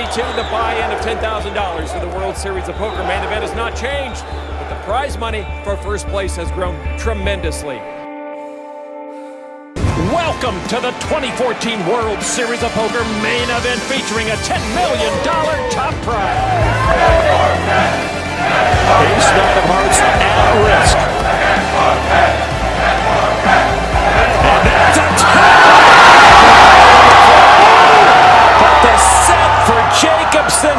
2022, the buy-in of $10,000 for the World Series of Poker main event has not changed, but the prize money for first place has grown tremendously. Welcome to the 2014 World Series of Poker main event featuring a $10 million top prize. Ace nine of hearts at risk. And that's a but the set for Jacobson.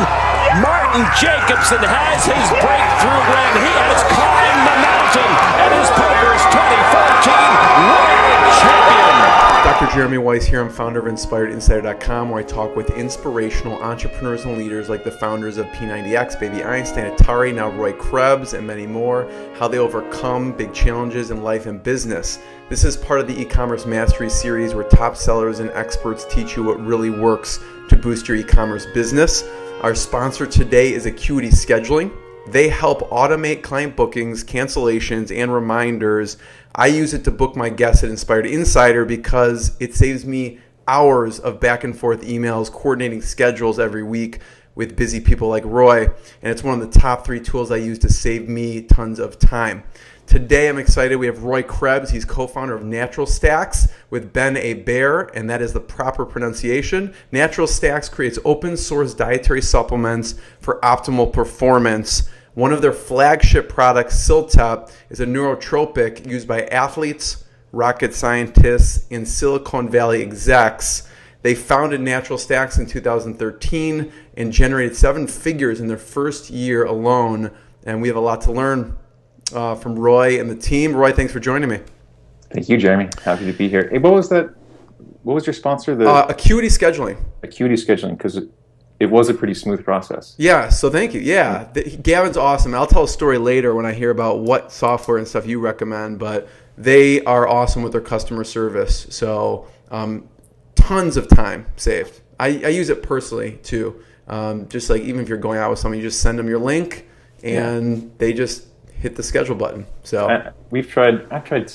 Martin Jacobson has his breakthrough when he has climbed the mountain and is Poker's 2014 World Champion. Dr. Jeremy Weisz here. I'm founder of InspiredInsider.com, where I talk with inspirational entrepreneurs and leaders like the founders of P90 X, Baby Einstein, Atari, now Krebs, and many more, how they overcome big challenges in life and business. This is part of the e-commerce mastery series where top sellers and experts teach you what really works to boost your e-commerce business. Our sponsor today is Acuity Scheduling. They help automate client bookings, cancellations, and reminders. I use it to book my guests at Inspired Insider because it saves me hours of back and forth emails, coordinating schedules every week with busy people like Roy. And it's one of the top 3 tools I use to save me tons of time. Today I'm excited. We have Roy Krebs. He's co-founder of NaturalStacks with Ben A. Bear, and that is the proper pronunciation. NaturalStacks creates open source dietary supplements for optimal performance. One of their flagship products, Siltep, is a neurotropic used by athletes, rocket scientists, and Silicon Valley execs. They founded NaturalStacks in 2013 and generated 7 figures in their first year alone. And we have a lot to learn from Roy and the team. Roy, thanks for joining me. Thank you, Jeremy. Happy to be here. Hey, what was that? What was your sponsor? Acuity Scheduling. Acuity Scheduling, because it was a pretty smooth process. Yeah, so thank you. Yeah, Gavin's awesome. I'll tell a story later when I hear about what software and stuff you recommend, but they are awesome with their customer service. So tons of time saved. I use it personally too. Just like even if you're going out with someone, you just send them your link and they just hit the schedule button. So I've tried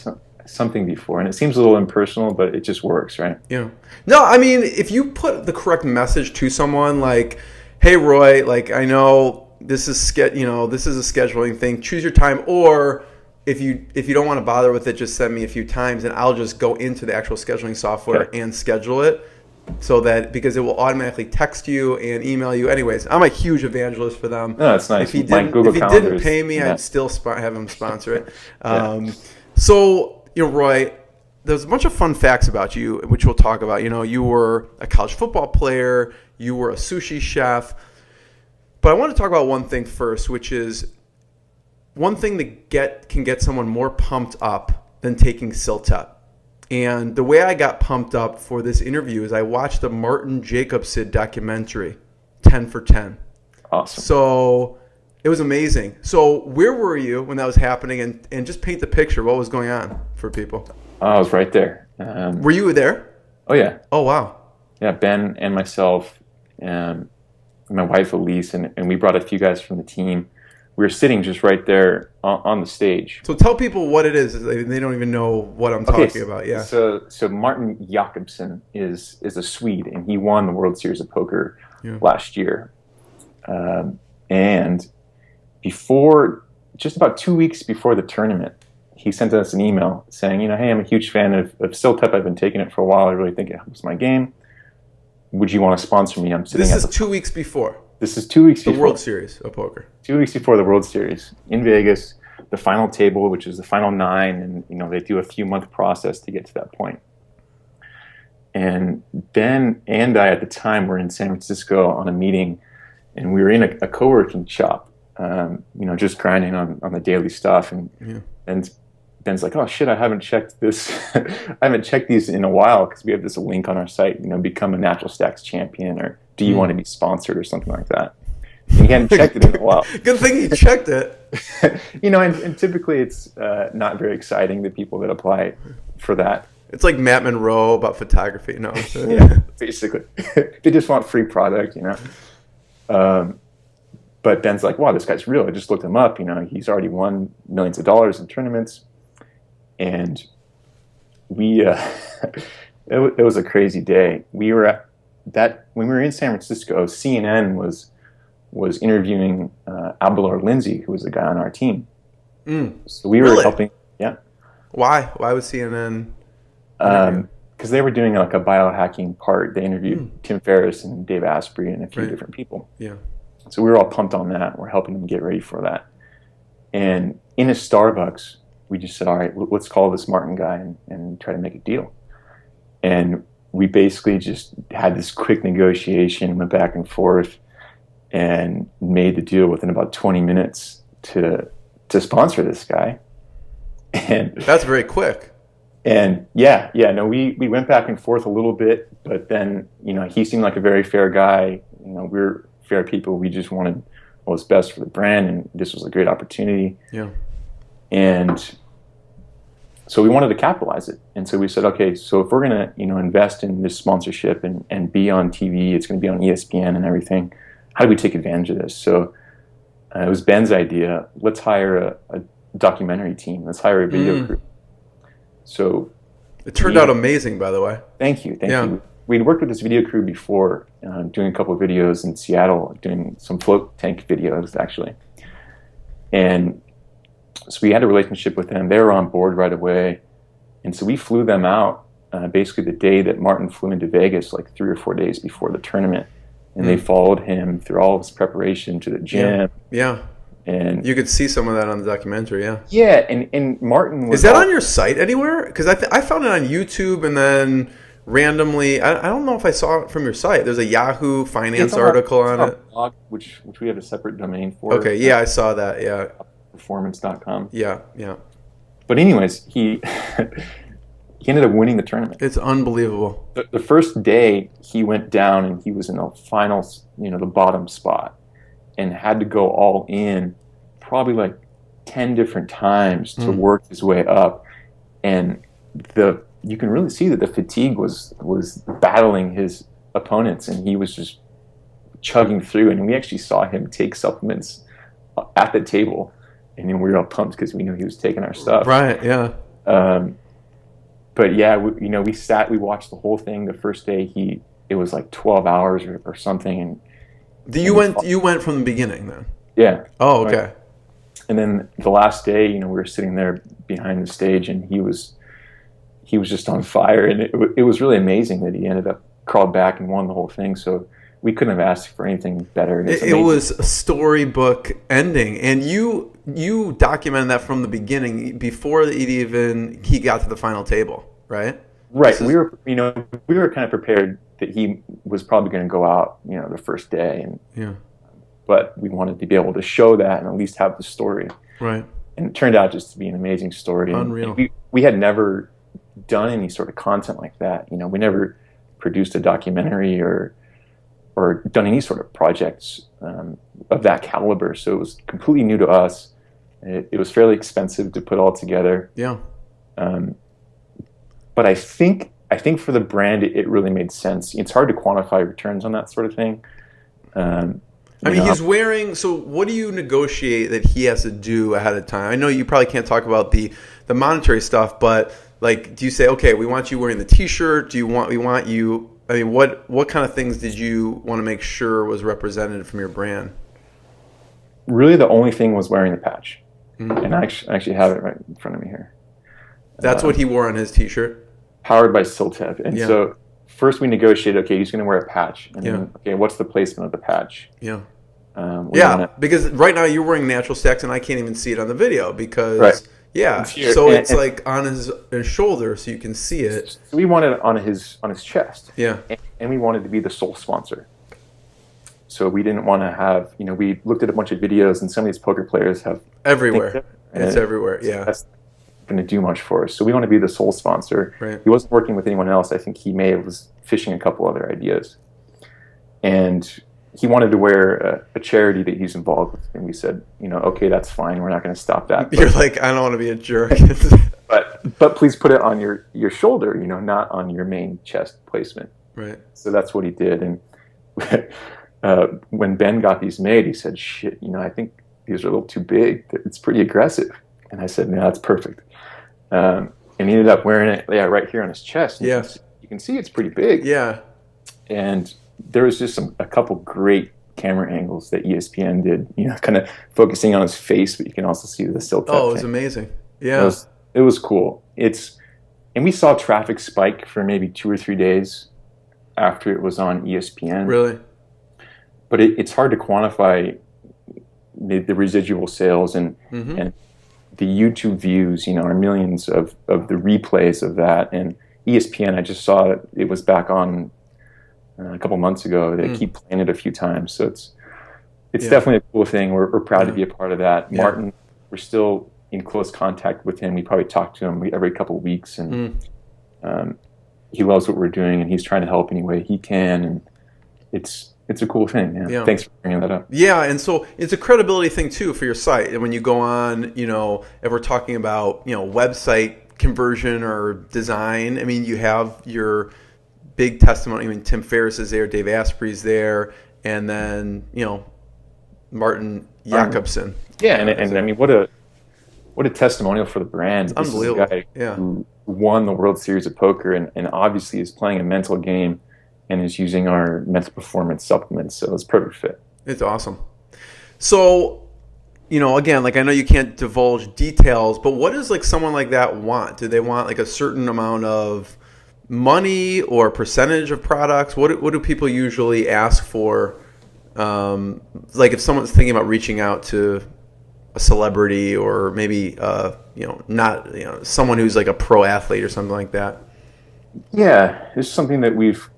something before, and it seems a little impersonal, but it just works, right? Yeah. No, I mean, if you put the correct message to someone, like, "Hey, Roy, like I know this is this is a scheduling thing. Choose your time," or if you don't want to bother with it, just send me a few times, and I'll just go into the actual scheduling software and schedule it. So that because it will automatically text you and email you. Anyways, I'm a huge evangelist for them. No, that's nice. If he didn't pay me, I'd still have him sponsor it. So, Roy, there's a bunch of fun facts about you, which we'll talk about. You were a college football player. You were a sushi chef. But I want to talk about one thing first, which is one thing that can get someone more pumped up than taking Siltep. And the way I got pumped up for this interview is I watched the Martin Jacobson documentary, 10 for 10. Awesome. So it was amazing. So where were you when that was happening? And just paint the picture. What was going on for people? I was right there. Were you there? Oh, yeah. Oh, wow. Yeah, Ben and myself and my wife, Elise, and we brought a few guys from the team. We were sitting just right there on the stage. So tell people what it is. They don't even know what I'm talking about. Yeah. So Martin Jacobson is a Swede, and he won the World Series of Poker last year. And just about 2 weeks before the tournament, he sent us an email saying, hey, I'm a huge fan of Siltep. I've been taking it for a while. I really think it helps my game. Would you want to sponsor me? This is 2 weeks before. This is 2 weeks before the World Series of Poker. 2 weeks before the World Series in Vegas, the final table, which is the final 9, and they do a few month process to get to that point. And Ben and I at the time were in San Francisco on a meeting, and we were in a co-working shop, just grinding on the daily stuff. And Ben's like, "Oh shit, I haven't checked this. I haven't checked these in a while because we have this link on our site. Become a NaturalStacks champion, or do you want to be sponsored, or something like that." And he hadn't checked it in a while. Good thing he checked it. And typically it's not very exciting, the people that apply for that. It's like Matt Monroe about photography. No, yeah, basically, they just want free product, But Ben's like, "Wow, this guy's real. I just looked him up. He's already won millions of dollars in tournaments." And we, it was a crazy day. We were that when we were in San Francisco, CNN was interviewing Abelard Lindsay, who was a guy on our team. So we were helping. Yeah. Why? Why was CNN? Because they were doing like a biohacking part. They interviewed Tim Ferriss and Dave Asprey and a few different people. Yeah. So we were all pumped on that. We're helping them get ready for that. And in a Starbucks, we just said, all right, let's call this Martin guy and try to make a deal. And we basically just had this quick negotiation, went back and forth, and made the deal within about 20 minutes to sponsor this guy. And that's very quick. And we went back and forth a little bit, but then, he seemed like a very fair guy. We're fair people. We just wanted what was best for the brand, and this was a great opportunity. Yeah. And so we wanted to capitalize it. And so we said, okay, so if we're going to, invest in this sponsorship and be on TV, it's going to be on ESPN and everything, how do we take advantage of this? So it was Ben's idea. Let's hire a documentary team. Let's hire a video crew. So it turned out amazing, by the way. Thank you. We'd worked with this video crew before, doing a couple of videos in Seattle, doing some float tank videos, actually. And so we had a relationship with them. They were on board right away. And so we flew them out basically the day that Martin flew into Vegas, like 3 or 4 days before the tournament. And they followed him through all of his preparation to the gym. Yeah. And you could see some of that on the documentary, yeah. Yeah, and Martin was... Is that on your site anywhere? Because I found it on YouTube, and then randomly, I don't know if I saw it from your site. There's a Yahoo Finance article on it. Blog, which we have a separate domain for. Okay, yeah, I saw that, yeah. Performance.com. Yeah. But anyways, he ended up winning the tournament. It's unbelievable. The first day, he went down, and he was in the finals, the bottom spot, and had to go all in probably like 10 different times to work his way up. And you can really see that the fatigue was battling his opponents, and he was just chugging through. And we actually saw him take supplements at the table, and then we were all pumped because we knew he was taking our stuff. Right, yeah. But yeah, we watched the whole thing. The first day, it was like 12 hours or something. And you went from the beginning then? Yeah. Oh, okay. Right. And then the last day, we were sitting there behind the stage, and he was just on fire. And it was really amazing that he ended up crawled back and won the whole thing. So we couldn't have asked for anything better. It was a storybook ending, and you documented that from the beginning before he got to the final table, right? Right. We were kind of prepared that he was probably going to go out, the first day, but we wanted to be able to show that and at least have the story. Right. And it turned out just to be an amazing story. Unreal. And we had never done any sort of content like that. We never produced a documentary or done any sort of projects of that caliber. So it was completely new to us. It was fairly expensive to put all together. Yeah. But I think for the brand, it really made sense. It's hard to quantify returns on that sort of thing. He's wearing... So what do you negotiate that he has to do ahead of time? I know you probably can't talk about the monetary stuff, but like, do you say, okay, we want you wearing the T-shirt? We want you... what kind of things did you want to make sure was represented from your brand? Really, the only thing was wearing the patch. Mm-hmm. And I actually have it right in front of me here. That's what he wore on his T-shirt? Powered by Siltep. And so first we negotiated, okay, he's going to wear a patch. And then, okay, what's the placement of the patch? Yeah. Because right now you're wearing NaturalStacks, and I can't even see it on the video because... Right. Yeah, so it's like on his shoulder, so you can see it. So we wanted it on his chest. Yeah. And we wanted to be the sole sponsor. So we didn't want to have, we looked at a bunch of videos, and some of these poker players have... Everywhere. It's everywhere, yeah. That's going to do much for us. So we want to be the sole sponsor. Right. He wasn't working with anyone else. I think he was fishing a couple other ideas. And he wanted to wear a charity that he's involved with. And we said, okay, that's fine. We're not going to stop that. You're like, I don't want to be a jerk. but please put it on your shoulder, not on your main chest placement. Right. So that's what he did. And when Ben got these made, he said, shit, I think these are a little too big. It's pretty aggressive. And I said, no, that's perfect. And he ended up wearing it, right here on his chest. Yes. You can see it's pretty big. Yeah. And there was just a couple great camera angles that ESPN did, kind of focusing on his face, but you can also see the silt. Oh, it was amazing. Yeah. It was cool. And we saw traffic spike for maybe 2 or 3 days after it was on ESPN. Really? But it's hard to quantify the residual sales and the YouTube views, are millions of the replays of that. And ESPN, I just saw it was back on a couple months ago. They keep playing it a few times. So it's definitely a cool thing. We're proud to be a part of that. Yeah. Martin, we're still in close contact with him. We probably talk to him every couple of weeks, and he loves what we're doing, and he's trying to help any way he can. And it's a cool thing. Yeah. Thanks for bringing that up. Yeah, and so it's a credibility thing too for your site. And when you go on, if we're talking about, website conversion or design, I mean, you have your big testimony. I mean, Tim Ferriss is there, Dave Asprey's there, and then, Martin Jacobson. Yeah, and I mean, what a testimonial for the brand. It's unbelievable. This is a guy who won the World Series of Poker and obviously is playing a mental game and is using our mental performance supplements. So it's a perfect fit. It's awesome. So, again, like I know you can't divulge details, but what does like someone like that want? Do they want like a certain amount of money or percentage of products? What do people usually ask for? Like if someone's thinking about reaching out to a celebrity or maybe someone who's like a pro athlete or something like that. Yeah, it's something that we've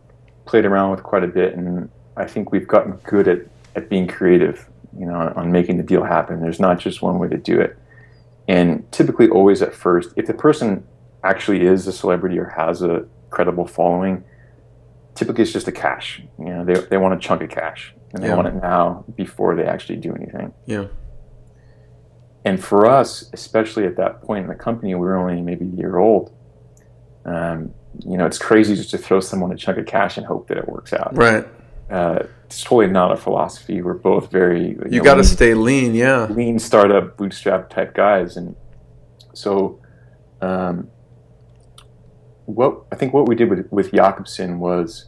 played around with quite a bit, and I think we've gotten good at being creative, on making the deal happen. There's not just one way to do it. And typically always at first, if the person actually is a celebrity or has a credible following, typically it's just a cash. They want a chunk of cash, and they want it now before they actually do anything. Yeah. And for us, especially at that point in the company, we were only maybe a year old. It's crazy just to throw someone a chunk of cash and hope that it works out. Right. It's totally not our philosophy. We're both very you got to stay lean, lean startup bootstrap type guys, and so what we did with Jacobson was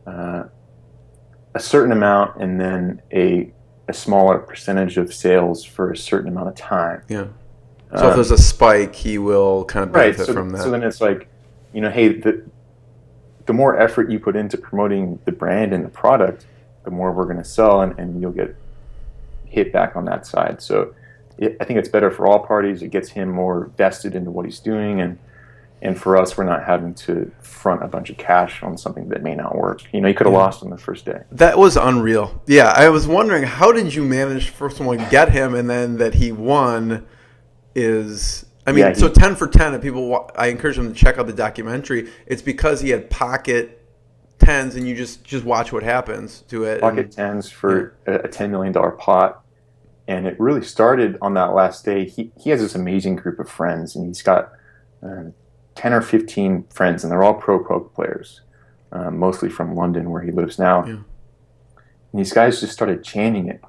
a certain amount, and then a smaller percentage of sales for a certain amount of time. Yeah. So if there's a spike, he will kind of benefit from that. So then it's like, hey, the more effort you put into promoting the brand and the product, the more we're going to sell, and you'll get hit back on that side. So I think it's better for all parties. It gets him more vested into what he's doing, and for us, we're not having to front a bunch of cash on something that may not work. He could have lost on the first day. That was unreal. Yeah, I was wondering, how did you manage, first of all, get him, and then that he won is... I mean, so 10 for 10, and people, I encourage them to check out the documentary. It's because he had pocket tens, and you just watch what happens to it. Pocket tens for a $10 million pot. And it really started on that last day. He has this amazing group of friends, and he's got 10 or 15 friends, and they're all pro poker players, mostly from London, where he lives now. Yeah. And these guys just started chanting it.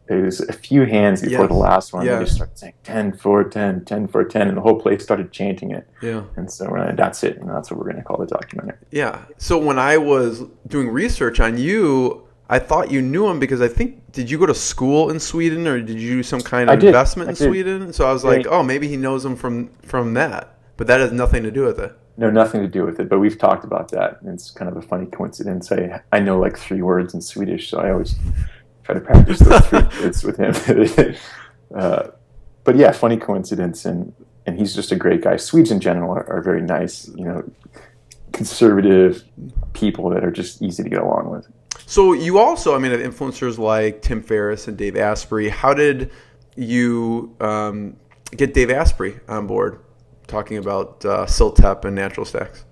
There was a few hands before the last one. They just started saying 10 for 10, 10 for 10, and the whole place started chanting it. Yeah. And so that's it, and that's what we're going to call the documentary. Yeah. So when I was doing research on you, I thought you knew him because I think, did you go to school in Sweden, or did you do some kind of investment in Sweden? So I was like, oh, maybe he knows him from that. But that has nothing to do with it. No, nothing to do with it. But we've talked about that, and it's kind of a funny coincidence. I know like 3 words in Swedish, so I always try to practice those 3 words with him. But yeah, funny coincidence, and he's just a great guy. Swedes in general are very nice, conservative people that are just easy to get along with. So you also, have influencers like Tim Ferriss and Dave Asprey. How did you get Dave Asprey on board, talking about Siltep and NaturalStacks?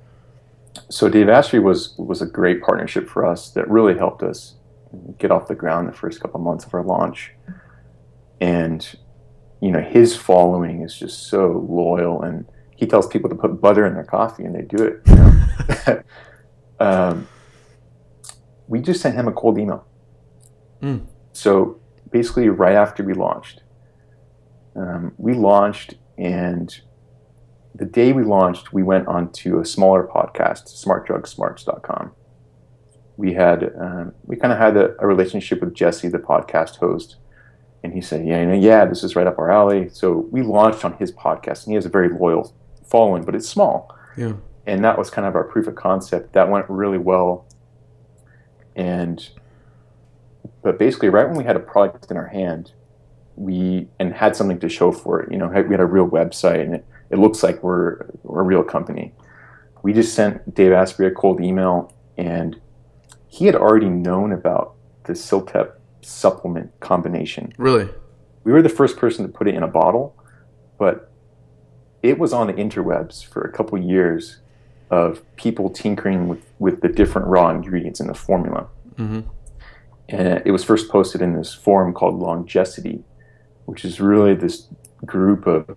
So Dave Asprey was a great partnership for us that really helped us get off the ground the first couple months of our launch. And, his following is just so loyal, and he tells people to put butter in their coffee, and they do it. We just sent him a cold email. So basically right after we launched, and the day we launched, we went on to a smaller podcast, smartdrugsmarts.com. we kind of had a relationship with Jesse, the podcast host, and he said, yeah, this is right up our alley. So we launched on his podcast, and he has a very loyal following, but it's small. Yeah. And that was kind of our proof of concept. That went really well. But basically, right when we had a product in our hand, and had something to show for it, we had a real website, and it looks like we're a real company. We just sent Dave Asprey a cold email, and he had already known about the Siltep supplement combination. Really? We were the first person to put it in a bottle, but it was on the interwebs for a couple of years of people tinkering with the different raw ingredients in the formula. Mm-hmm. And it was first posted in this forum called Longevity, which is really this group of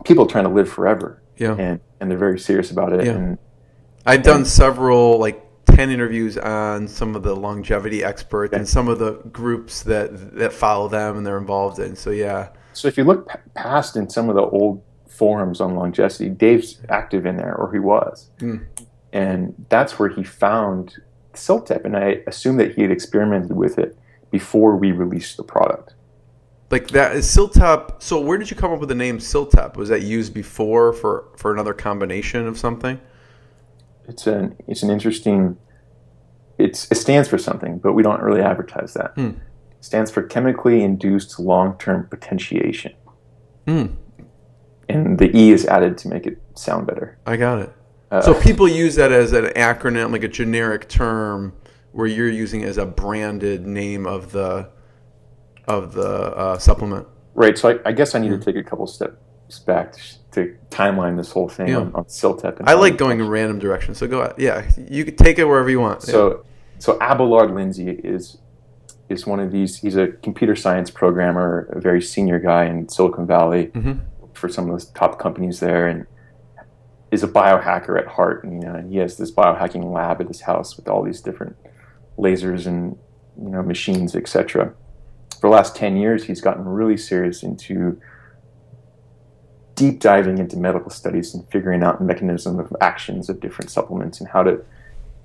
people trying to live forever. Yeah. And they're very serious about it. Yeah. And I've done several, 10 interviews on some of the longevity experts and some of the groups that follow them and they're involved in. So, yeah. So if you look past in some of the old forums on longevity, Dave's active in there, or he was. Mm. And that's where he found Siltep, and I assume that he had experimented with it before we released the product. Like that is Siltep. So where did you come up with the name Siltep? Was that used before for another combination of something? It's an interesting. It stands for something, but we don't really advertise that. It stands for chemically induced long-term potentiation. And the E is added to make it sound better. I got it. So people use that as an acronym, like a generic term, where you're using it as a branded name of the supplement. Right. So I guess I need to take a couple steps back to timeline this whole thing on Siltep. I like going in random directions. So go ahead. Yeah, you can take it wherever you want. So Abelard Lindsay is one of these. He's a computer science programmer, a very senior guy in Silicon Valley for some of the top companies there, and is a biohacker at heart. And he has this biohacking lab at his house with all these different lasers and machines, etc. For the last 10 years, he's gotten really serious into deep diving into medical studies and figuring out the mechanism of actions of different supplements and how to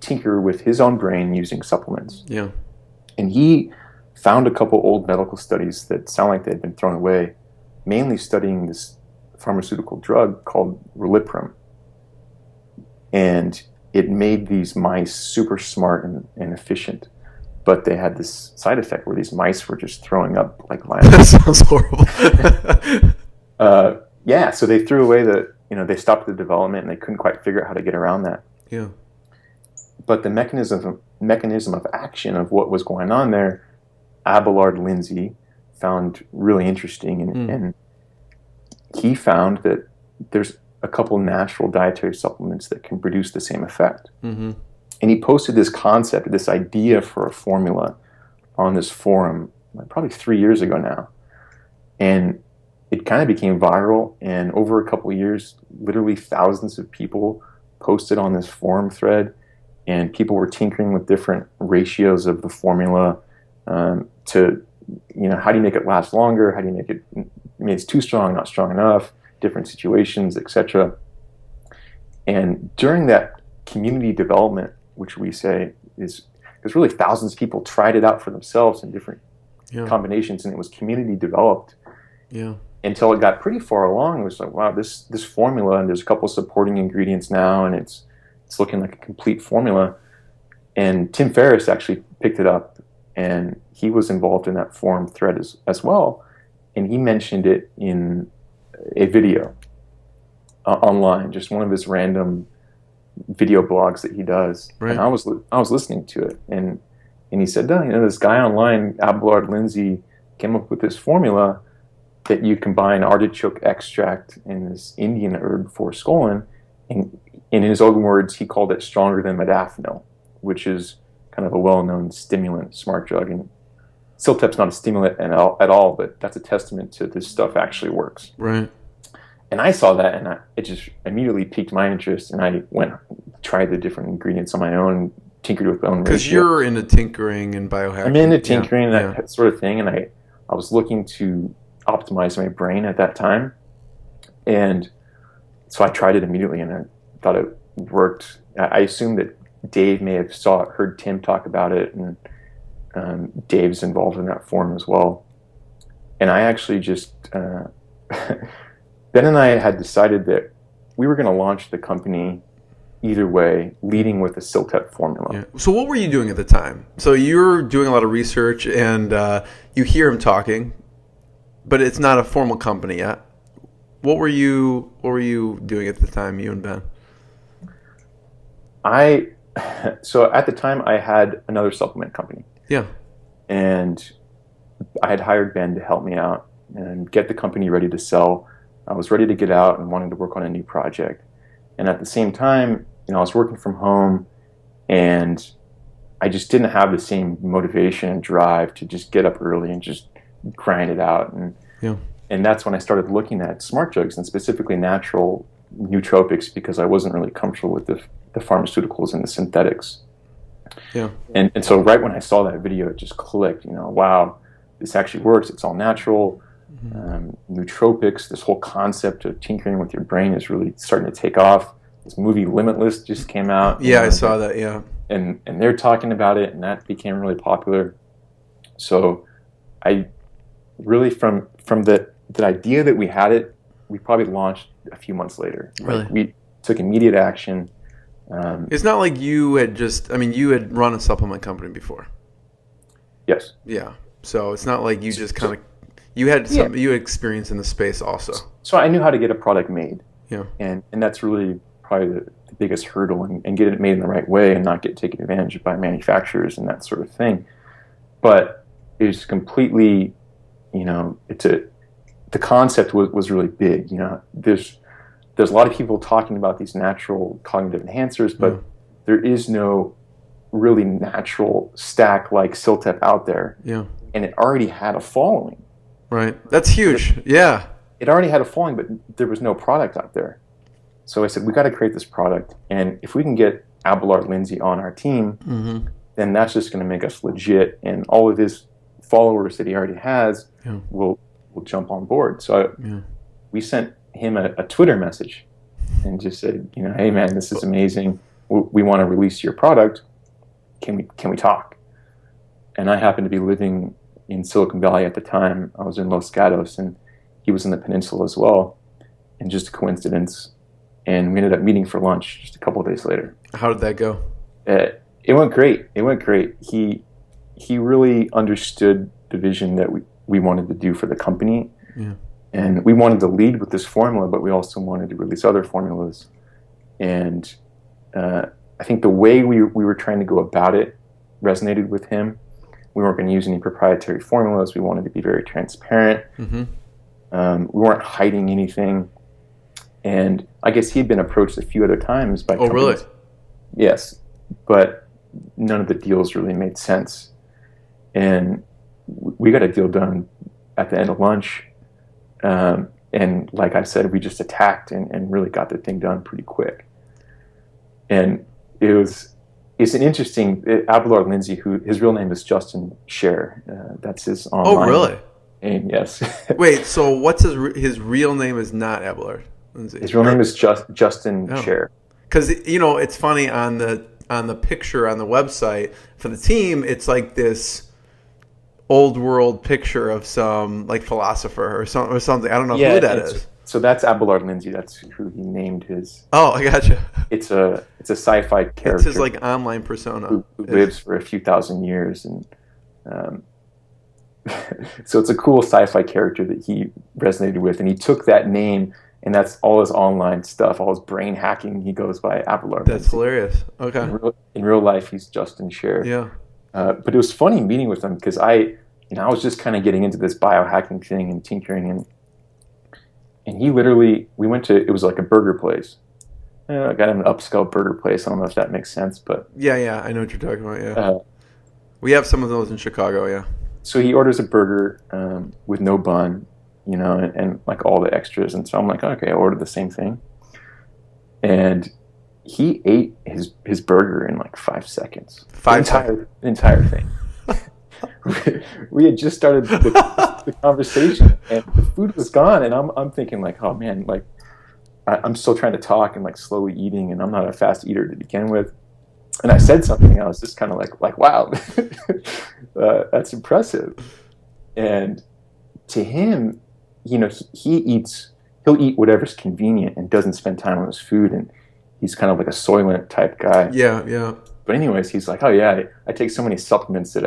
tinker with his own brain using supplements. Yeah. And he found a couple old medical studies that sound like they had been thrown away, mainly studying this pharmaceutical drug called Relipram. And it made these mice super smart and efficient. But they had this side effect where these mice were just throwing up like lions. That sounds horrible. So they threw away they stopped the development and they couldn't quite figure out how to get around that. Yeah. But the mechanism of action of what was going on there, Abelard Lindsay found really interesting. And he found that there's a couple natural dietary supplements that can produce the same effect. Mm-hmm. And he posted this concept, this idea for a formula on this forum probably 3 years ago now. And it kind of became viral. And over a couple of years, literally thousands of people posted on this forum thread. And people were tinkering with different ratios of the formula to, how do you make it last longer? How do you make it, maybe it's too strong, not strong enough, different situations, etc. And during that community development, which we say is, because really thousands of people tried it out for themselves in different combinations, and it was community developed. Yeah. Until it got pretty far along, it was like, wow, this formula, and there's a couple of supporting ingredients now, and it's looking like a complete formula. And Tim Ferriss actually picked it up, and he was involved in that forum thread as well. And he mentioned it in a video online, just one of his random video blogs that he does. Right. And I was listening to it, and he said, this guy online, Abelard Lindsay, came up with this formula that you combine artichoke extract and this Indian herb forskolin, and in his own words, he called it stronger than modafinil, which is kind of a well-known stimulant, smart drug. And Siltep's not a stimulant at all, but that's a testament to this stuff actually works. Right. And I saw that, and it just immediately piqued my interest, and I tried the different ingredients on my own, tinkered with my own ratio. Because you're into tinkering and biohacking. I'm into tinkering and that sort of thing, and I was looking to optimize my brain at that time. And so I tried it immediately, and I thought it worked. I assumed that Dave may have heard Tim talk about it, and Dave's involved in that forum as well. And I actually just Ben and I had decided that we were going to launch the company either way, leading with a CILTEP formula. Yeah. So what were you doing at the time? So you're doing a lot of research, and you hear him talking, but it's not a formal company yet. What were you doing at the time, you and Ben? So at the time I had another supplement company. Yeah. And I had hired Ben to help me out and get the company ready to sell. I was ready to get out and wanted to work on a new project. And at the same time, I was working from home, and I just didn't have the same motivation and drive to just get up early and just grind it out. And that's when I started looking at smart drugs, and specifically natural nootropics, because I wasn't really comfortable with the pharmaceuticals and the synthetics. Yeah. And so right when I saw that video, it just clicked, wow, this actually works. It's all natural. Nootropics, this whole concept of tinkering with your brain is really starting to take off. This movie Limitless just came out. Yeah, I saw that, yeah. And they're talking about it, and that became really popular. So I really, from the idea that we had it, we probably launched a few months later. Really? We took immediate action. It's not like you had you had run a supplement company before. Yes. Yeah. So it's not like you just kind of, you had experience in the space also. So I knew how to get a product made. Yeah. And that's really probably the biggest hurdle, and get it made in the right way and not get taken advantage of by manufacturers and that sort of thing. But it was completely, the concept was really big. There's a lot of people talking about these natural cognitive enhancers, but there is no really natural stack like CILTEP out there. Yeah. And it already had a following. Right. That's huge. Yeah. It already had a following, but there was no product out there. So I said, we got to create this product. And if we can get Abelard Lindsay on our team, then that's just going to make us legit. And all of his followers that he already has will jump on board. So we sent him a Twitter message and just said, hey man, this is amazing. We want to release your product. Can we talk? And I happened to be living in Silicon Valley at the time. I was in Los Gatos, and he was in the peninsula as well. And just a coincidence. And we ended up meeting for lunch just a couple of days later. How did that go? It went great. He really understood the vision that we wanted to do for the company. Yeah. And we wanted to lead with this formula, but we also wanted to release other formulas. And I think the way we were trying to go about it resonated with him. We weren't going to use any proprietary formulas. We wanted to be very transparent. We weren't hiding anything. And I guess he'd been approached a few other times by companies. Really? Yes. But none of the deals really made sense. And we got a deal done at the end of lunch. And like I said, we just attacked and really got the thing done pretty quick. And it's an interesting, Abelard Lindsay, who his real name is Justin Scher. That's his online name, yes. Wait, so what's his real name is not Abelard Lindsay? His real name is Justin Scher. Because, it's funny on the picture on the website for the team, it's like this old world picture of some like philosopher or something. I don't know who that is. So that's Abelard Lindsay. That's who he named his. Oh, I gotcha. It's a sci-fi character. It's his like online persona who lives for a few thousand years, and so it's a cool sci-fi character that he resonated with, and he took that name, and that's all his online stuff, all his brain hacking. He goes by Abelard. That's hilarious. Okay. In real life, he's Justin Scher. Yeah. But it was funny meeting with him because I was just kind of getting into this biohacking thing and tinkering, and he literally, it was like a burger place. I got him an upscale burger place. I don't know if that makes sense, but yeah, I know what you're talking about. Yeah, we have some of those in Chicago. Yeah. So he orders a burger with no bun, and like all the extras, and so I'm like, okay, I ordered the same thing, and he ate his burger in like 5 seconds. The entire thing. We had just started the conversation, and the food was gone, and I'm thinking like, oh man, like I'm still trying to talk and like slowly eating, and I'm not a fast eater to begin with. And I said something. I was just kind of like, wow, that's impressive. And to him, he'll eat whatever's convenient and doesn't spend time on his food. And he's kind of like a Soylent type guy. Yeah, yeah. But anyways, he's like, oh yeah, I take so many supplements that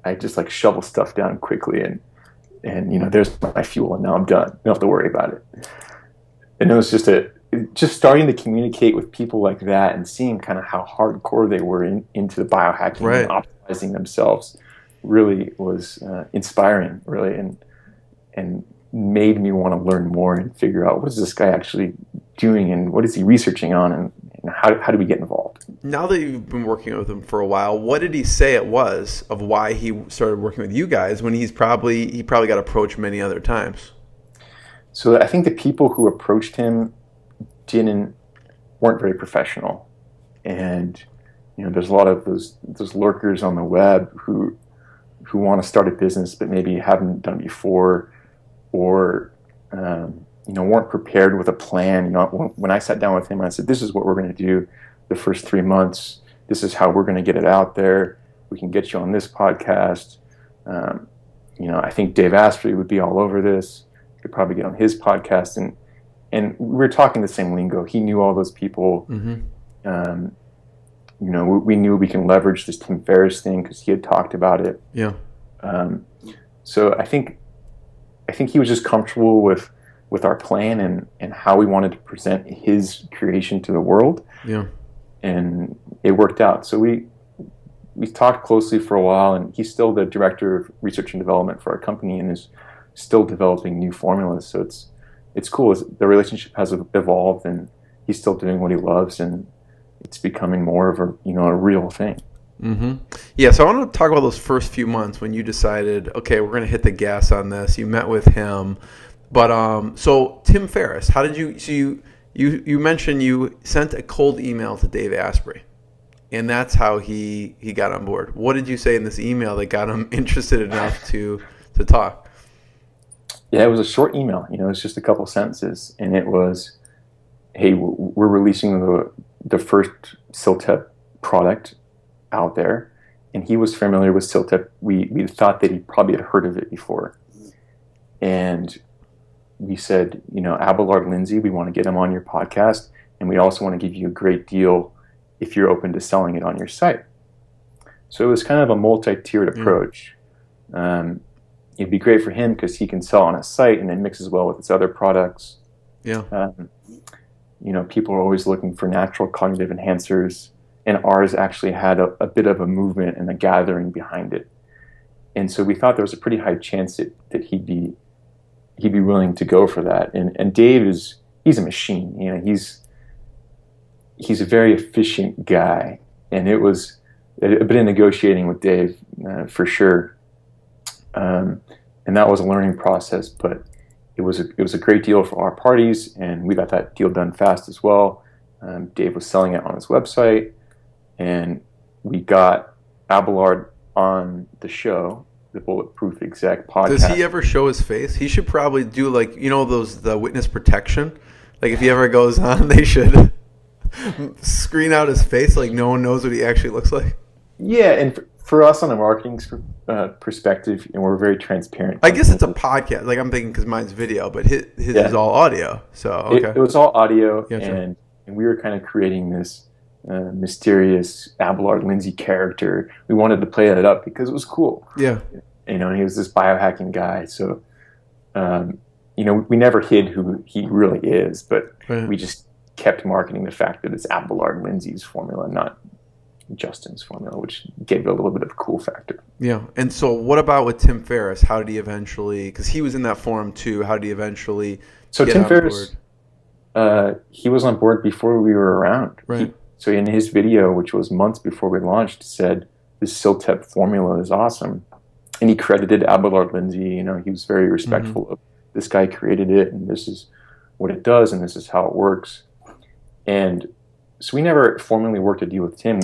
I just like shovel stuff down quickly and there's my fuel and now I'm done. You don't have to worry about it. And it was just starting to communicate with people like that and seeing kind of how hardcore they were into the biohacking and optimizing themselves really was inspiring, really, and made me want to learn more and figure out what is this guy actually doing and what is he researching on and how do we get involved. Now that you've been working with him for a while, what did he say it was of why he started working with you guys when he probably got approached many other times? So I think the people who approached him weren't very professional, and there's a lot of those lurkers on the web who want to start a business but maybe haven't done before, or weren't prepared with a plan. When I sat down with him, I said, "This is what we're going to do the first 3 months. This is how we're going to get it out there. We can get you on this podcast. I think Dave Asprey would be all over this. You could probably get on his podcast." And we were talking the same lingo. He knew all those people. Mm-hmm. We knew we can leverage this Tim Ferriss thing because he had talked about it. Yeah. So I think he was just comfortable with our plan and how we wanted to present his creation to the world. Yeah. And it worked out. So we talked closely for a while, and he's still the director of research and development for our company and is still developing new formulas. So it's cool. The relationship has evolved, and he's still doing what he loves, and it's becoming more of a real thing. Mm-hmm. Yeah, so I want to talk about those first few months when you decided, okay, we're going to hit the gas on this. You met with him, but so Tim Ferriss, how did you? So you mentioned you sent a cold email to Dave Asprey, and that's how he got on board. What did you say in this email that got him interested enough to talk? Yeah, it was a short email. It's just a couple sentences, and it was, "Hey, we're releasing the first Siltep product out there," and he was familiar with Siltep. We thought that he probably had heard of it before, and we said, Abelard Lindsay, we want to get him on your podcast, and we also want to give you a great deal if you're open to selling it on your site. So it was kind of a multi-tiered approach. It'd be great for him because he can sell on a site and it mixes well with his other products. Yeah. People are always looking for natural cognitive enhancers, and ours actually had a bit of a movement and a gathering behind it. And so we thought there was a pretty high chance that he'd be willing to go for that. And Dave he's a machine. He's a very efficient guy, and it was a bit of negotiating with Dave for sure. And that was a learning process, but it was a great deal for our parties, and we got that deal done fast as well. Dave was selling it on his website, and we got Abelard on the show, the Bulletproof Exec podcast. Does he ever show his face? He should probably do the witness protection. Like if he ever goes on, they should screen out his face like no one knows what he actually looks like. Yeah, and for us on a marketing perspective, and we're very transparent. I guess it's a podcast. Like I'm thinking because mine's video, but his is all audio. So okay, it was all audio, gotcha. and we were kind of creating this mysterious Abelard Lindsay character. We wanted to play that up because it was cool. Yeah, and he was this biohacking guy. So, we never hid who he really is, but we just kept marketing the fact that it's Abelard Lindsay's formula, not Justin's formula, which gave it a little bit of a cool factor. Yeah. And so what about with Tim Ferriss? How did he eventually, because he was in that forum too, how did he eventually get Tim on Ferriss, he was on board before we were around. Right. So in his video, which was months before we launched, said this Siltep formula is awesome. And he credited Abelard Lindsay. He was very respectful of this guy created it, and this is what it does, and this is how it works. And so we never formally worked a deal with Tim.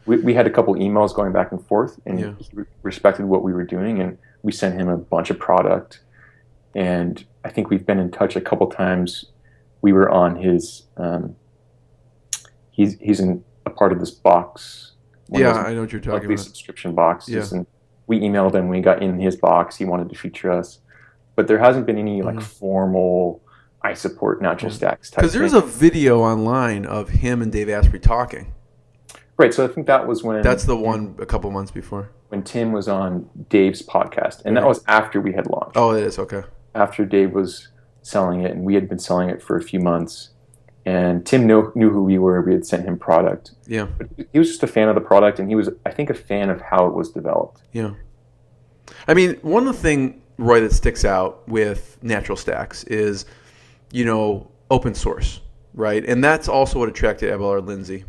We had a couple emails going back and forth, and he respected what we were doing, and we sent him a bunch of product. And I think we've been in touch a couple times. We were on his he's in a part of this box. Yeah, I know what you're talking about. Subscription boxes, Yeah. and we emailed him. We got in his box. He wanted to feature us, but there hasn't been any like formal. I support NaturalStacks type. Because there's a video online of him and Dave Asprey talking. Right. So I think that was when. That's the one a couple months before. When Tim was on Dave's podcast, and that was after we had launched. Oh, it is okay. After Dave was selling it, and we had been selling it for a few months, and Tim knew who we were. We had sent him product. Yeah. But he was just a fan of the product, and he was, I think, a fan of how it was developed. Yeah. I mean, one of the things, Roy, that sticks out with NaturalStacks is, open source, right? And that's also what attracted Abelard Lindsay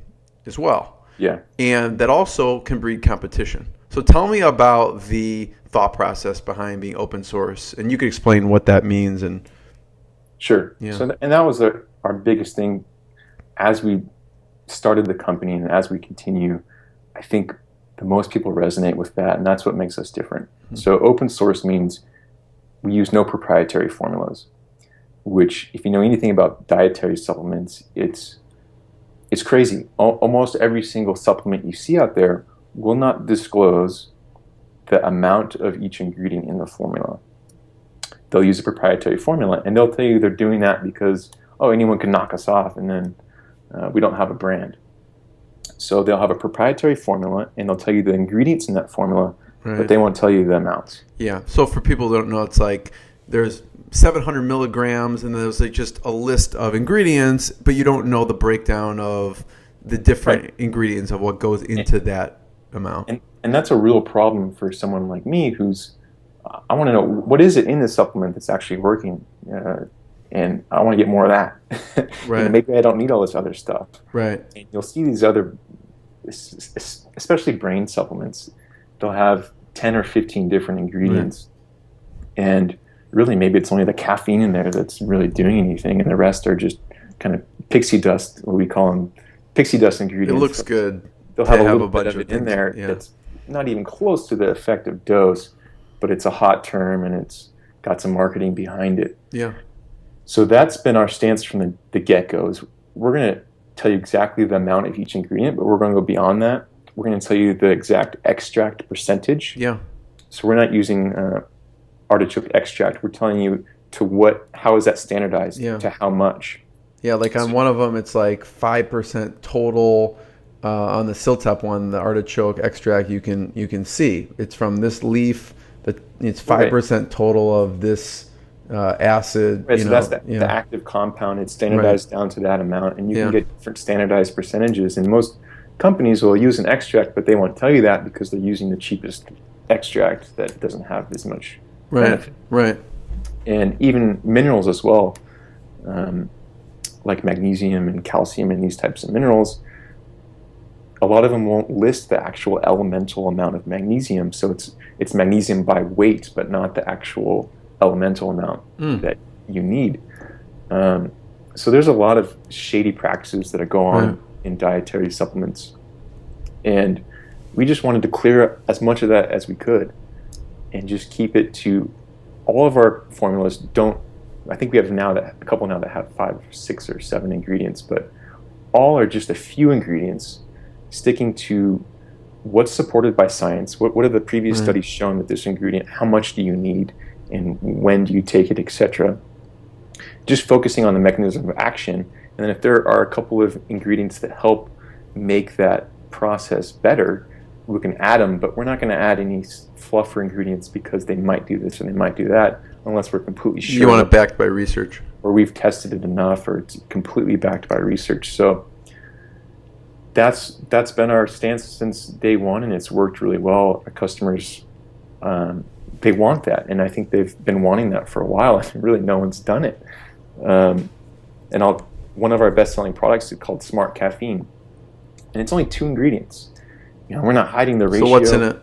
as well. Yeah. And that also can breed competition. So tell me about the thought process behind being open source, and you could explain what that means. And sure. Yeah. So and that was our biggest thing as we started the company, and as we continue. I think the most people resonate with that, and that's what makes us different. Mm-hmm. So open source means we use no proprietary formulas, which, if you know anything about dietary supplements, it's crazy. Almost every single supplement you see out there will not disclose the amount of each ingredient in the formula. They'll use a proprietary formula, and they'll tell you they're doing that because, anyone can knock us off, and then we don't have a brand. So they'll have a proprietary formula, and they'll tell you the ingredients in that formula, right. But they won't tell you the amounts. Yeah. So for people who don't know, it's like there's 700 milligrams, and there's like just a list of ingredients, but you don't know the breakdown of the different ingredients of what goes into that amount. And that's a real problem for someone like me who's, I want to know, what is it in this supplement that's actually working? And I want to get more of that. Right. Maybe I don't need all this other stuff. Right. And you'll see these other, especially brain supplements, they'll have 10 or 15 different ingredients. Right. And really, maybe it's only the caffeine in there that's really doing anything, and the rest are just kind of pixie dust, what we call them, pixie dust ingredients. It looks good. They'll have a little bit of it in there that's not even close to the effective dose, but it's a hot term, and it's got some marketing behind it. Yeah. So that's been our stance from the get-go. Is we're going to tell you exactly the amount of each ingredient, but we're going to go beyond that. We're going to tell you the exact extract percentage. Yeah. So we're not using Artichoke Extract. We're telling you how is that standardized to how much. Yeah, like on one of them, it's like 5% total. On the Siltep one, the Artichoke Extract, you can see it's from this leaf. It's 5% total of this acid. Right, so that's the active compound. It's standardized down to that amount, and you can get different standardized percentages. And most companies will use an extract, but they won't tell you that because they're using the cheapest extract that doesn't have as much benefit. Right. And even minerals as well, like magnesium and calcium and these types of minerals. A lot of them won't list the actual elemental amount of magnesium, so it's magnesium by weight, but not the actual elemental amount that you need. So there's a lot of shady practices that go on in dietary supplements, and we just wanted to clear as much of that as we could, and just keep it to all of our formulas. I think we have a couple now that have 5, 6, or 7 ingredients, but all are just a few ingredients, sticking to what's supported by science. What are the previous studies showing that this ingredient, how much do you need, and when do you take it, etc. Just focusing on the mechanism of action. And then if there are a couple of ingredients that help make that process better, we can add them, but we're not going to add any fluffer ingredients because they might do this and they might do that unless we're completely sure. You want it backed by research. Or we've tested it enough, or it's completely backed by research. So that's been our stance since day one, and it's worked really well. Our customers, they want that, and I think they've been wanting that for a while, and really no one's done it. One of our best-selling products is called Smart Caffeine, and it's only 2 ingredients. We're not hiding the ratio. So what's in it?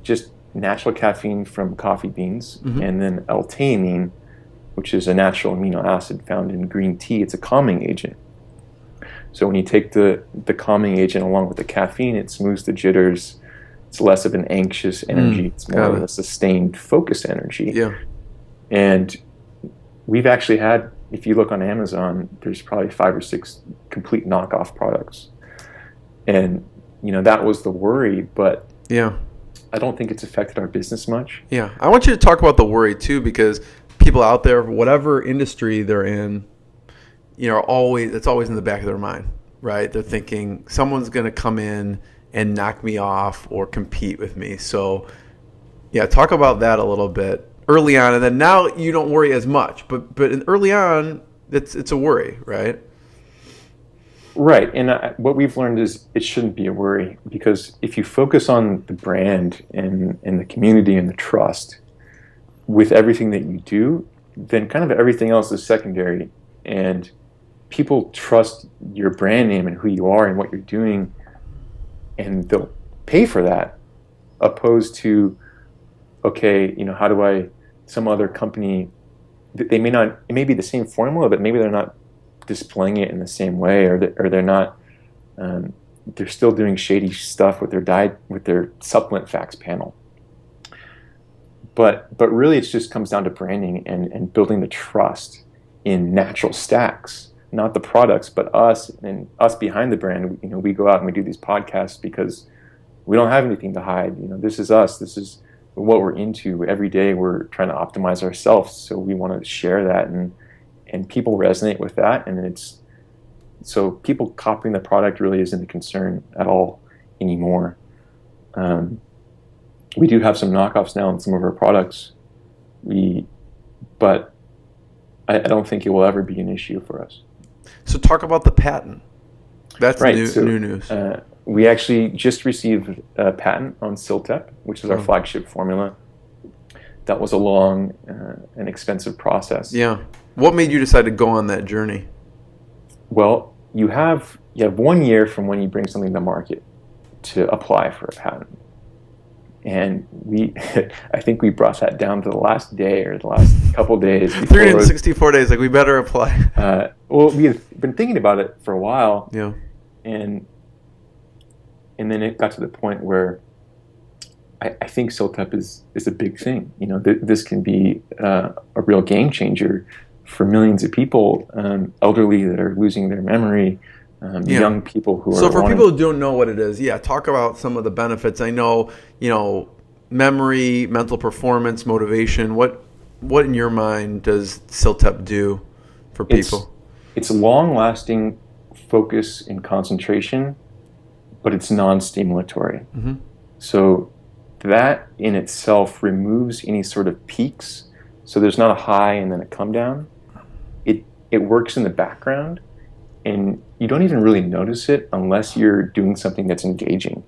Just natural caffeine from coffee beans, and then L-theanine, which is a natural amino acid found in green tea. It's a calming agent. So when you take the calming agent along with the caffeine, it smooths the jitters. It's less of an anxious energy. It's more of a sustained focus energy. Yeah. And we've actually had, if you look on Amazon, there's probably 5 or 6 complete knockoff products. And, that was the worry, but Yeah. I don't think it's affected our business much. Yeah. I want you to talk about the worry too, because people out there, whatever industry they're in, it's always in the back of their mind, right? They're thinking someone's going to come in and knock me off or compete with me. So, yeah, talk about that a little bit early on, and then now you don't worry as much. But early on, it's a worry, right? Right, and what we've learned is it shouldn't be a worry, because if you focus on the brand and the community and the trust with everything that you do, then kind of everything else is secondary, and people trust your brand name and who you are and what you're doing, and they'll pay for that, opposed to, okay, how do some other company, it may be the same formula, but maybe they're not displaying it in the same way, or they're not, they're still doing shady stuff with their diet, with their supplement facts panel. But really, it just comes down to branding and building the trust in NaturalStacks, not the products, but us behind the brand. We go out and we do these podcasts because we don't have anything to hide. This is us. This is what we're into. Every day we're trying to optimize ourselves, so we want to share that, and people resonate with that, and so people copying the product really isn't a concern at all anymore. We do have some knockoffs now on some of our products, but I don't think it will ever be an issue for us. So talk about the patent. That's right. new news. We actually just received a patent on Siltep, which is our flagship formula. That was a long and expensive process. Yeah. What made you decide to go on that journey? Well, you have 1 year from when you bring something to market to apply for a patent. And I think we brought that down to the last day or the last couple days. 364 days, we better apply. Well, we've been thinking about it for a while. Yeah. And then it got to the point where I think Siltep is a big thing. This can be a real game changer for millions of people, elderly that are losing their memory, young people who are. So for people who don't know what it is, talk about some of the benefits. I know, memory, mental performance, motivation. What in your mind does Siltep do for people? It's long-lasting focus and concentration, but it's non-stimulatory. Mm-hmm. So that in itself removes any sort of peaks. So there's not a high and then a come down. It works in the background, and you don't even really notice it unless you're doing something that's engaging.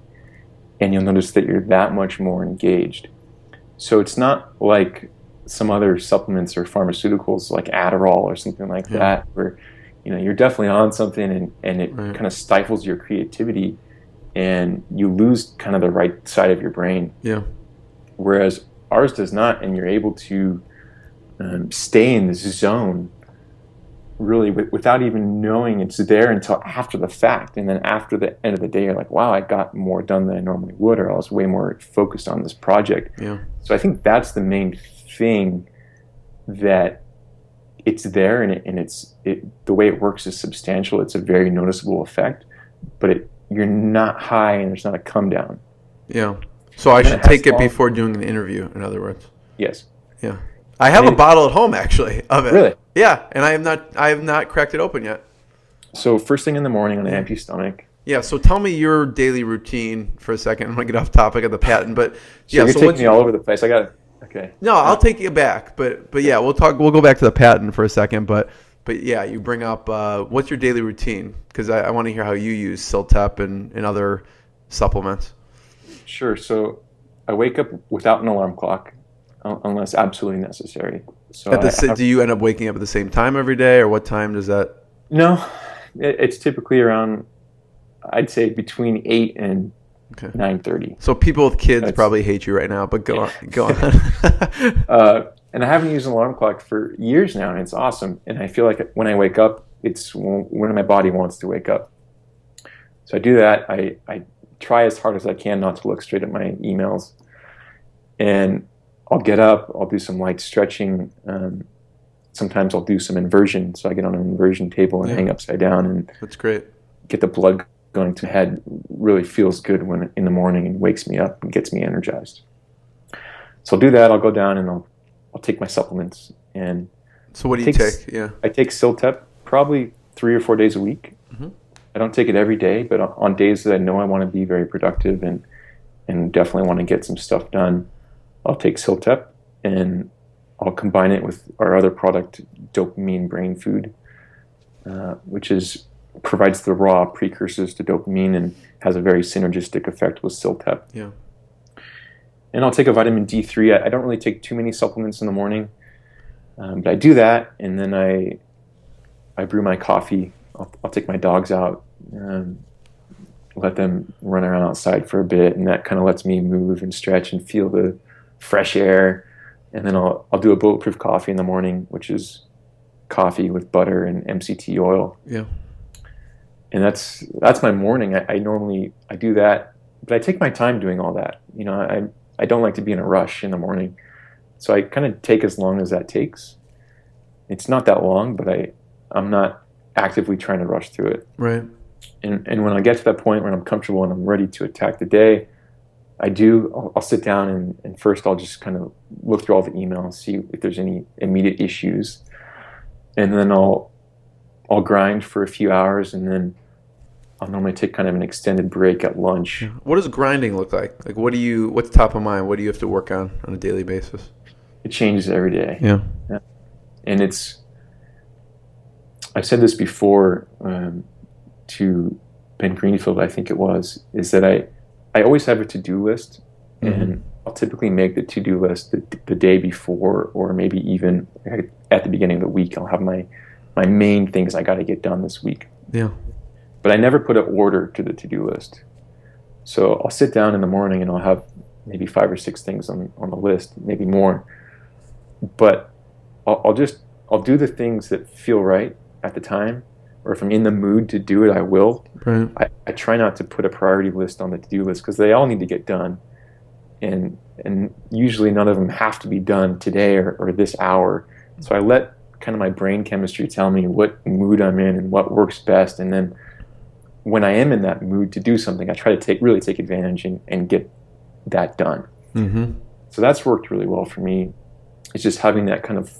And you'll notice that you're that much more engaged. So it's not like some other supplements or pharmaceuticals like Adderall or something like that, where you're definitely on something and it kind of stifles your creativity and you lose kind of the right side of your brain. Yeah. Whereas ours does not, and you're able to stay in this zone really without even knowing it's there until after the fact. And then after the end of the day, you're like, wow, I got more done than I normally would, or I was way more focused on this project. Yeah. So I think that's the main thing, that it's there, and the way it works is substantial. It's a very noticeable effect, but you're not high and there's not a come down. Yeah. So I should take it before doing an interview, in other words. Yes. Yeah. I have a bottle at home, actually, of it. Really? Yeah, and I have not cracked it open yet. So first thing in the morning on an empty stomach. Yeah, so tell me your daily routine for a second. I'm going to get off topic of the patent, but you're taking me all over the place. Okay. No, I'll take you back, but yeah, we'll go back to the patent for a second, but yeah, you bring up what's your daily routine, because I want to hear how you use Siltep and other supplements. Sure. So I wake up without an alarm clock unless absolutely necessary. So do you end up waking up at the same time every day, or what time does that? No, it's typically around, I'd say, between 8 and 9:30. So people with kids probably hate you right now, but go on. And I haven't used an alarm clock for years now, and it's awesome. And I feel like when I wake up, it's when my body wants to wake up. So I do that. I try as hard as I can not to look straight at my emails. And I'll get up, I'll do some light stretching. Sometimes I'll do some inversion. So I get on an inversion table and hang upside down, and that's great. Get the blood going to the head really feels good when in the morning and wakes me up and gets me energized. So I'll do that. I'll go down and I'll take my supplements. And so what do you take? Yeah, I take Siltep probably 3 or 4 days a week. Mm-hmm. I don't take it every day, but on days that I know I want to be very productive and definitely want to get some stuff done, I'll take Siltep and I'll combine it with our other product, Dopamine Brain Food, which provides the raw precursors to dopamine and has a very synergistic effect with Siltep. Yeah. And I'll take a vitamin D3. I don't really take too many supplements in the morning, but I do that, and then I brew my coffee. I'll take my dogs out, let them run around outside for a bit, and that kind of lets me move and stretch and feel the fresh air. And then I'll do a bulletproof coffee in the morning, which is coffee with butter and MCT oil. Yeah. And that's my morning. I normally do that, but I take my time doing all that. You know, I don't like to be in a rush in the morning, so I kind of take as long as that takes. It's not that long, but I'm not actively trying to rush through it. Right. And when I get to that point where I'm comfortable and I'm ready to attack the day, I'll sit down and first I'll just kind of look through all the emails, see if there's any immediate issues, and then I'll grind for a few hours, and then I'll normally take kind of an extended break at lunch. What does grinding look like? Like, what's top of mind? What do you have to work on a daily basis? It changes every day. Yeah. And I've said this before to Ben Greenfield, I think it was, is that I always have a to-do list, mm-hmm. and I'll typically make the to-do list the day before, or maybe even at the beginning of the week. I'll have my main things I got to get done this week. Yeah. But I never put an order to the to-do list. So I'll sit down in the morning and I'll have maybe 5 or 6 things on the list, maybe more. But I'll do the things that feel right at the time, or if I'm in the mood to do it, I will. Right. I try not to put a priority list on the to-do list because they all need to get done. And usually none of them have to be done today or this hour. So I let kind of my brain chemistry tell me what mood I'm in and what works best. And then when I am in that mood to do something, I try to really take advantage and get that done. Mm-hmm. So that's worked really well for me. It's just having that kind of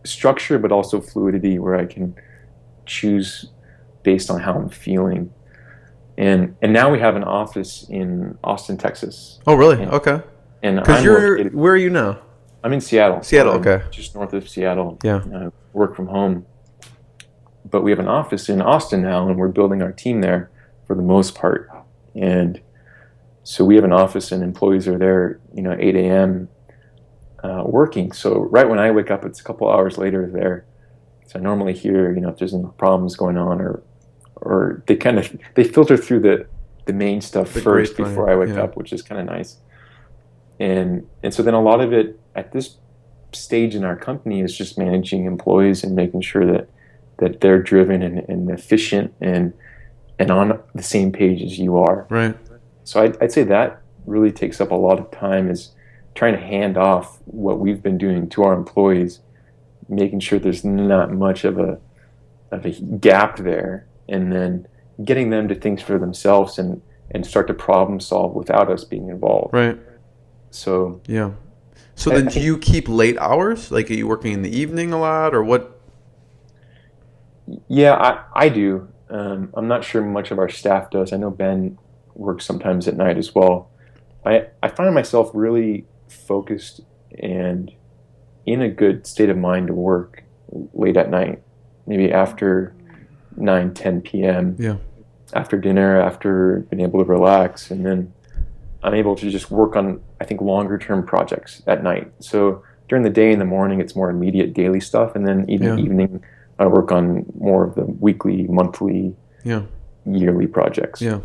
structure, but also fluidity where I can choose based on how I'm feeling. And now we have an office in Austin, Texas. Oh, really? Okay. And where are you now? I'm in Seattle. Seattle, okay. Just north of Seattle. Yeah. I work from home. But we have an office in Austin now, and we're building our team there for the most part. And so we have an office, and employees are there, 8 a.m. Working. So right when I wake up, it's a couple hours later there. So I normally hear, if there's any problems going on, or they filter through the main stuff first before I wake up, which is kind of nice. And so then a lot of it at this stage in our company is just managing employees and making sure that they're driven and efficient and on the same page as you are. Right. So I'd say that really takes up a lot of time, is trying to hand off what we've been doing to our employees, making sure there's not much of a gap there, and then getting them to think for themselves and start to problem solve without us being involved. Right. So yeah. So then do you keep late hours? Like, are you working in the evening a lot, or what? Yeah, I do. I'm not sure much of our staff does. I know Ben works sometimes at night as well. I find myself really focused and in a good state of mind to work late at night, maybe after 9-10 p.m. Yeah. After dinner, after being able to relax, and then I'm able to just work on, I think, longer term projects at night. So during the day, in the morning, it's more immediate daily stuff, and then evening, I work on more of the weekly, monthly, yearly projects. Yeah.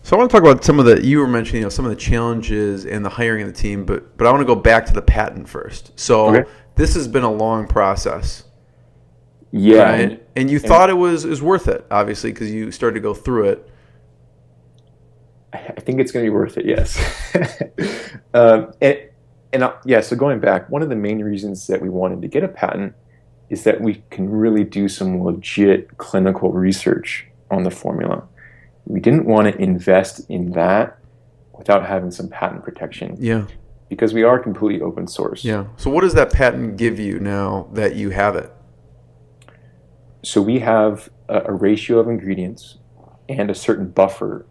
So I want to talk about you were mentioning, some of the challenges and the hiring of the team, but I want to go back to the patent first. So this has been a long process. Yeah. Right? And you thought it was worth it, obviously, because you started to go through it. I think it's going to be worth it, yes. So going back, one of the main reasons that we wanted to get a patent is that we can really do some legit clinical research on the formula. we didn't want to invest in that without having some patent protection. Yeah. Because we are completely open source. Yeah. So what does that patent give you now that you have it? So we have a ratio of ingredients and a certain buffer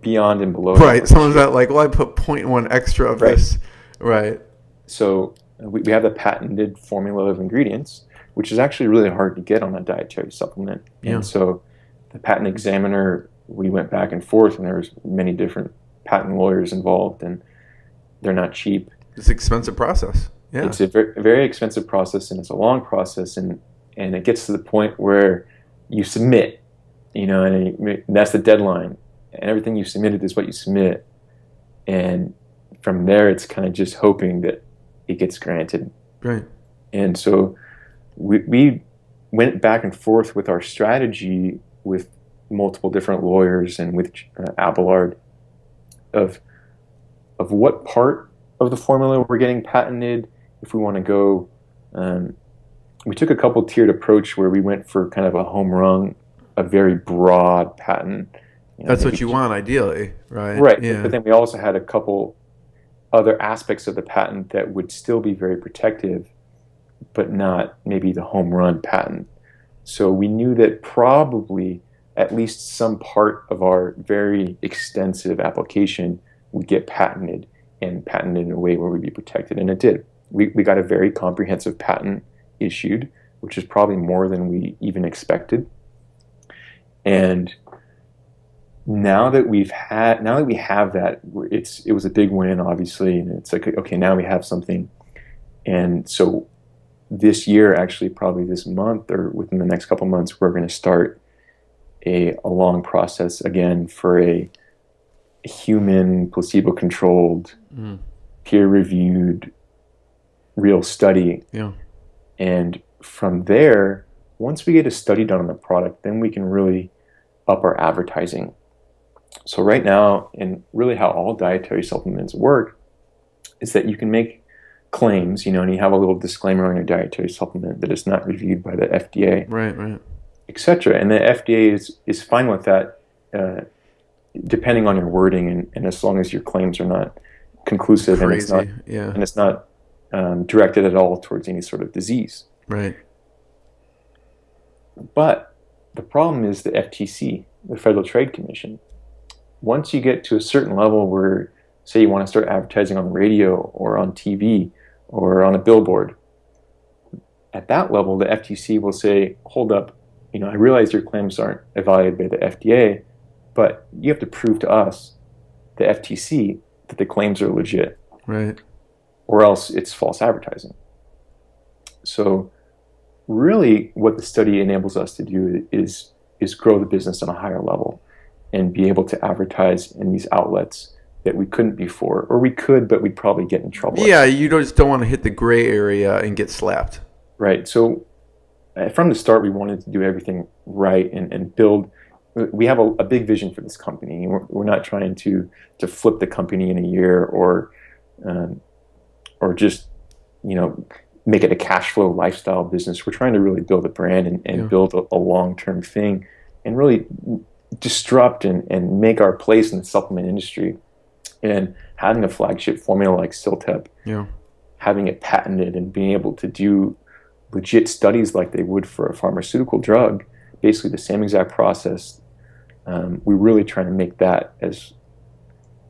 beyond and below. Right. Someone's not like, well, I put 0.1 extra of this. Right. So we have the patented formula of ingredients, which is actually really hard to get on a dietary supplement. Yeah. And so the patent examiner, we went back and forth, and there was many different patent lawyers involved, and they're not cheap. It's an expensive process. Yeah. It's a very, very expensive process, and it's a long process, and it gets to the point where you submit, and that's the deadline, and everything you submitted is what you submit, and from there it's kind of just hoping that it gets granted. Right. And so we went back and forth with our strategy with multiple different lawyers and with Abelard of what part of the formula we're getting patented, if we want to go. We took a couple tiered approach where we went for kind of a home run, a very broad patent. That's what you want, ideally, right? Right. Yeah. But then we also had a couple other aspects of the patent that would still be very protective, but not maybe the home run patent. So we knew that probably at least some part of our very extensive application would get patented, and patented in a way where we'd be protected. And it did. We got a very comprehensive patent issued, which is probably more than we even expected. And now that we have that, it was a big win, obviously, and it's like, okay, now we have something. And so this year, actually, probably this month or within the next couple months, we're going to start a long process again for a human, placebo-controlled, peer-reviewed, real study. Yeah. And from there, once we get a study done on the product, then we can really up our advertising. So right now, and really how all dietary supplements work, is that you can make claims, and you have a little disclaimer on your dietary supplement that it's not reviewed by the FDA, right, etc. And the FDA is fine with that, depending on your wording, and as long as your claims are not conclusive. Crazy. And it's not directed at all towards any sort of disease. Right. But the problem is the FTC, the Federal Trade Commission. Once you get to a certain level where, say, you want to start advertising on radio or on TV or on a billboard, at that level, the FTC will say, hold up, I realize your claims aren't evaluated by the FDA, but you have to prove to us, the FTC, that the claims are legit. Right. Or else it's false advertising. So really what the study enables us to do is grow the business on a higher level and be able to advertise in these outlets that we couldn't before. Or we could, but we'd probably get in trouble. Yeah, you just don't want to hit the gray area and get slapped. Right. So from the start, we wanted to do everything right and build. We have a big vision for this company. We're not trying to flip the company in a year or just, make it a cash flow lifestyle business. We're trying to really build a brand and build a long-term thing and really disrupt and make our place in the supplement industry. And having a flagship formula like Siltep, having it patented and being able to do legit studies like they would for a pharmaceutical drug, basically the same exact process. We're really trying to make that as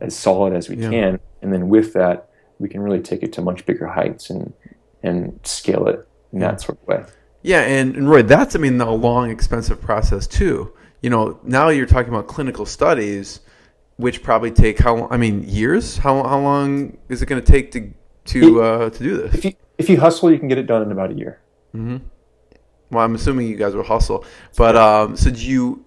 solid as we can. And then with that, we can really take it to much bigger heights and scale it in that sort of way. Yeah, and Roy, that's, a long, expensive process too. Now you're talking about clinical studies, which probably take years? How long is it going to take to do this? If you hustle, you can get it done in about a year. Mm-hmm. Well, I'm assuming you guys will hustle. But so do you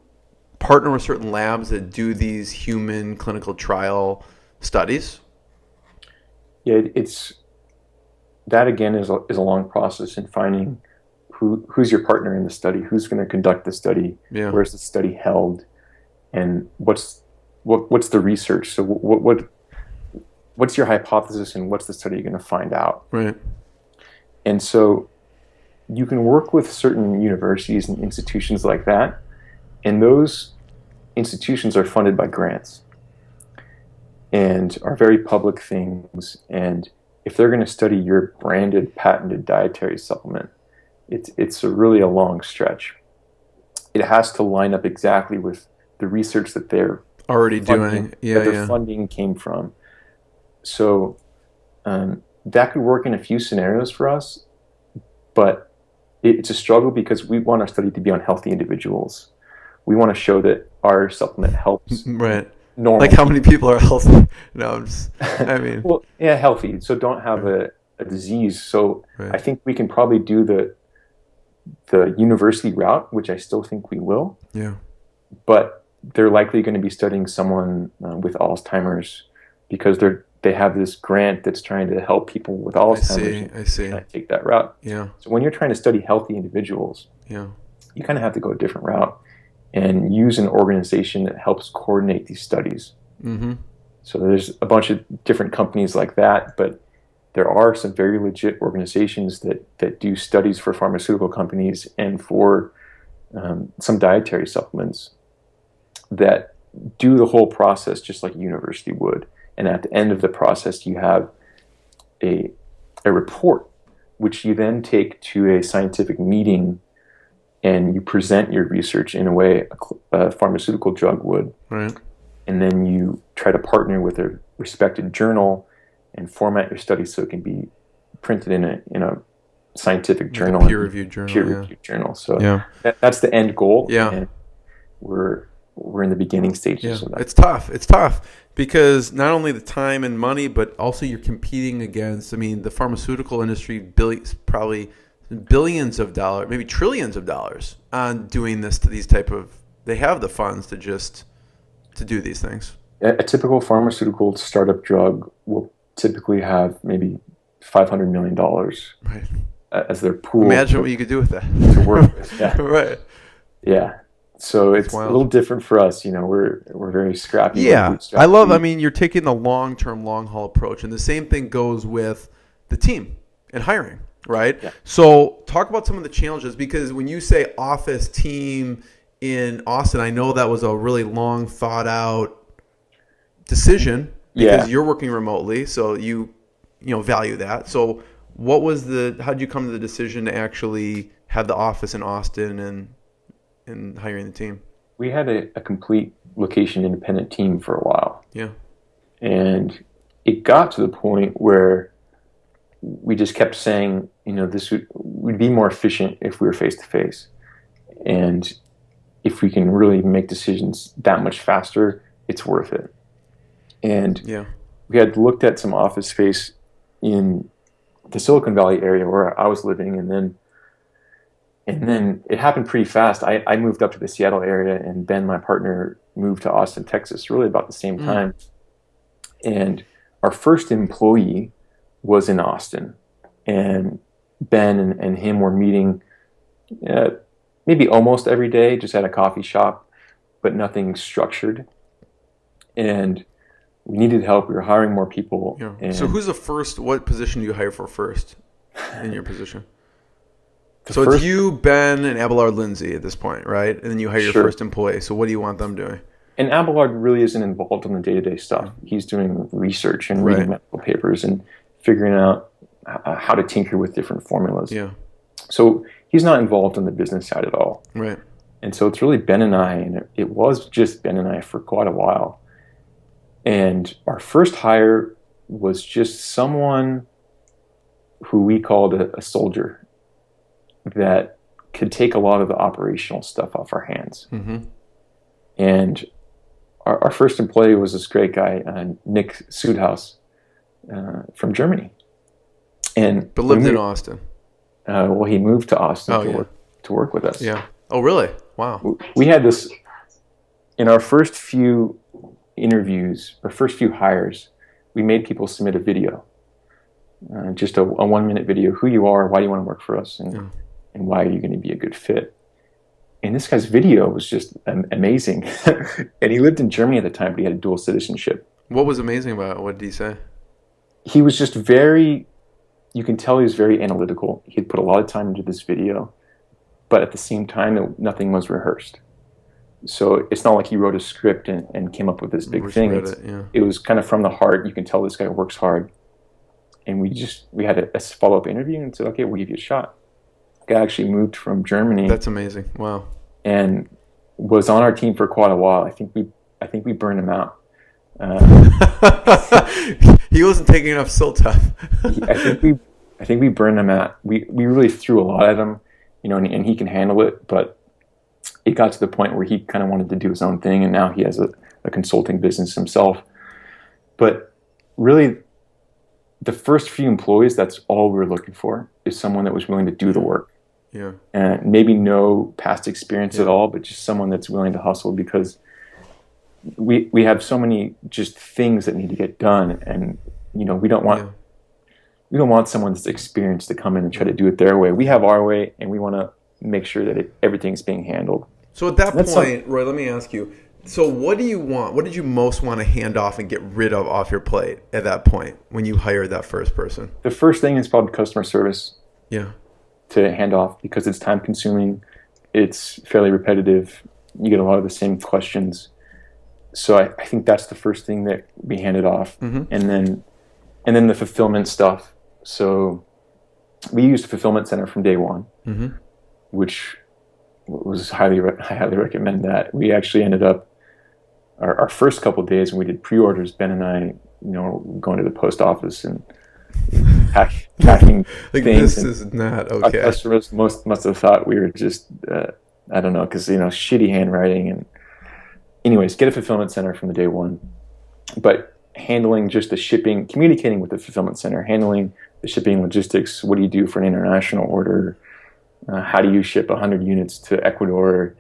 partner with certain labs that do these human clinical trial studies? Yeah, that again is a long process in finding who's your partner in the study, who's going to conduct the study, where's the study held, and what's the research. So what's your hypothesis and what's the study going to find out? Right. And so you can work with certain universities and institutions like that, and those institutions are funded by grants and are very public things. And if they're going to study your branded, patented dietary supplement, it's really a long stretch. It has to line up exactly with the research that they're already funding, doing. Yeah, that their funding came from. So that could work in a few scenarios for us, but it's a struggle because we want our study to be on healthy individuals. We want to show that our supplement helps. Right. Normal. Like how many people are healthy? No, I mean. Well, yeah, healthy. So don't have a disease. So right. I think we can probably do the university route, which I still think we will. Yeah. But they're likely going to be studying someone with Alzheimer's because they have this grant that's trying to help people with Alzheimer's. I see. And take that route. Yeah. So when you're trying to study healthy individuals, yeah, you kind of have to go a different route and use an organization that helps coordinate these studies. Mm-hmm. So there's a bunch of different companies like that, but there are some very legit organizations that do studies for pharmaceutical companies and for some dietary supplements that do the whole process just like a university would. And at the end of the process, you have a report, which you then take to a scientific meeting and you present your research in a way a pharmaceutical drug would. Right. And then you try to partner with a respected journal and format your study so it can be printed in a scientific journal. Peer-reviewed journal. So yeah. That's the end goal. Yeah. And we're in the beginning stages of that. It's tough. It's tough because not only the time and money, but also you're competing against, I mean, the pharmaceutical industry probably billions of dollars, maybe trillions of dollars on doing this to these type of, they have the funds to do these things. A typical pharmaceutical startup drug will typically have maybe $500 million right. as their pool. Imagine what you could do with that. To work with. Yeah. Right. Yeah. So it's wild. a little different for us. You know, we're very scrappy. Yeah. I mean, you're taking the long-term, long-haul approach. And the same thing goes with the team and hiring, right? Yeah. So talk about some of the challenges, because when you say office team in Austin, I know that was a really long thought out decision because you're working remotely, so you value that. So how did you come to the decision to actually have the office in Austin and hiring the team? We had a complete location independent team for a while. Yeah. And it got to the point where we just kept saying, this would be more efficient if we were face to face. And if we can really make decisions that much faster, it's worth it. And we had looked at some office space in the Silicon Valley area where I was living, and then it happened pretty fast. I moved up to the Seattle area, and Ben, my partner, moved to Austin, Texas, really about the same time. And our first employee was in Austin, and Ben and him were meeting maybe almost every day, just at a coffee shop, but nothing structured. And we needed help. We were hiring more people. Yeah. And so what position do you hire for first in your position? So it's you, Ben, and Abelard Lindsay at this point, right? And then you hire your Sure. first employee. So what do you want them doing? And Abelard really isn't involved in the day-to-day stuff. He's doing research and reading medical papers and figuring out how to tinker with different formulas. Yeah. So he's not involved in the business side at all. Right. And so it's really Ben and I, and it was just Ben and I for quite a while. And our first hire was just someone who we called a soldier that could take a lot of the operational stuff off our hands. Mm-hmm. And our first employee was this great guy, Nick Sudhaus, from Germany. But lived in Austin. Well, he moved to Austin to work with us. Yeah. Oh, really? Wow. We had this in our first few interviews, or first few hires. We made people submit a video, just a 1-minute video. Who you are, why do you want to work for us, and why are you going to be a good fit? And this guy's video was just amazing. And he lived in Germany at the time, but he had dual citizenship. What was amazing about it? What did he say? He was just you can tell he was very analytical. He'd put a lot of time into this video, but at the same time, nothing was rehearsed. So it's not like he wrote a script and came up with this big thing. It was kind of from the heart. You can tell this guy works hard. And we had a follow-up interview and said, okay, we'll give you a shot. The guy actually moved from Germany. That's amazing. Wow. And was on our team for quite a while. I think we burned him out. He wasn't taking enough Siltef. I think we burned him out. We really threw a lot at him, and he can handle it, but it got to the point where he kind of wanted to do his own thing, and now he has a consulting business himself. But really, the first few employees, that's all we were looking for, is someone that was willing to do the work. Yeah. And maybe no past experience at all, but just someone that's willing to hustle, because we have so many just things that need to get done, and we don't want someone that's experienced to come in and try to do it their way. We have our way, and we want to make sure that everything's being handled. So at that point, Roy, let me ask you, so what do you want? What did you most want to hand off and get rid of off your plate at that point when you hired that first person? The first thing is probably customer service. Yeah. To hand off, because it's time consuming, it's fairly repetitive, you get a lot of the same questions. So I think that's the first thing that we handed off. Mm-hmm. And then the fulfillment stuff. So we used a fulfillment center from day one, mm-hmm. which was I highly recommend that. We actually ended up our first couple of days when we did pre-orders, Ben and I, going to the post office and packing like things. This is not okay. Our customers must have thought we were just I don't know, because shitty handwriting. And anyways, get a fulfillment center from the day one, but handling just the shipping, communicating with the fulfillment center, handling the shipping logistics. What do you do for an international order? How do you ship 100 units to Ecuador?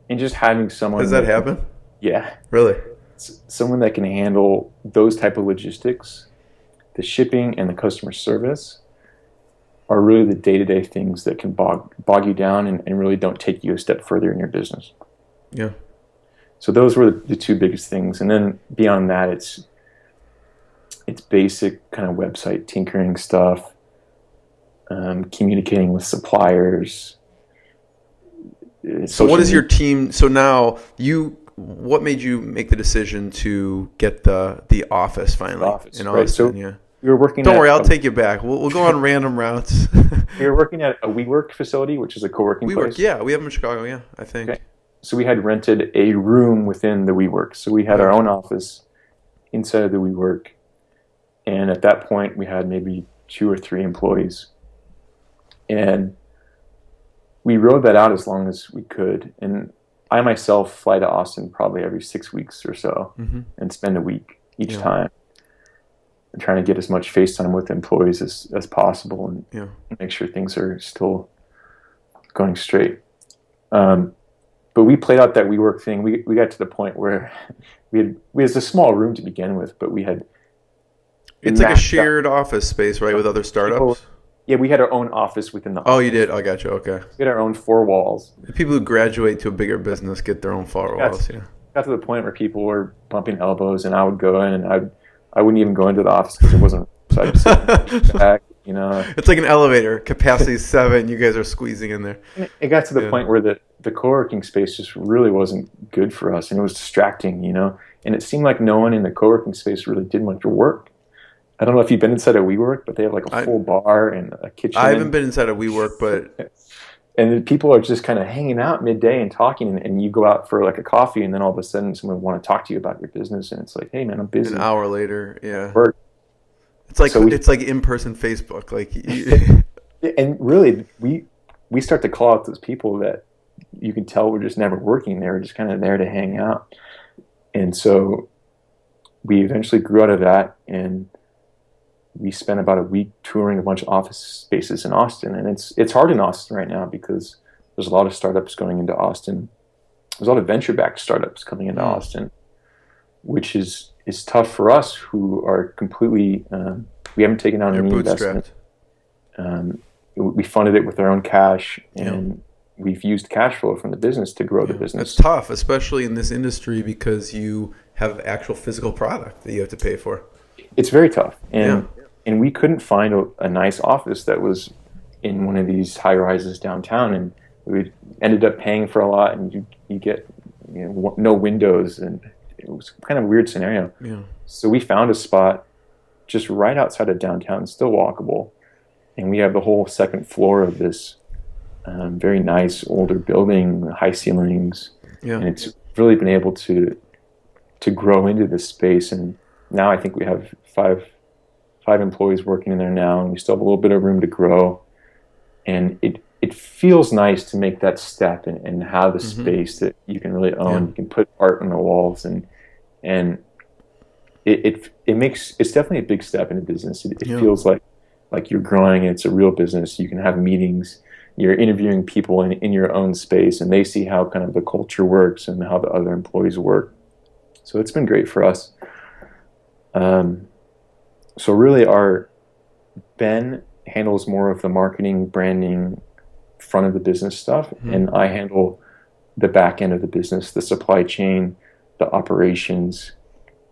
And just having someone. Does that happen? Yeah. Really? Someone that can handle those type of logistics, the shipping and the customer service, are really the day-to-day things that can bog you down and really don't take you a step further in your business. Yeah. So those were the two biggest things. And then beyond that, it's basic kind of website tinkering stuff, communicating with suppliers. So what is your team? So now what made you make the decision to get the office finally in Austin? Right. So yeah. We were working. Don't worry, I'll take you back. We'll go on random routes. We were working at a WeWork facility, which is a co-working place. Yeah, we have them in Chicago. Yeah, I think. Okay. So we had rented a room within the WeWork. So we had our own office inside of the WeWork, and at that point we had maybe 2 or 3 employees, and we rode that out as long as we could. And I myself fly to Austin probably every 6 weeks or so, mm-hmm. and spend a week each time. And trying to get as much face time with employees as possible, and make sure things are still going straight. But we played out that WeWork thing. We got to the point where we had a small room to begin with, but we had. It's like a shared office space, right, with other startups? Yeah, we had our own office within the office. Oh, you did? I got you. Okay. We had our own 4 walls. The people who graduate to a bigger business get their own 4 walls. Yeah. Got to the point where people were bumping elbows, and I would go in, and I wouldn't even go into the office because it wasn't. So I'd just sit back, It's like an elevator. Capacity is 7. You guys are squeezing in there. It got to the point where the co-working space just really wasn't good for us, and it was distracting, And it seemed like no one in the co-working space really did much work. I don't know if you've been inside a WeWork, but they have like a full bar and a kitchen. I haven't been inside a WeWork, but and people are just kind of hanging out midday and talking, and you go out for like a coffee, and then all of a sudden someone want to talk to you about your business, and it's like, hey man, I'm busy. An hour later, yeah. Work. It's like it's like in-person Facebook, like. And really, we start to call out those people that you can tell were just never working. They were just kind of there to hang out, and so we eventually grew out of that, and we spent about a week touring a bunch of office spaces in Austin. And it's hard in Austin right now because there's a lot of startups going into Austin. There's a lot of venture-backed startups coming into Austin, which is tough for us who are completely, we haven't taken on any investment. We funded it with our own cash, and we've used cash flow from the business to grow the business. It's tough, especially in this industry, because you have actual physical product that you have to pay for. It's very tough. And we couldn't find a nice office that was in one of these high rises downtown, and we ended up paying for a lot, and you get no windows, and it was kind of a weird scenario. Yeah. So we found a spot just right outside of downtown, still walkable, and we have the whole second floor of this very nice older building, high ceilings, and it's really been able to grow into this space. And now I think we have five employees working in there now, and we still have a little bit of room to grow. And it feels nice to make that step and have a space that you can really own. Yeah. You can put art on the walls, and it's definitely a big step in the business. It feels like you're growing. It's a real business. You can have meetings. You're interviewing people in your own space, and they see how kind of the culture works and how the other employees work. So it's been great for us. So really, Ben handles more of the marketing, branding, front of the business stuff, and I handle the back end of the business, the supply chain, the operations,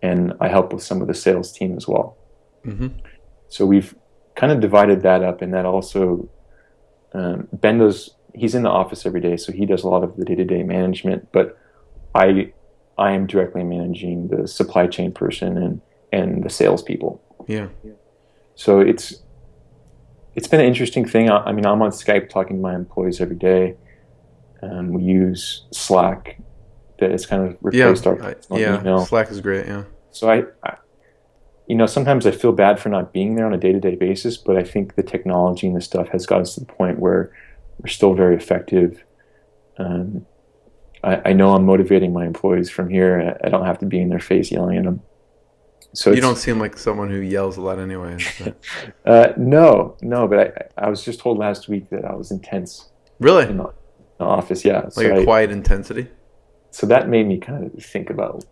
and I help with some of the sales team as well. So we've kind of divided that up, and that also Ben he's in the office every day, so he does a lot of the day-to-day management, but I am directly managing the supply chain person and the salespeople. Yeah. So it's been an interesting thing. I mean, I'm on Skype talking to my employees every day. We use Slack. That it's kind of replaced our email. Slack is great. Yeah. So I sometimes I feel bad for not being there on a day-to-day basis, but I think the technology and the stuff has got us to the point where we're still very effective. I know I'm motivating my employees from here. I don't have to be in their face yelling at them. So you don't seem like someone who yells a lot anyway. No, but I was just told last week that I was intense. Really? In the office, yeah. Like a quiet intensity? So that made me kind of think about,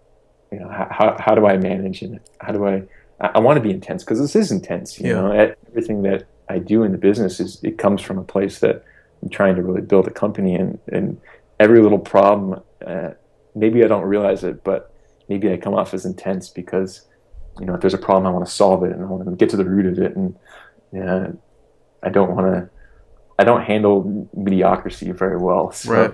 how do I manage, and how do I want to be intense, because this is intense. You know, everything that I do in the business it comes from a place that I'm trying to really build a company, and every little problem, maybe I don't realize it, but maybe I come off as intense because, if there's a problem, I want to solve it and I want to get to the root of it. And I don't handle mediocrity very well. So, right.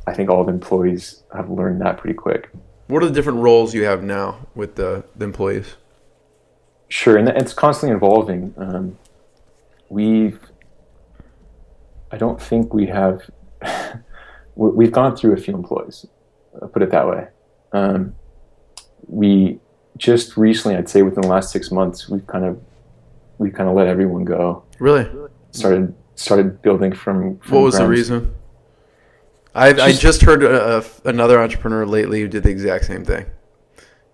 I think all the employees have learned that pretty quick. What are the different roles you have now with the employees? Sure, and it's constantly evolving. I don't think we have. We've gone through a few employees. I'll put it that way. We just recently, I'd say within the last 6 months, we've kind of let everyone go. Really? Started building from what was the reason? I just heard another entrepreneur lately who did the exact same thing.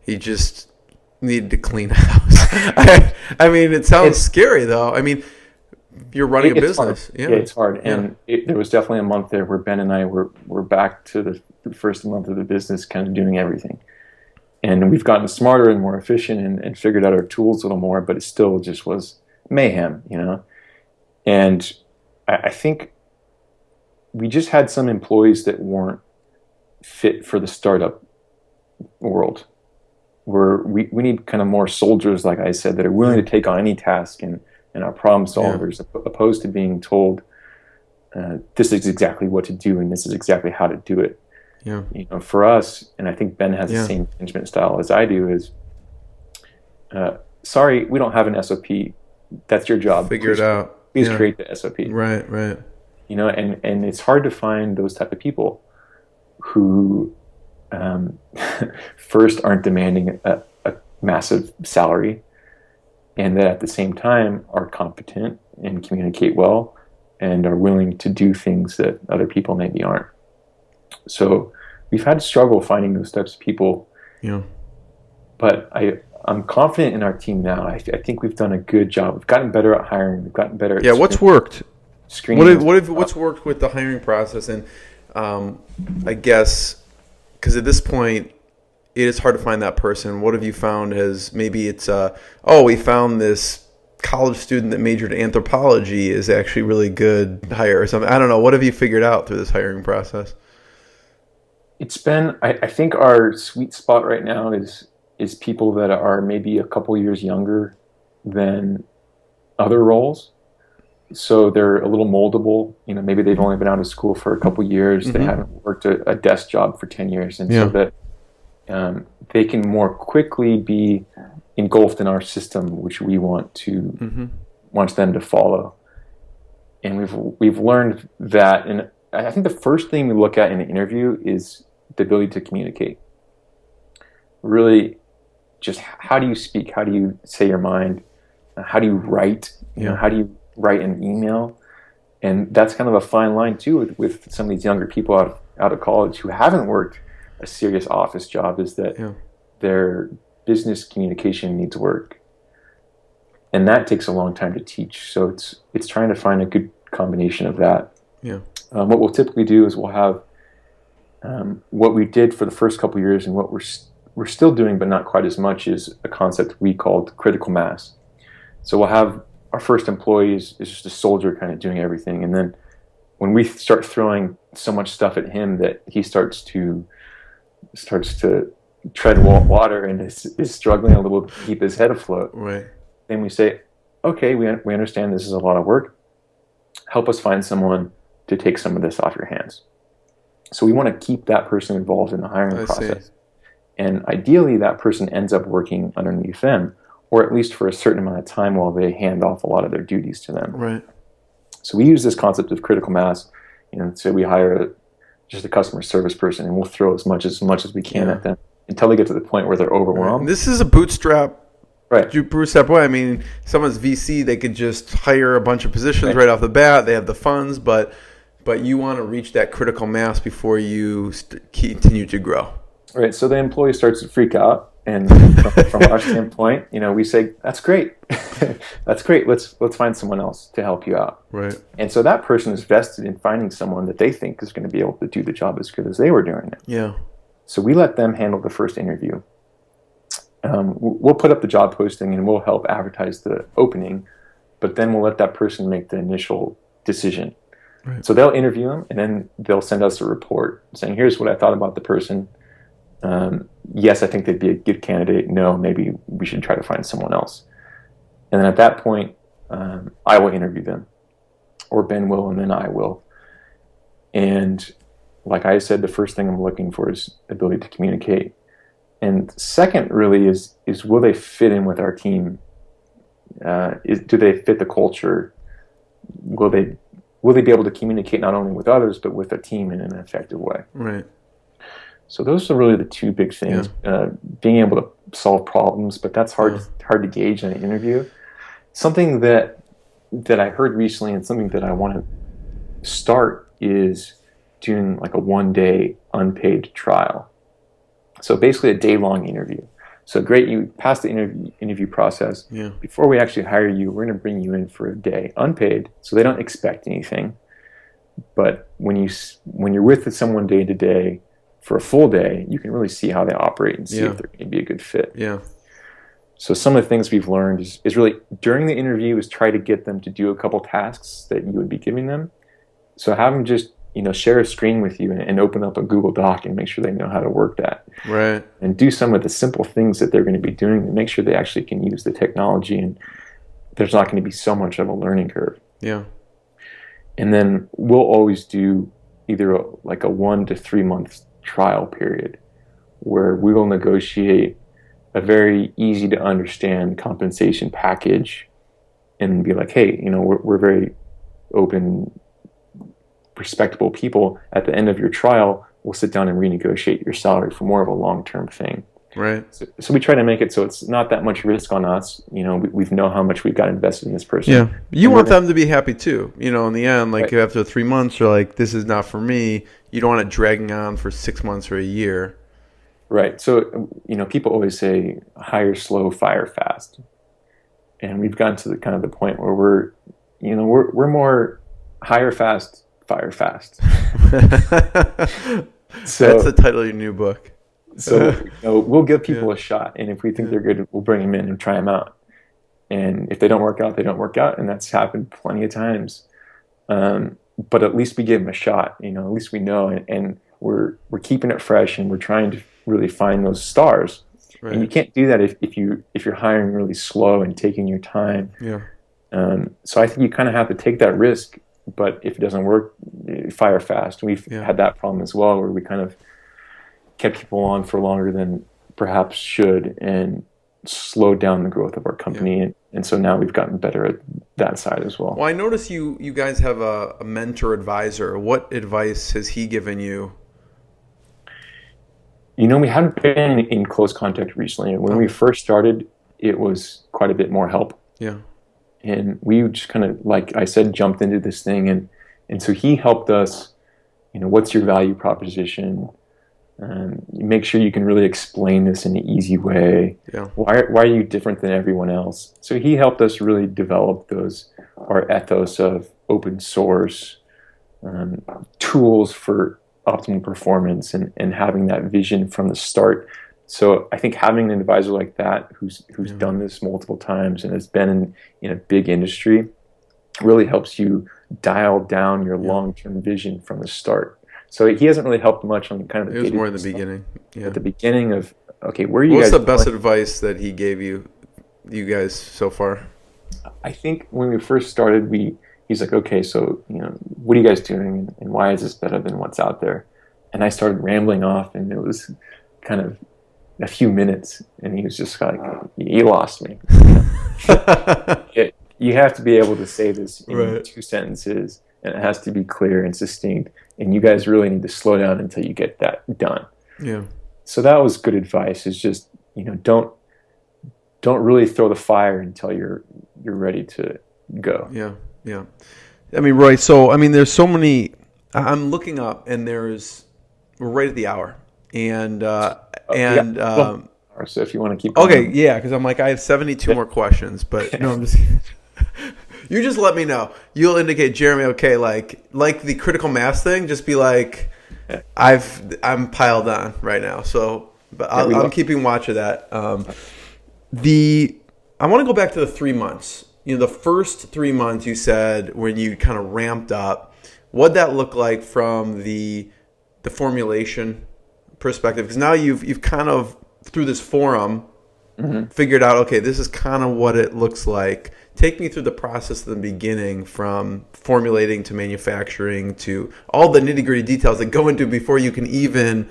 He just needed to clean house. I mean, it sounds scary though. I mean, you're running a business. Yeah, it's hard. And there was definitely a month there where Ben and I were back to the first month of the business, kind of doing everything. And we've gotten smarter and more efficient and figured out our tools a little more, but it still just was mayhem, And I think we just had some employees that weren't fit for the startup world, where we need kind of more soldiers, like I said, that are willing to take on any task and are problem solvers, opposed to being told this is exactly what to do and this is exactly how to do it. Yeah. For us, and I think Ben has the same management style as I do, is sorry, we don't have an SOP. That's your job. Figure it out. Please create the SOP. Right. And it's hard to find those type of people who first aren't demanding a massive salary, and that at the same time are competent and communicate well and are willing to do things that other people maybe aren't. So we've had to struggle finding those types of people. Yeah. But I'm confident in our team now. I think we've done a good job. We've gotten better at hiring. We've gotten better at what's worked? Screening. What's worked with the hiring process? And I guess because at this point it is hard to find that person. What have you found as maybe it's we found this college student that majored in anthropology is actually really good hire or something. I don't know. What have you figured out through this hiring process? It's been, I think our sweet spot right now is people that are maybe a couple years younger than other roles, So they're a little moldable. Maybe they've only been out of school for a couple years. Mm-hmm. They haven't worked a desk job for 10 years. And so that they can more quickly be engulfed in our system, which we want them to follow. And we've learned that, and I think the first thing we look at in an interview is the ability to communicate. Really, just how do you speak? How do you say your mind? How do you write? How do you write an email? And that's kind of a fine line too with some of these younger people out of college who haven't worked a serious office job, is that their business communication needs work. And that takes a long time to teach. So it's trying to find a good combination of that. Yeah. What we'll typically do is we'll have what we did for the first couple of years, and what we're still doing, but not quite as much, is a concept we called critical mass. So we'll have our first employee is just a soldier kind of doing everything. And then when we start throwing so much stuff at him that he starts to tread water and is struggling a little to keep his head afloat. Right. Then we say, okay, we understand this is a lot of work. Help us find someone to take some of this off your hands. So we want to keep that person involved in the hiring process. See. And ideally, that person ends up working underneath them, or at least for a certain amount of time while they hand off a lot of their duties to them. Right. So we use this concept of critical mass. Say we hire just a customer service person, and we'll throw as much as we can at them until they get to the point where they're overwhelmed. Right. This is a bootstrap. Right. Bootstrap way. I mean, someone's VC, they could just hire a bunch of positions right off the bat. They have the funds, but you want to reach that critical mass before you continue to grow. Right. So the employee starts to freak out. And from our standpoint, we say, that's great. That's great. Let's find someone else to help you out. Right. And so that person is vested in finding someone that they think is going to be able to do the job as good as they were doing it. Yeah. So we let them handle the first interview. We'll put up the job posting and we'll help advertise the opening, but then we'll let that person make the initial decision. Right. So they'll interview them, and then they'll send us a report saying, here's what I thought about the person. Yes, I think they'd be a good candidate. No, maybe we should try to find someone else. And then at that point, I will interview them, or Ben will, and then I will. And like I said, the first thing I'm looking for is ability to communicate. And second, really, is will they fit in with our team? Do they fit the culture? Will they be able to communicate not only with others, but with the team in an effective way? Right. So those are really the two big things. Yeah. Being able to solve problems, but that's hard to gauge in an interview. Something that I heard recently, and something that I want to start, is doing like a 1-day unpaid trial. So basically a day-long interview. So great, you pass the interview process. Yeah. Before we actually hire you, we're going to bring you in for a day, unpaid, so they don't expect anything. But when you're with someone day to day for a full day, you can really see how they operate and see if they're going to be a good fit. Yeah. So some of the things we've learned is really during the interview is try to get them to do a couple tasks that you would be giving them. So have them just share a screen with you and open up a Google Doc and make sure they know how to work that. Right. And do some of the simple things that they're going to be doing to make sure they actually can use the technology, and there's not going to be so much of a learning curve. Yeah. And then we'll always do either a 1 to 3 month trial period where we will negotiate a very easy to understand compensation package and be like, hey, we're very open, respectable people. At the end of your trial, we'll sit down and renegotiate your salary for more of a long-term thing. Right. So we try to make it so it's not that much risk on us. We know how much we've got invested in this person. Yeah. You want them to be happy too. In the end, right. After 3 months, you're like, this is not for me. You don't want it dragging on for 6 months or a year. Right. So, people always say hire slow, fire fast. And we've gotten to the kind of the point where we're more hire fast, fire fast. So that's the title of your new book. So we'll give people a shot, and if we think they're good, we'll bring them in and try them out. And if they don't work out, they don't work out, and that's happened plenty of times. But at least we give them a shot. At least we know, and we're keeping it fresh, and we're trying to really find those stars. Right. And you can't do that if you're hiring really slow and taking your time. Yeah. So I think you kind of have to take that risk, but if it doesn't work, fire fast. We've had that problem as well, where we kind of kept people on for longer than perhaps should and slowed down the growth of our company. And so now we've gotten better at that side as well. Well, I notice you guys have a mentor advisor. What advice has he given you? You know, we haven't been in close contact recently. When we first started, it was quite a bit more help. Yeah. And we just kind of, like I said, jumped into this thing. And so he helped us, what's your value proposition? Make sure you can really explain this in an easy way. Yeah. Why are you different than everyone else? So he helped us really develop our ethos of open source, tools for optimal performance, and having that vision from the start. So I think having an advisor like that who's done this multiple times and has been in a big industry really helps you dial down your long-term vision from the start. So he hasn't really helped much on kind of the It was more in the beginning. Yeah. At the beginning of, okay, where are you guys? What's the best going? advice that he gave you guys so far? I think when we first started, he's like, okay, so what are you guys doing, and why is this better than what's out there? And I started rambling off, and it was kind of a few minutes, and he was just like, you lost me. You have to be able to say this in 2 sentences, and it has to be clear and succinct. And you guys really need to slow down until you get that done. Yeah. So that was good advice. Is just don't really throw the fire until you're ready to go. Yeah. Yeah. I mean, Roy. So there's so many. I'm looking up, and we're right at the hour, and so if you want to keep going. Okay, going. yeah, because I'm like I have 72 more questions, but no, I'm just. You just let me know. You'll indicate, Jeremy, okay, like the critical mass thing, just be like, I'm piled on right now. So, but I'm keeping watch of that. I want to go back to the 3 months. The first 3 months you said when you kind of ramped up, what'd that look like from the formulation perspective? Because now you've kind of, through this forum, figured out, okay, this is kind of what it looks like. Take me through the process in the beginning, from formulating to manufacturing to all the nitty-gritty details that go into before you can even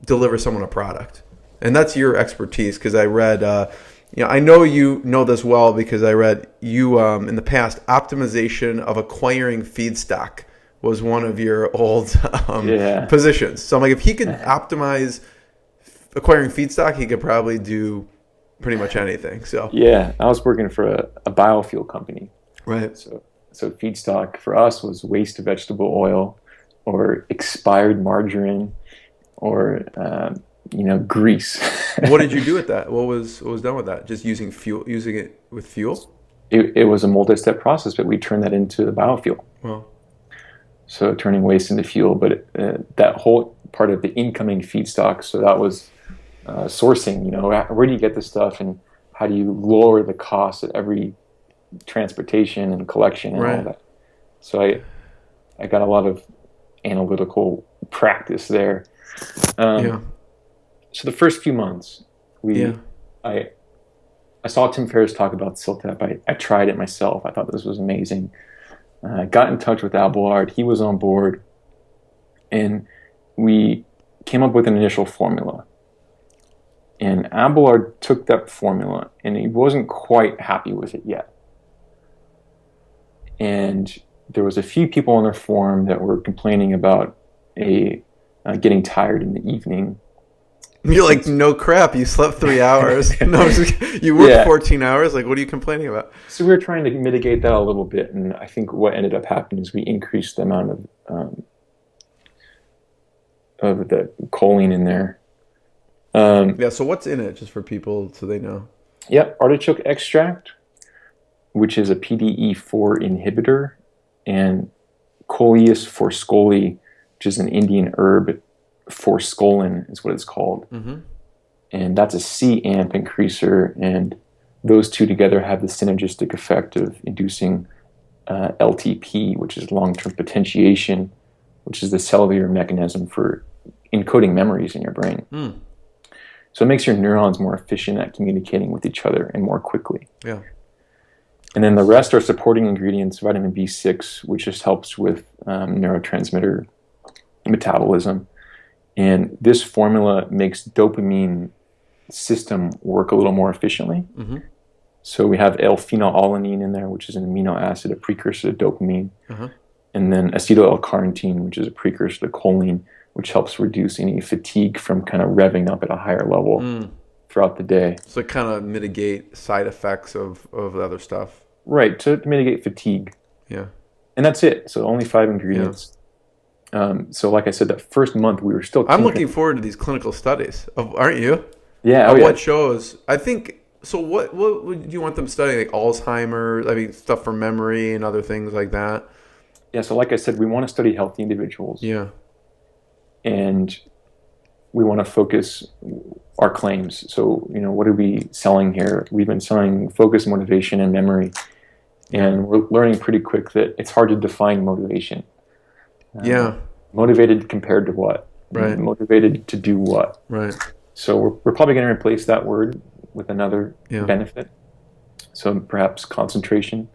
deliver someone a product. And that's your expertise, because I read, I know you know this well because I read you in the past, optimization of acquiring feedstock was one of your old positions. So I'm like, if he could optimize acquiring feedstock, he could probably do pretty much anything. So yeah, I was working for a biofuel company. Right. So feedstock for us was waste vegetable oil, or expired margarine, or grease. What did you do with that? What was done with that? Just using it with fuel? It was a multi-step process, but we turned that into the biofuel. Well, so turning waste into fuel, but that whole part of the incoming feedstock. So that was sourcing, where do you get this stuff, and how do you lower the cost at every transportation and collection and all that. So I got a lot of analytical practice there. So the first few months, I saw Tim Ferriss talk about Siltep. I tried it myself. I thought this was amazing. I got in touch with Abelard. He was on board, and we came up with an initial formula. And Abelard took that formula, and he wasn't quite happy with it yet. And there was a few people on their forum that were complaining about getting tired in the evening. You're like, no crap, you slept 3 hours. No, you worked 14 hours. Like, what are you complaining about? So we were trying to mitigate that a little bit, and I think what ended up happening is we increased the amount of the choline in there. So what's in it, just for people so they know? Yep, Artichoke Extract, which is a PDE4 inhibitor, and Coleus forskolii, which is an Indian herb. Forskolin is what it's called. Mm-hmm. And that's a C-amp increaser, and those two together have the synergistic effect of inducing LTP, which is long-term potentiation, which is the cellular mechanism for encoding memories in your brain. Mm. So it makes your neurons more efficient at communicating with each other and more quickly. Yeah. And then the rest are supporting ingredients, vitamin B6, which just helps with neurotransmitter metabolism. And this formula makes dopamine system work a little more efficiently. Mm-hmm. So we have L-phenylalanine in there, which is an amino acid, a precursor to dopamine. Uh-huh. And then acetyl L-carnitine, which is a precursor to choline, which helps reduce any fatigue from kind of revving up at a higher level throughout the day. So it kind of mitigate side effects of the other stuff. Right, to mitigate fatigue. Yeah. And that's it. So only 5 ingredients. So like I said, that first month we were still... I'm looking forward to these clinical studies, aren't you? Yeah. What shows? I think... So what would you want them studying? Like Alzheimer's? I mean, stuff for memory and other things like that? Yeah, so like I said, we want to study healthy individuals. Yeah. And we want to focus our claims. So, what are we selling here? We've been selling focus, motivation, and memory. And we're learning pretty quick that it's hard to define motivation. Motivated compared to what? Right. Motivated to do what? Right. So we're probably going to replace that word with another benefit. So perhaps concentration,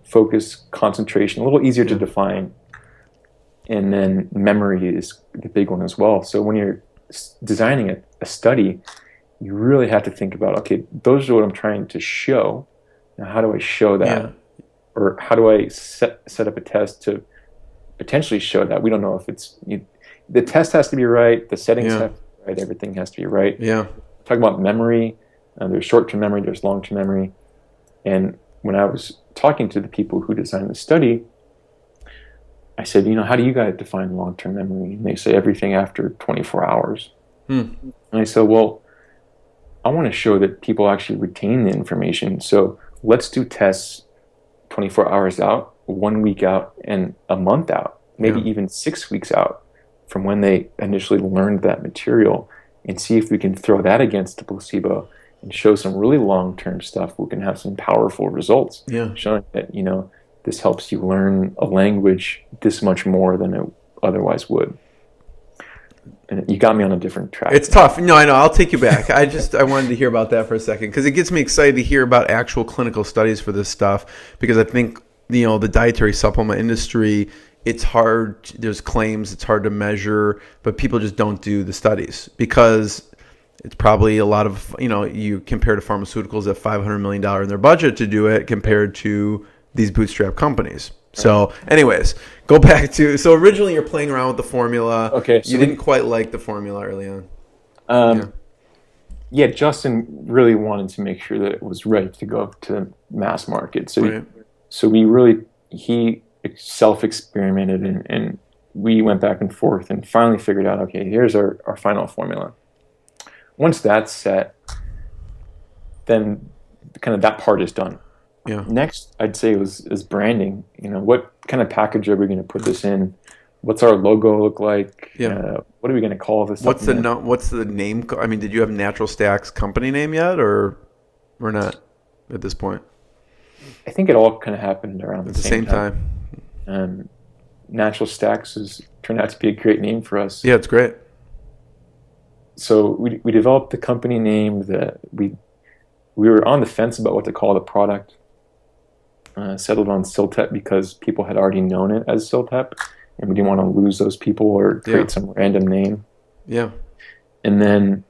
focus, concentration, a little easier to define. And then memory is the big one as well. So when you're designing a study, you really have to think about, okay, those are what I'm trying to show. Now, how do I show that? Yeah. Or how do I set up a test to potentially show that? We don't know if it's... the test has to be right, the settings have to be right, everything has to be right. Yeah. Talking about memory, there's short-term memory, there's long-term memory. And when I was talking to the people who designed the study, I said, how do you guys define long-term memory? And they say everything after 24 hours. And I said, well, I want to show that people actually retain the information. So let's do tests 24 hours out, 1 week out, and a month out, maybe even 6 weeks out from when they initially learned that material, and see if we can throw that against the placebo and show some really long-term stuff. We can have some powerful results showing that, this helps you learn a language this much more than it otherwise would. And you got me on a different track. It's tough. No, I know. I'll take you back. I wanted to hear about that for a second because it gets me excited to hear about actual clinical studies for this stuff, because I think, the dietary supplement industry, it's hard. There's claims. It's hard to measure, but people just don't do the studies because it's probably a lot of, you compare to pharmaceuticals that $500 million in their budget to do it compared to these bootstrap companies. So anyways, go back to, so originally you're playing around with the formula. Okay. So you didn't quite like the formula early on. Yeah, Justin really wanted to make sure that it was ready to go to the mass market. So, he self-experimented and we went back and forth and finally figured out, okay, here's our final formula. Once that's set, then kind of that part is done. Yeah. Next, I'd say is branding. What kind of package are we going to put this in? What's our logo look like? Yeah. What are we going to call this? What's the name? I mean, did you have NaturalStacks company name yet, or not at this point? I think it all kind of happened around at the same time. NaturalStacks has turned out to be a great name for us. Yeah, it's great. So we developed the company name. We were on the fence about what to call the product. Settled on Siltep because people had already known it as Siltep, and we didn't want to lose those people or create some random name. Yeah. And then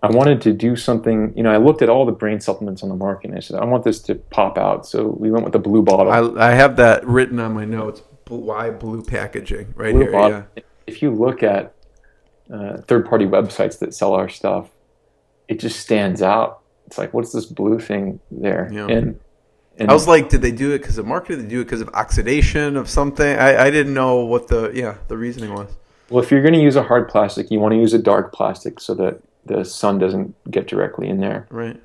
I wanted to do something, I looked at all the brain supplements on the market and I said, I want this to pop out. So we went with the blue bottle. I have that written on my notes. Why blue packaging right blue here? Bottle. Yeah. If you look at third-party websites that sell our stuff, it just stands out. It's like, what's this blue thing there? Yeah. And I was like, did they do it because of marketing? Did they do it because of oxidation of something? I didn't know what the reasoning was. Well, if you're going to use a hard plastic, you want to use a dark plastic so that the sun doesn't get directly in there. Right.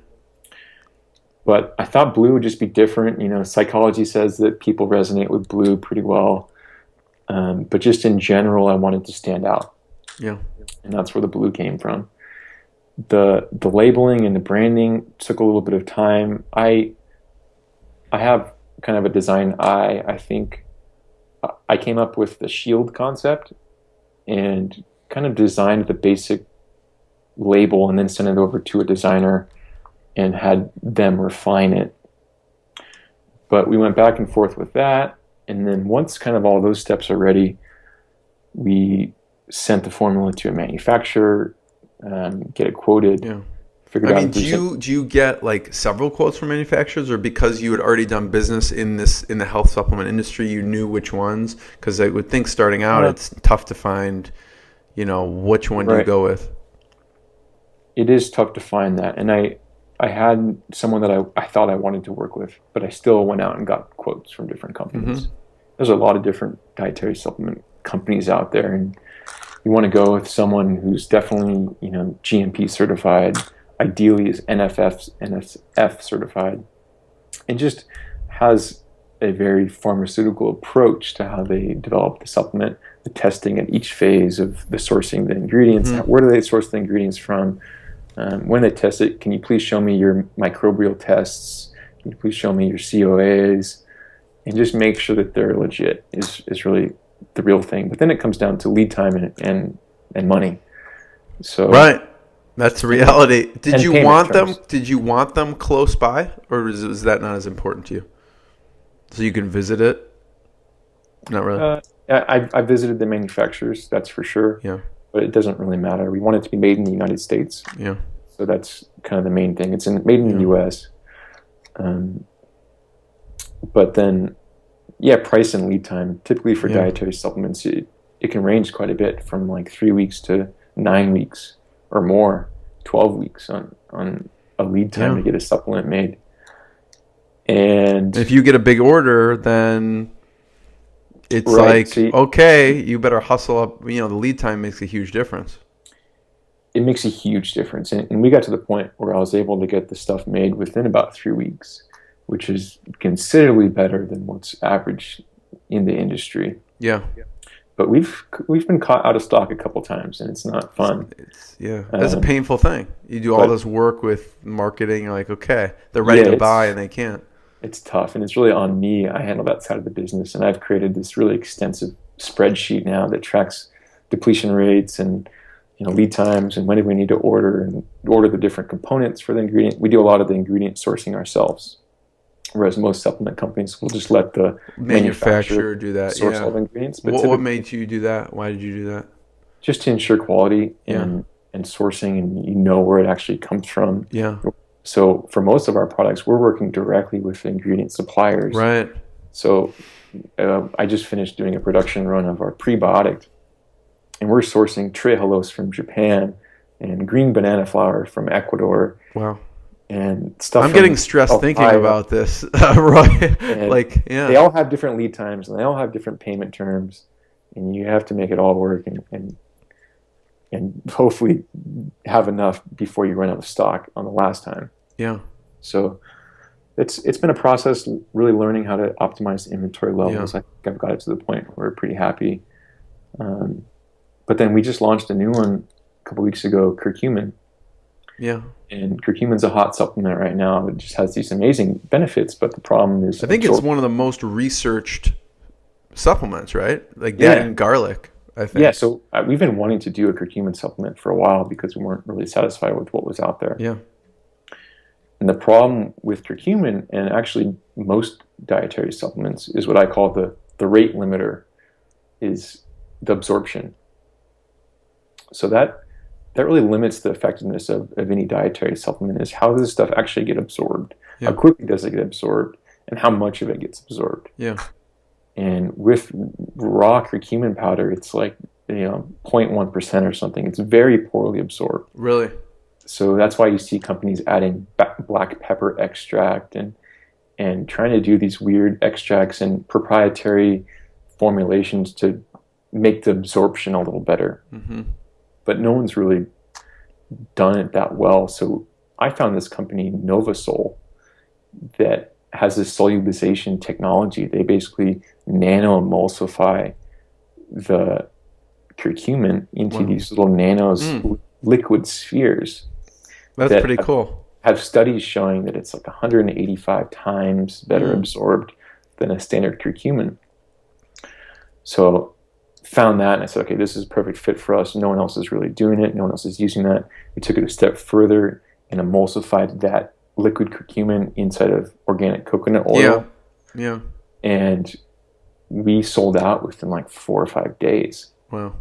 But I thought blue would just be different. Psychology says that people resonate with blue pretty well. But just in general, I wanted to stand out. Yeah. And that's where the blue came from. The labeling and the branding took a little bit of time. I have kind of a design eye. I think I came up with the shield concept and kind of designed the basic label and then sent it over to a designer and had them refine it. But we went back and forth with that. And then once kind of all those steps are ready, we sent the formula to a manufacturer, get it quoted. Yeah. Figured I out mean, do you get like several quotes from manufacturers, or because you had already done business in the health supplement industry, you knew which ones? Because I would think starting out, it's tough to find, which one do you go with? It is tough to find that. And I had someone that I thought I wanted to work with, but I still went out and got quotes from different companies. Mm-hmm. There's a lot of different dietary supplement companies out there, and you want to go with someone who's definitely, GMP certified, ideally is NSF certified, and just has a very pharmaceutical approach to how they develop the supplement, the testing at each phase of the sourcing the ingredients. Mm-hmm. Where do they source the ingredients from? When they test it, can you please show me your microbial tests? Can you please show me your COAs? And just make sure that they're legit is really the real thing. But then it comes down to lead time and money. So right. That's the reality. Did you want terms. Did you want them close by, or is that not as important to you? So you can visit it? Not really. I visited the manufacturers, that's for sure. Yeah. But it doesn't really matter. We want it to be made in the United States. Yeah. So that's kind of the main thing. It's made in the U.S. But then, price and lead time. Typically for dietary supplements, it can range quite a bit from like 3 weeks to 9 weeks or more, 12 weeks on a lead time to get a supplement made. And if you get a big order, then it's okay, you better hustle up. The lead time makes a huge difference. It makes a huge difference. And we got to the point where I was able to get the stuff made within about 3 weeks, which is considerably better than what's average in the industry. Yeah. But we've been caught out of stock a couple times, and it's not fun. That's a painful thing. You do all this work with marketing, like, okay, they're ready to buy, and they can't. It's tough, and it's really on me. I handle that side of the business, and I've created this really extensive spreadsheet now that tracks depletion rates and lead times and when do we need to order the different components for the ingredient. We do a lot of the ingredient sourcing ourselves, whereas most supplement companies will just let the manufacturer do that. Source all the ingredients. But what made you do that? Why did you do that? Just to ensure quality and sourcing, and where it actually comes from. Yeah. So for most of our products, we're working directly with the ingredient suppliers. Right. So I just finished doing a production run of our prebiotic, and we're sourcing trehalose from Japan and green banana flower from Ecuador. Wow. And stuff. I'm getting stressed thinking about this, Roy. They all have different lead times, and they all have different payment terms, and you have to make it all work and hopefully have enough before you run out of stock on the last time. Yeah. So it's been a process, really learning how to optimize the inventory levels. I think I've got it to the point where we're pretty happy. But then we just launched a new one a couple weeks ago, Curcumin. Yeah. And curcumin's a hot supplement right now. It just has these amazing benefits, but the problem is... I think it's one of the most researched supplements, right? Like that and garlic, I think. Yeah, so we've been wanting to do a curcumin supplement for a while because we weren't really satisfied with what was out there. Yeah. And the problem with curcumin, and actually most dietary supplements, is what I call the rate limiter, is the absorption. So that really limits the effectiveness of any dietary supplement, is how does this stuff actually get absorbed? How quickly does it get absorbed? And how much of it gets absorbed? Yeah. And with raw curcumin powder, it's like 0.1% or something. It's very poorly absorbed. Really? So that's why you see companies adding black pepper extract and trying to do these weird extracts and proprietary formulations to make the absorption a little better. Mm-hmm. But no one's really done it that well. So I found this company, Novasol, that has this solubilization technology. They basically nano-emulsify the curcumin into these little liquid spheres. That's pretty cool. Have studies showing that it's like 185 times better absorbed than a standard curcumin. So found that, and I said, okay, this is a perfect fit for us. No one else is really doing it. No one else is using that. We took it a step further and emulsified that liquid curcumin inside of organic coconut oil. Yeah. And we sold out within like 4 or 5 days. Wow.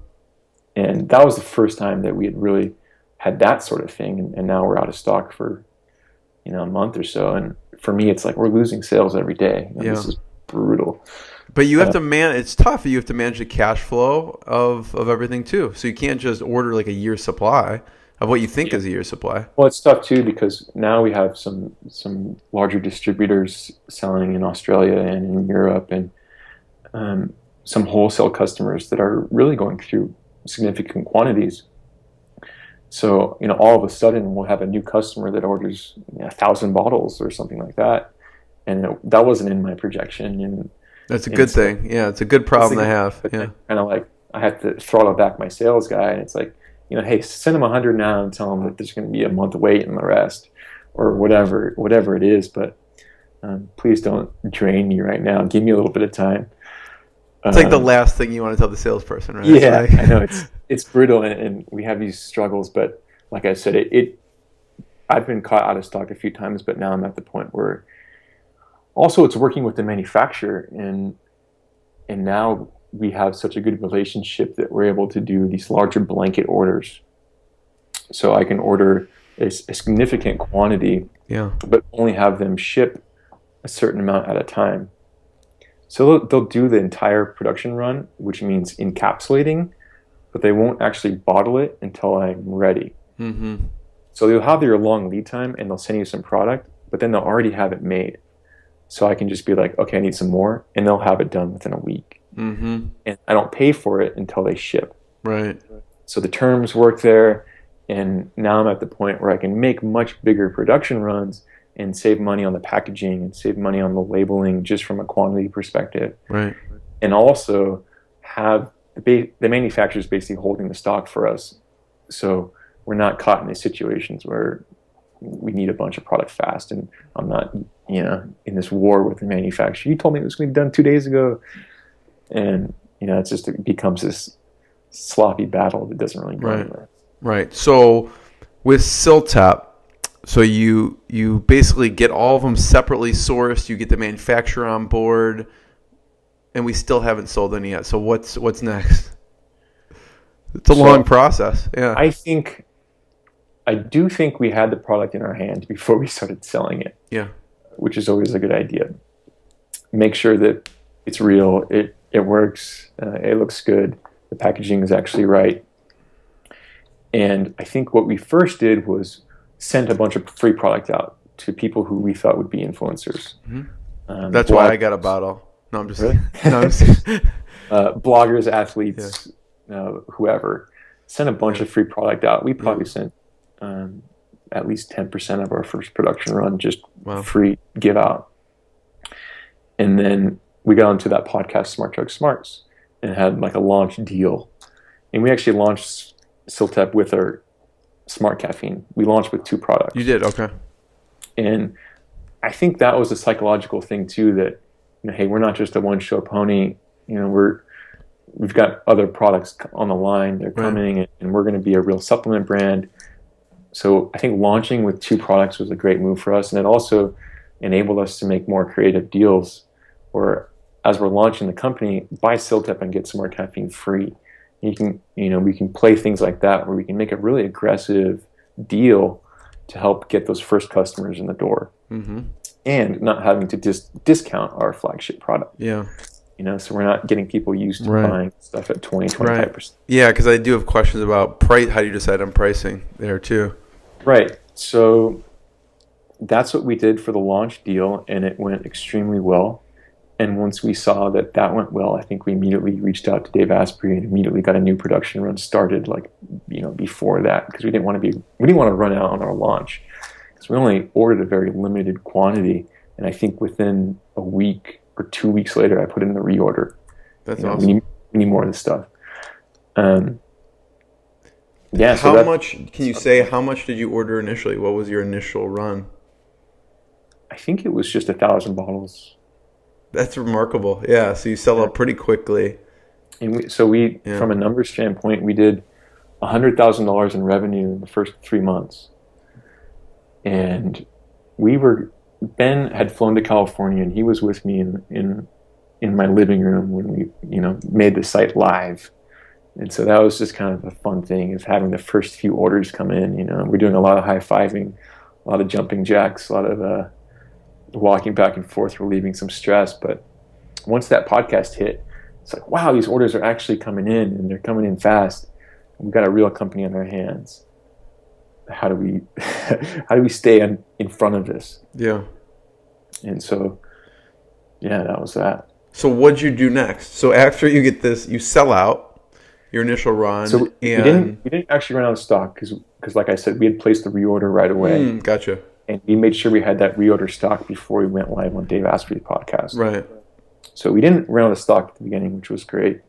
And that was the first time that we had really had that sort of thing. And now we're out of stock for, a month or so. And for me, it's like we're losing sales every day. This is brutal. But you have to it's tough. You have to manage the cash flow of everything too. So you can't just order like a year's supply of what you think is a year's supply. Well, it's tough too because now we have some larger distributors selling in Australia and in Europe, and some wholesale customers that are really going through significant quantities. So, all of a sudden we'll have a new customer that orders 1,000 bottles or something like that. And that wasn't in my projection. And that's a good thing. Yeah, it's a good problem to have. Yeah. Kind of like I had to throttle back my sales guy, and it's like, hey, send him 100 now and tell him that there's going to be a month wait and the rest, or whatever it is. But please don't drain me right now. Give me a little bit of time. It's like the last thing you want to tell the salesperson, right? Yeah, I know it's brutal, and we have these struggles. But like I said, I've been caught out of stock a few times, but now I'm at the point where also it's working with the manufacturer, and now we have such a good relationship that we're able to do these larger blanket orders. So I can order a significant quantity, but only have them ship a certain amount at a time. So they'll do the entire production run, which means encapsulating, but they won't actually bottle it until I'm ready. Mm-hmm. So they'll have your long lead time, and they'll send you some product, but then they'll already have it made. So I can just be like, okay, I need some more, and they'll have it done within a week. Mm-hmm. And I don't pay for it until they ship. Right. So the terms work there, and now I'm at the point where I can make much bigger production runs and save money on the packaging and save money on the labeling just from a quantity perspective. Right. And also have the manufacturers basically holding the stock for us. So we're not caught in these situations where we need a bunch of product fast, and I'm not, in this war with the manufacturer. You told me it was going to be done 2 days ago. And, it becomes this sloppy battle that doesn't really go anywhere. Right. So with Siltap, so you basically get all of them separately sourced. You get the manufacturer on board, and we still haven't sold any yet. So what's next? It's a long process. Yeah. I do think we had the product in our hands before we started selling it. Yeah. Which is always a good idea. Make sure that it's real. It works. It looks good. The packaging is actually right. And I think what we first did was sent a bunch of free product out to people who we thought would be influencers. Mm-hmm. That's why I got a bottle. No, I'm just really? No, I'm just bloggers, athletes, whoever. Sent a bunch of free product out. We probably sent at least 10% of our first production run just free give out. And then we got onto that podcast, Smart Drug Smarts, and had like a launch deal. And we actually launched Siltap with our Smart Caffeine. We launched with 2 products. You did? Okay. And I think that was a psychological thing too, that, hey, we're not just a one-show pony. We've got other products on the line. They're coming, and we're going to be a real supplement brand. So I think launching with 2 products was a great move for us, and it also enabled us to make more creative deals where, as we're launching the company, buy Siltap and get some more caffeine free. We can play things like that where we can make a really aggressive deal to help get those first customers in the door, and not having to discount our flagship product. Yeah. So we're not getting people used to buying stuff at 20-25%. Right. Yeah, because I do have questions about price. How do you decide on pricing there too? Right. So that's what we did for the launch deal, and it went extremely well. And once we saw that went well, I think we immediately reached out to Dave Asprey and immediately got a new production run started, before that, because we didn't want to run out on our launch, because we only ordered a very limited quantity. And I think within a week or 2 weeks later, I put in the reorder. That's awesome. We need more of this stuff. Can you say how much did you order initially? What was your initial run? I think it was just 1,000 bottles. That's remarkable. Yeah, so you sell out pretty quickly. And from a numbers standpoint, we did $100,000 in revenue in the first 3 months. And we were Ben had flown to California, and he was with me in my living room when we, made the site live. And so that was just kind of a fun thing, is having the first few orders come in. We're doing a lot of high-fiving, a lot of jumping jacks, a lot of walking back and forth, relieving some stress. But once that podcast hit, it's like, wow, these orders are actually coming in, and they're coming in fast. We've got a real company on our hands. How do we stay in front of this? Yeah. And so, yeah, that was that. So what'd you do next? So after you get this, you sell out your initial run. So we didn't actually run out of stock because like I said, we had placed the reorder right away. Gotcha. And we made sure we had that reorder stock before we went live on Dave Asprey's podcast. Right. So we didn't run out of stock at the beginning, which was great.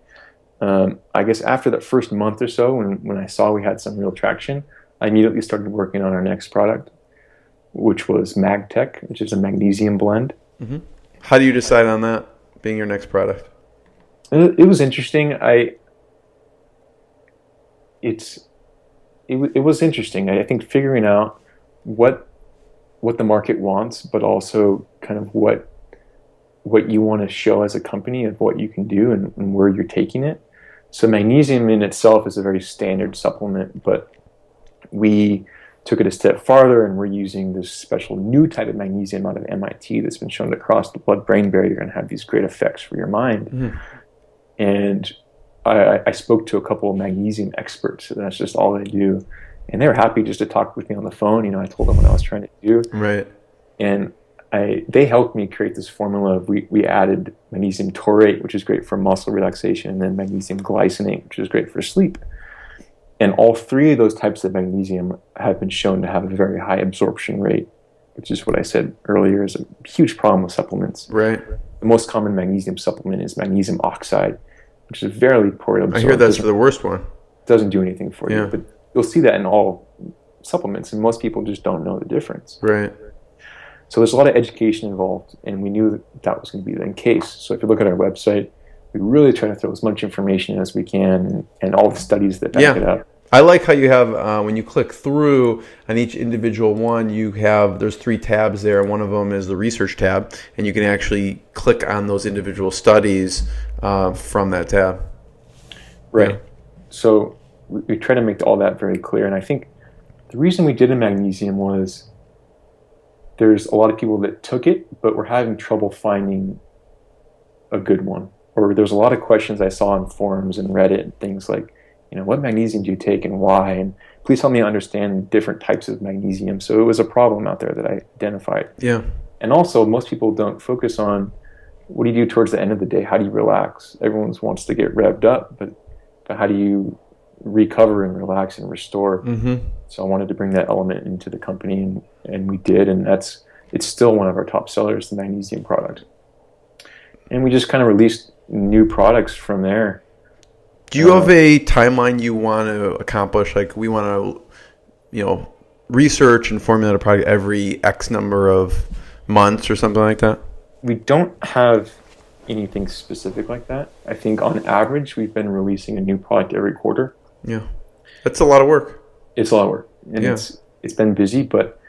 I guess after that first month or so, when I saw we had some real traction, I immediately started working on our next product, which was Magtek, which is a magnesium blend. Mm-hmm. How do you decide on that being your next product? It was interesting. It was interesting. I think figuring out what the market wants, but also kind of what you want to show as a company of what you can do and where you're taking it. So magnesium in itself is a very standard supplement, but we took it a step farther, and we're using this special new type of magnesium out of MIT that's been shown to cross the blood-brain barrier and have these great effects for your mind. Mm-hmm. And I spoke to a couple of magnesium experts, and that's just all they do. And they were happy just to talk with me on the phone. I told them what I was trying to do. Right. And they helped me create this formula. We added magnesium taurate, which is great for muscle relaxation, and then magnesium glycinate, which is great for sleep. And all three of those types of magnesium have been shown to have a very high absorption rate, which is what I said earlier is a huge problem with supplements. Right. The most common magnesium supplement is magnesium oxide, which is very poorly absorbed. I hear that's the worst one. Doesn't do anything for you, but you'll see that in all supplements, and most people just don't know the difference. Right. So there's a lot of education involved, and we knew that was going to be the case. So if you look at our website, we really try to throw as much information as we can and all the studies that back it up. I like how you have, when you click through on each individual one, there's 3 tabs there. One of them is the research tab, and you can actually click on those individual studies from that tab. Right. Yeah. So we try to make all that very clear. And I think the reason we did a magnesium was there's a lot of people that took it, but we're having trouble finding a good one. Or there's a lot of questions I saw on forums and Reddit and things like, what magnesium do you take and why? And please help me understand different types of magnesium. So it was a problem out there that I identified. Yeah. And also, most people don't focus on what do you do towards the end of the day? How do you relax? Everyone wants to get revved up, but how do you recover and relax and restore? Mm-hmm. So I wanted to bring that element into the company, and we did. And it's still one of our top sellers, the magnesium product. And we just kind of released new products from there. Do you have a timeline you want to accomplish? Like, we want to, research and formulate a product every X number of months or something like that? We don't have anything specific like that. I think on average, we've been releasing a new product every quarter. Yeah. That's a lot of work. It's a lot of work. And it's been busy, but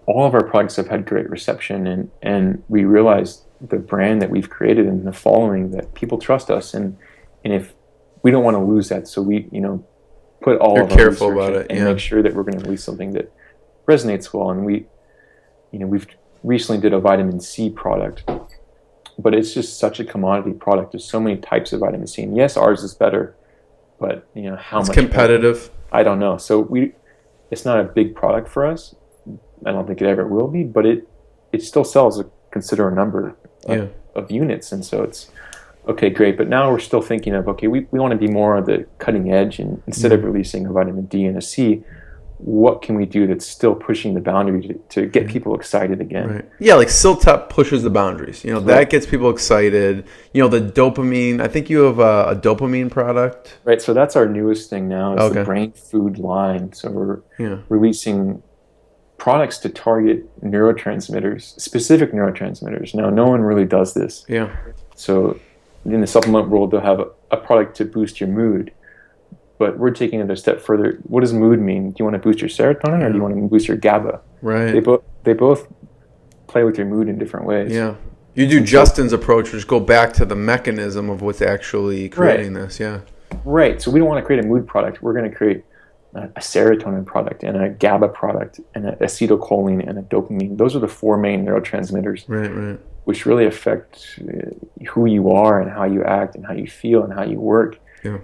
all of our products have had great reception, and we realized the brand that we've created and the following, that people trust us, and if we don't want to lose that, so we put all of our careful about it and make sure that we're going to release something that resonates well. And we've recently did a vitamin C product, but it's just such a commodity product. There's so many types of vitamin C, and yes, ours is better, but how much competitive better? I don't know. So it's not a big product for us. I don't think it ever will be, but it still sells a considerable number of units, and so it's okay, great. But now we're still thinking of, okay, we want to be more on the cutting edge, and instead of releasing a vitamin D and a C, what can we do that's still pushing the boundary to get people excited again? Right. Yeah, like Siltep pushes the boundaries. That gets people excited. The dopamine, I think you have a dopamine product. Right, so that's our newest thing now. It's the brain food line. So we're releasing products to target neurotransmitters, specific neurotransmitters. Now, no one really does this. Yeah. So in the supplement world, they'll have a product to boost your mood. But we're taking it a step further. What does mood mean? Do you want to boost your serotonin or do you want to boost your GABA? Right. They both play with your mood in different ways. Yeah. You do Justin's approach, which go back to the mechanism of what's actually creating this. Yeah. Right. So we don't want to create a mood product. We're going to create a serotonin product and a GABA product and an acetylcholine and a dopamine. Those are the four main neurotransmitters, Right. which really affect who you are and how you act and how you feel and how you work. Yeah.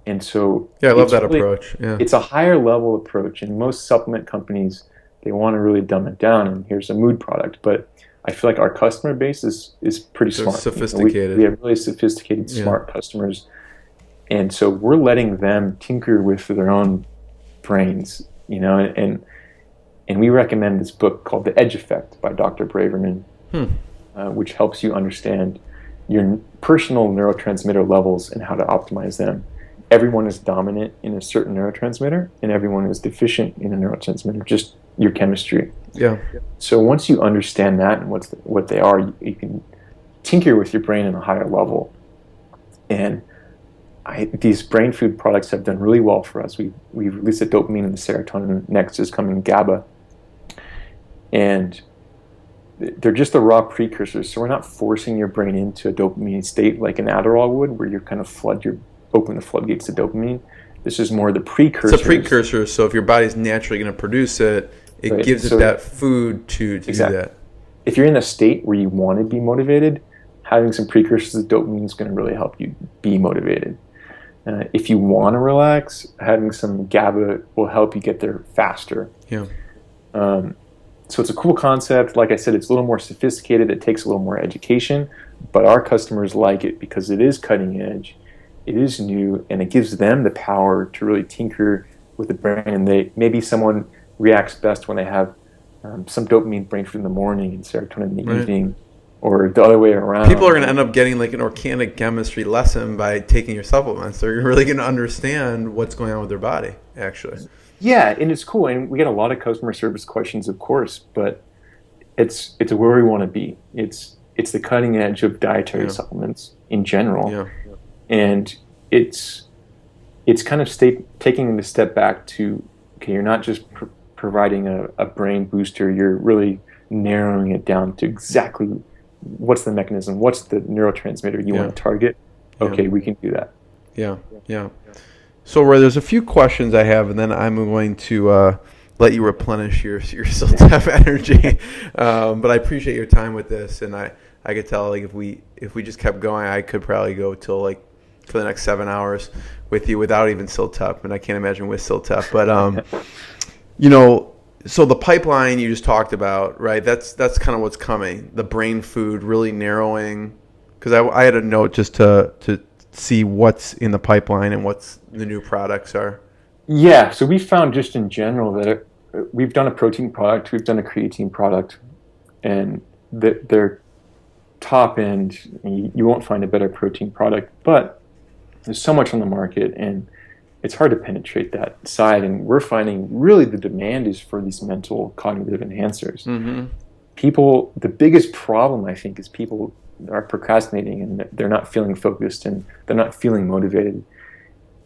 And so I love that approach. Yeah. It's a higher level approach, and most supplement companies, they want to really dumb it down, and here's a mood product. But I feel like our customer base is pretty smart. Sophisticated. We have really sophisticated, smart customers. And so we're letting them tinker with their own brains, and we recommend this book called The Edge Effect by Dr. Braverman, which helps you understand your personal neurotransmitter levels and how to optimize them. Everyone is dominant in a certain neurotransmitter, and everyone is deficient in a neurotransmitter, just your chemistry. Yeah. So once you understand that and what they are, you can tinker with your brain on a higher level. And these brain food products have done really well for us. We've released the dopamine and the serotonin. Next is coming GABA. And they're just the raw precursors. So we're not forcing your brain into a dopamine state like an Adderall would, where you kind of open the floodgates to dopamine. This is more the precursor. It's a precursor, so if your body's naturally going to produce it, it gives it that food to do that. If you're in a state where you want to be motivated, having some precursors of dopamine is going to really help you be motivated. If you want to relax, having some GABA will help you get there faster. Yeah. So it's a cool concept. Like I said, it's a little more sophisticated. It takes a little more education, but our customers like it because it is cutting edge. It is new, and it gives them the power to really tinker with the brain. And maybe someone reacts best when they have some dopamine brain food in the morning and serotonin in the evening, or the other way around. People are going to end up getting like an organic chemistry lesson by taking your supplements. They're really going to understand what's going on with their body, actually. Yeah, and it's cool. And we get a lot of customer service questions, of course, but it's where we want to be. It's the cutting edge of dietary supplements in general. Yeah. And it's kind of taking the step back to, okay, you're not just providing a brain booster, you're really narrowing it down to exactly what's the mechanism, what's the neurotransmitter you want to target. Okay, we can do that. Yeah. So, Roy, there's a few questions I have, and then I'm going to let you replenish your Siltep energy. But I appreciate your time with this, and I could tell like if we just kept going, I could probably go till like for the next 7 hours with you without even Siltep, and I can't imagine with Siltep. But so the pipeline you just talked about, right? That's kind of what's coming. The brain food really narrowing, because I had a note just to see what's in the pipeline and what's the new products are. Yeah, so we found just in general that we've done a protein product, we've done a creatine product, and they're top end. You won't find a better protein product, but there's so much on the market, and it's hard to penetrate that side. And we're finding really the demand is for these mental cognitive enhancers. People, the biggest problem I think is people are procrastinating and they're not feeling focused and they're not feeling motivated.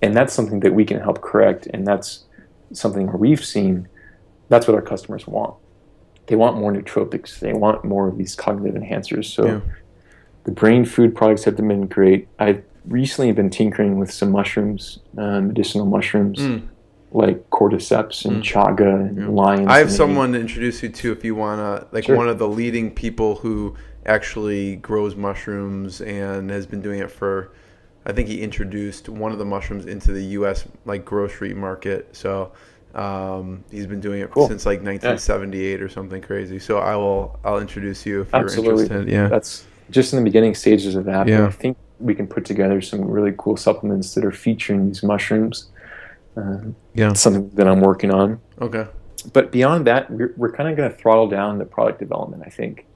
And that's something that we can help correct. And that's something where we've seen that's what our customers want. They want more nootropics. They want more of these cognitive enhancers. So the brain food products have been great. I've recently been tinkering with some mushrooms, medicinal mushrooms, like cordyceps and chaga and lion's I have mane. someone to introduce you to if you want to, one of the leading people who actually grows mushrooms and has been doing it for, I think he introduced one of the mushrooms into the U.S. like grocery market. So he's been doing it since like 1978 or something crazy. So I'll introduce you if you're interested. Yeah, that's just in the beginning stages of that. Yeah. But I think we can put together some really cool supplements that are featuring these mushrooms. Something that I'm working on. Okay. But beyond that, we're kind of going to throttle down the product development, I think,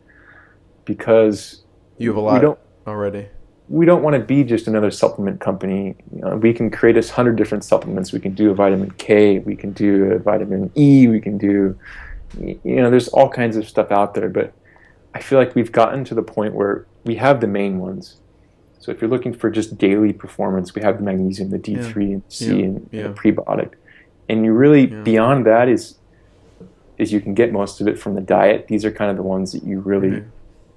because you have a lot already. We don't want to be just another supplement company. We can create 100 different supplements. We can do a vitamin K. We can do a vitamin E. We can do, there's all kinds of stuff out there. But I feel like we've gotten to the point where we have the main ones. So if you're looking for just daily performance, we have the magnesium, the D3 and C and the prebiotic. And you really, beyond that is is you can get most of it from the diet. These are kind of the ones that you really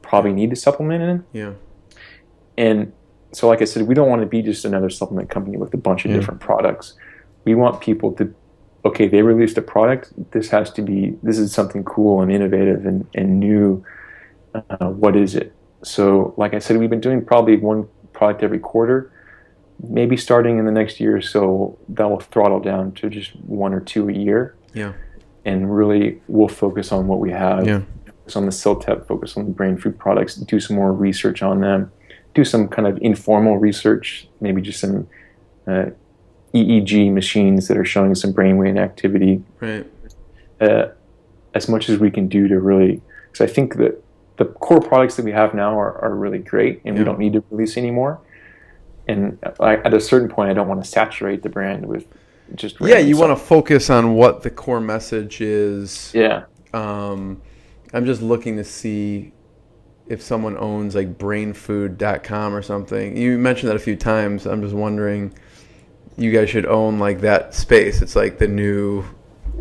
probably need to supplement in. Yeah. And so, like I said, we don't want to be just another supplement company with a bunch of different products. We want people to, okay, they released a product. This is something cool and innovative and new. What is it? So, like I said, we've been doing probably one product every quarter. Maybe starting in the next year or so, that will throttle down to just one or two a year. Yeah. And really, we'll focus on what we have. Yeah. Focus on the CellTep, focus on the brain food products, do some more research on them, do some kind of informal research, maybe just some EEG machines that are showing some brainwave activity. Right. As much as we can do to really, because I think that the core products that we have now are really great, and we don't need to release any more. And at a certain point, I don't want to saturate the brand with just you want to focus on what the core message is. Yeah. I'm just looking to see if someone owns like brainfood.com or something. You mentioned that a few times. I'm just wondering, you guys should own like that space. It's like the new.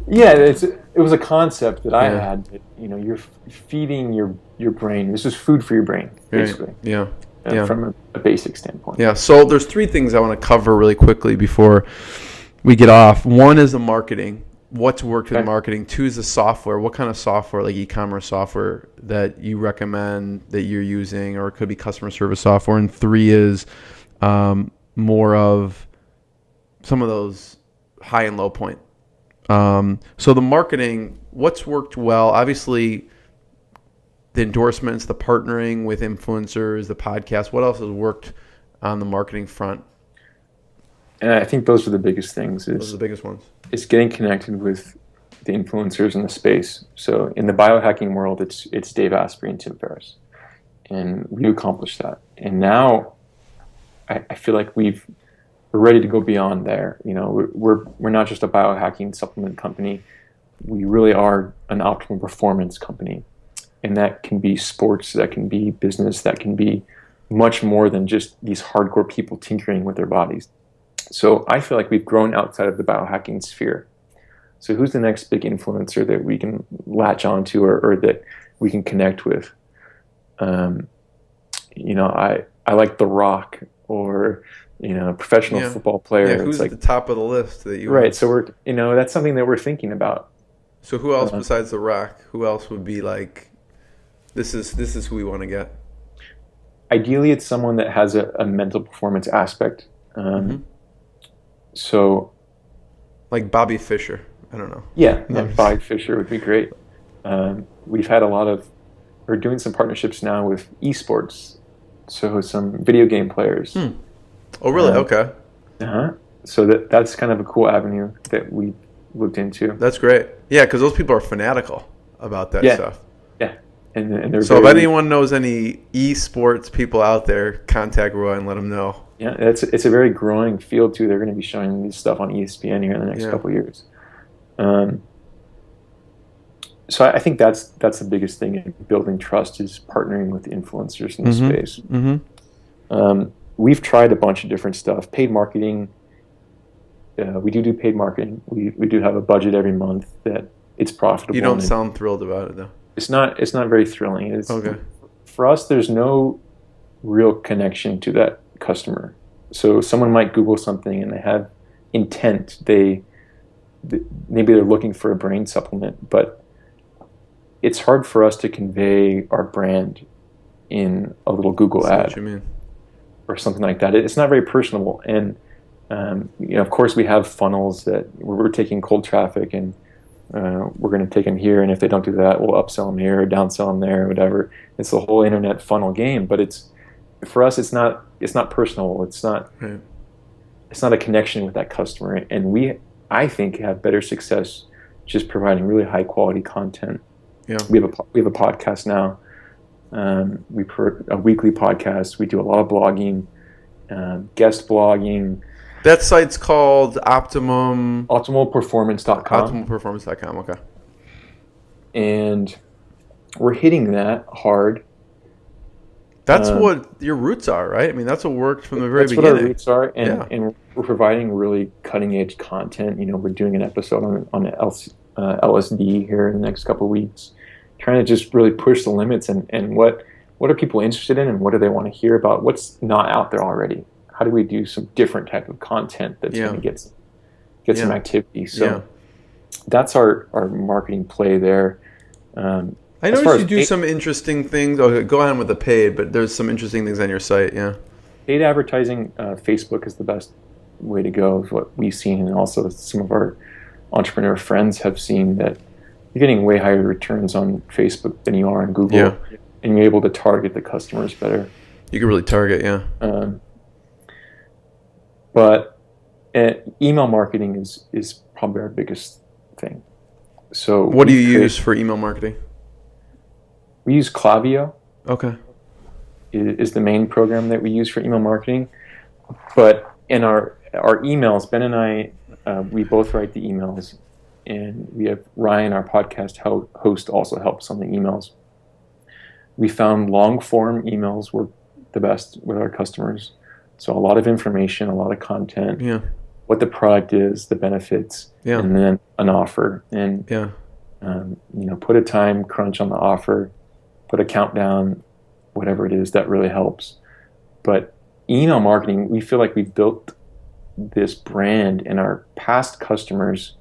Yeah, it was a concept that I had. That, you're feeding your brain. This is food for your brain, basically. Right. Yeah. From a basic standpoint. Yeah, so there's three things I want to cover really quickly before we get off. One is the marketing. What's worked with marketing? Two is the software. What kind of software, like e-commerce software, that you recommend that you're using, or it could be customer service software. And three is more of some of those high and low point. So the marketing, what's worked well? Obviously, the endorsements, the partnering with influencers, the podcast. What else has worked on the marketing front? And I think those are the biggest things. Those are the biggest ones. It's getting connected with the influencers in the space. So in the biohacking world, it's Dave Asprey and Tim Ferriss, and we accomplished that. And now, I feel like we're ready to go beyond there. We're not just a biohacking supplement company. We really are an optimal performance company. And that can be sports, that can be business, that can be much more than just these hardcore people tinkering with their bodies. So I feel like we've grown outside of the biohacking sphere. So who's the next big influencer that we can latch onto or that we can connect with? I like The Rock or professional football player. Yeah, who's at the top of the list that you right? So we're that's something that we're thinking about. So who else besides The Rock? Who else would be like? This is who we want to get. Ideally, it's someone that has a mental performance aspect. So, like Bobby Fischer. I don't know. Yeah, Bobby Fischer would be great. We've had we're doing some partnerships now with esports. So some video game players. Oh, really? Okay. So that's kind of a cool avenue that we looked into. That's great. Yeah, because those people are fanatical about that stuff. Yeah. And they're so if anyone knows any esports people out there, contact Roy and let them know. Yeah, it's a very growing field too. They're going to be showing this stuff on ESPN here in the next couple of years. So I think that's the biggest thing in building trust is partnering with influencers in the space. We've tried a bunch of different stuff. Paid marketing. We do paid marketing. We do have a budget every month that it's profitable. You don't sound thrilled about it though. It's not very thrilling. Okay. For us, there's no real connection to that customer. So someone might Google something and they have intent. Maybe they're looking for a brain supplement, but it's hard for us to convey our brand in a little Google ad. What you mean. Or something like that. It's not very personable. And of course, we have funnels that we're taking cold traffic and we're going to take them here, and if they don't do that, we'll upsell them here or downsell them there or whatever. It's the whole internet funnel game, but for us, it's not personal. It's not a connection with that customer, and I think have better success just providing really high quality content. Yeah, we have a podcast now. We put a weekly podcast. We do a lot of blogging, guest blogging. That site's called optimalperformance.com. Optimalperformance.com, okay. And we're hitting that hard. That's what your roots are, right? I mean, that's what worked from the very beginning. That's what our roots are, and we're providing really cutting edge content. We're doing an episode on LSD here in the next couple of weeks, trying to just really push the limits and what are people interested in and what do they want to hear about? What's not out there already? How do we do some different type of content that's going to get some activity? So that's our marketing play there. I noticed you do some interesting things. Okay, go ahead with the paid, but there's some interesting things on your site, yeah. Paid advertising, Facebook is the best way to go, is what we've seen, and also some of our entrepreneur friends have seen that you're getting way higher returns on Facebook than you are on Google, and you're able to target the customers better. You can really target, but email marketing is probably our biggest thing. So what do you use for email marketing? We use Klaviyo. Okay. Is the main program that we use for email marketing. But in our emails, Ben and I, we both write the emails, and we have Ryan, our podcast host, also helps on the emails. We found long form emails work the best with our customers. So a lot of information, a lot of content, what the product is, the benefits, and then an offer. And put a time crunch on the offer, put a countdown, whatever it is, that really helps. But email marketing, we feel like we've built this brand, and our past customers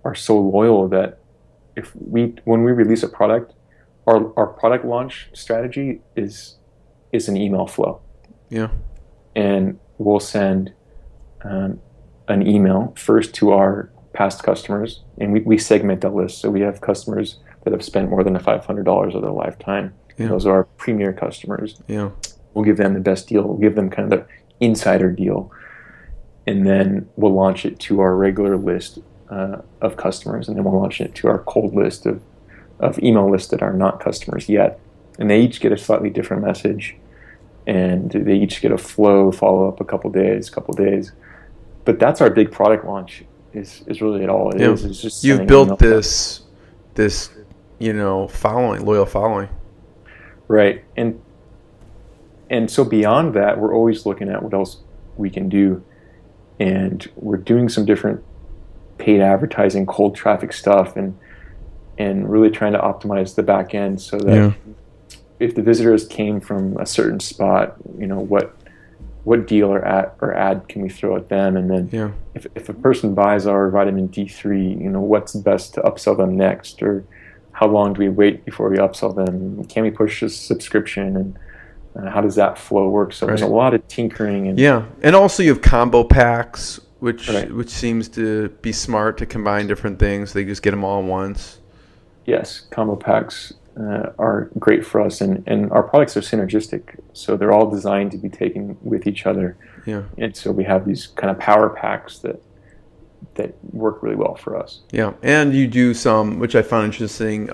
are so loyal that when we release a product, our product launch strategy is an email flow. Yeah. And we'll send an email first to our past customers, and we segment the list. So we have customers that have spent more than $500 of their lifetime. Those are our premier customers. We'll give them the best deal. We'll give them kind of the insider deal, and then we'll launch it to our regular list of customers, and then we'll launch it to our cold list of email lists that are not customers yet. And they each get a slightly different message, and they each get a flow follow-up a couple days. But that's our big product launch. Is really it all it is. It's just you've built this following, loyal following. Right. And so beyond that, we're always looking at what else we can do. And we're doing some different paid advertising, cold traffic stuff, and really trying to optimize the back end so that if the visitors came from a certain spot, what deal or ad can we throw at them? And then if a person buys our vitamin D3, what's best to upsell them next? Or how long do we wait before we upsell them? Can we push a subscription? And how does that flow work? So there's a lot of tinkering. And also you have combo packs, which seems to be smart to combine different things. They just get them all at once. Yes, combo packs are great for us, and our products are synergistic, so they're all designed to be taken with each other. And so we have these kind of power packs that work really well for us. And you do some, which I found interesting,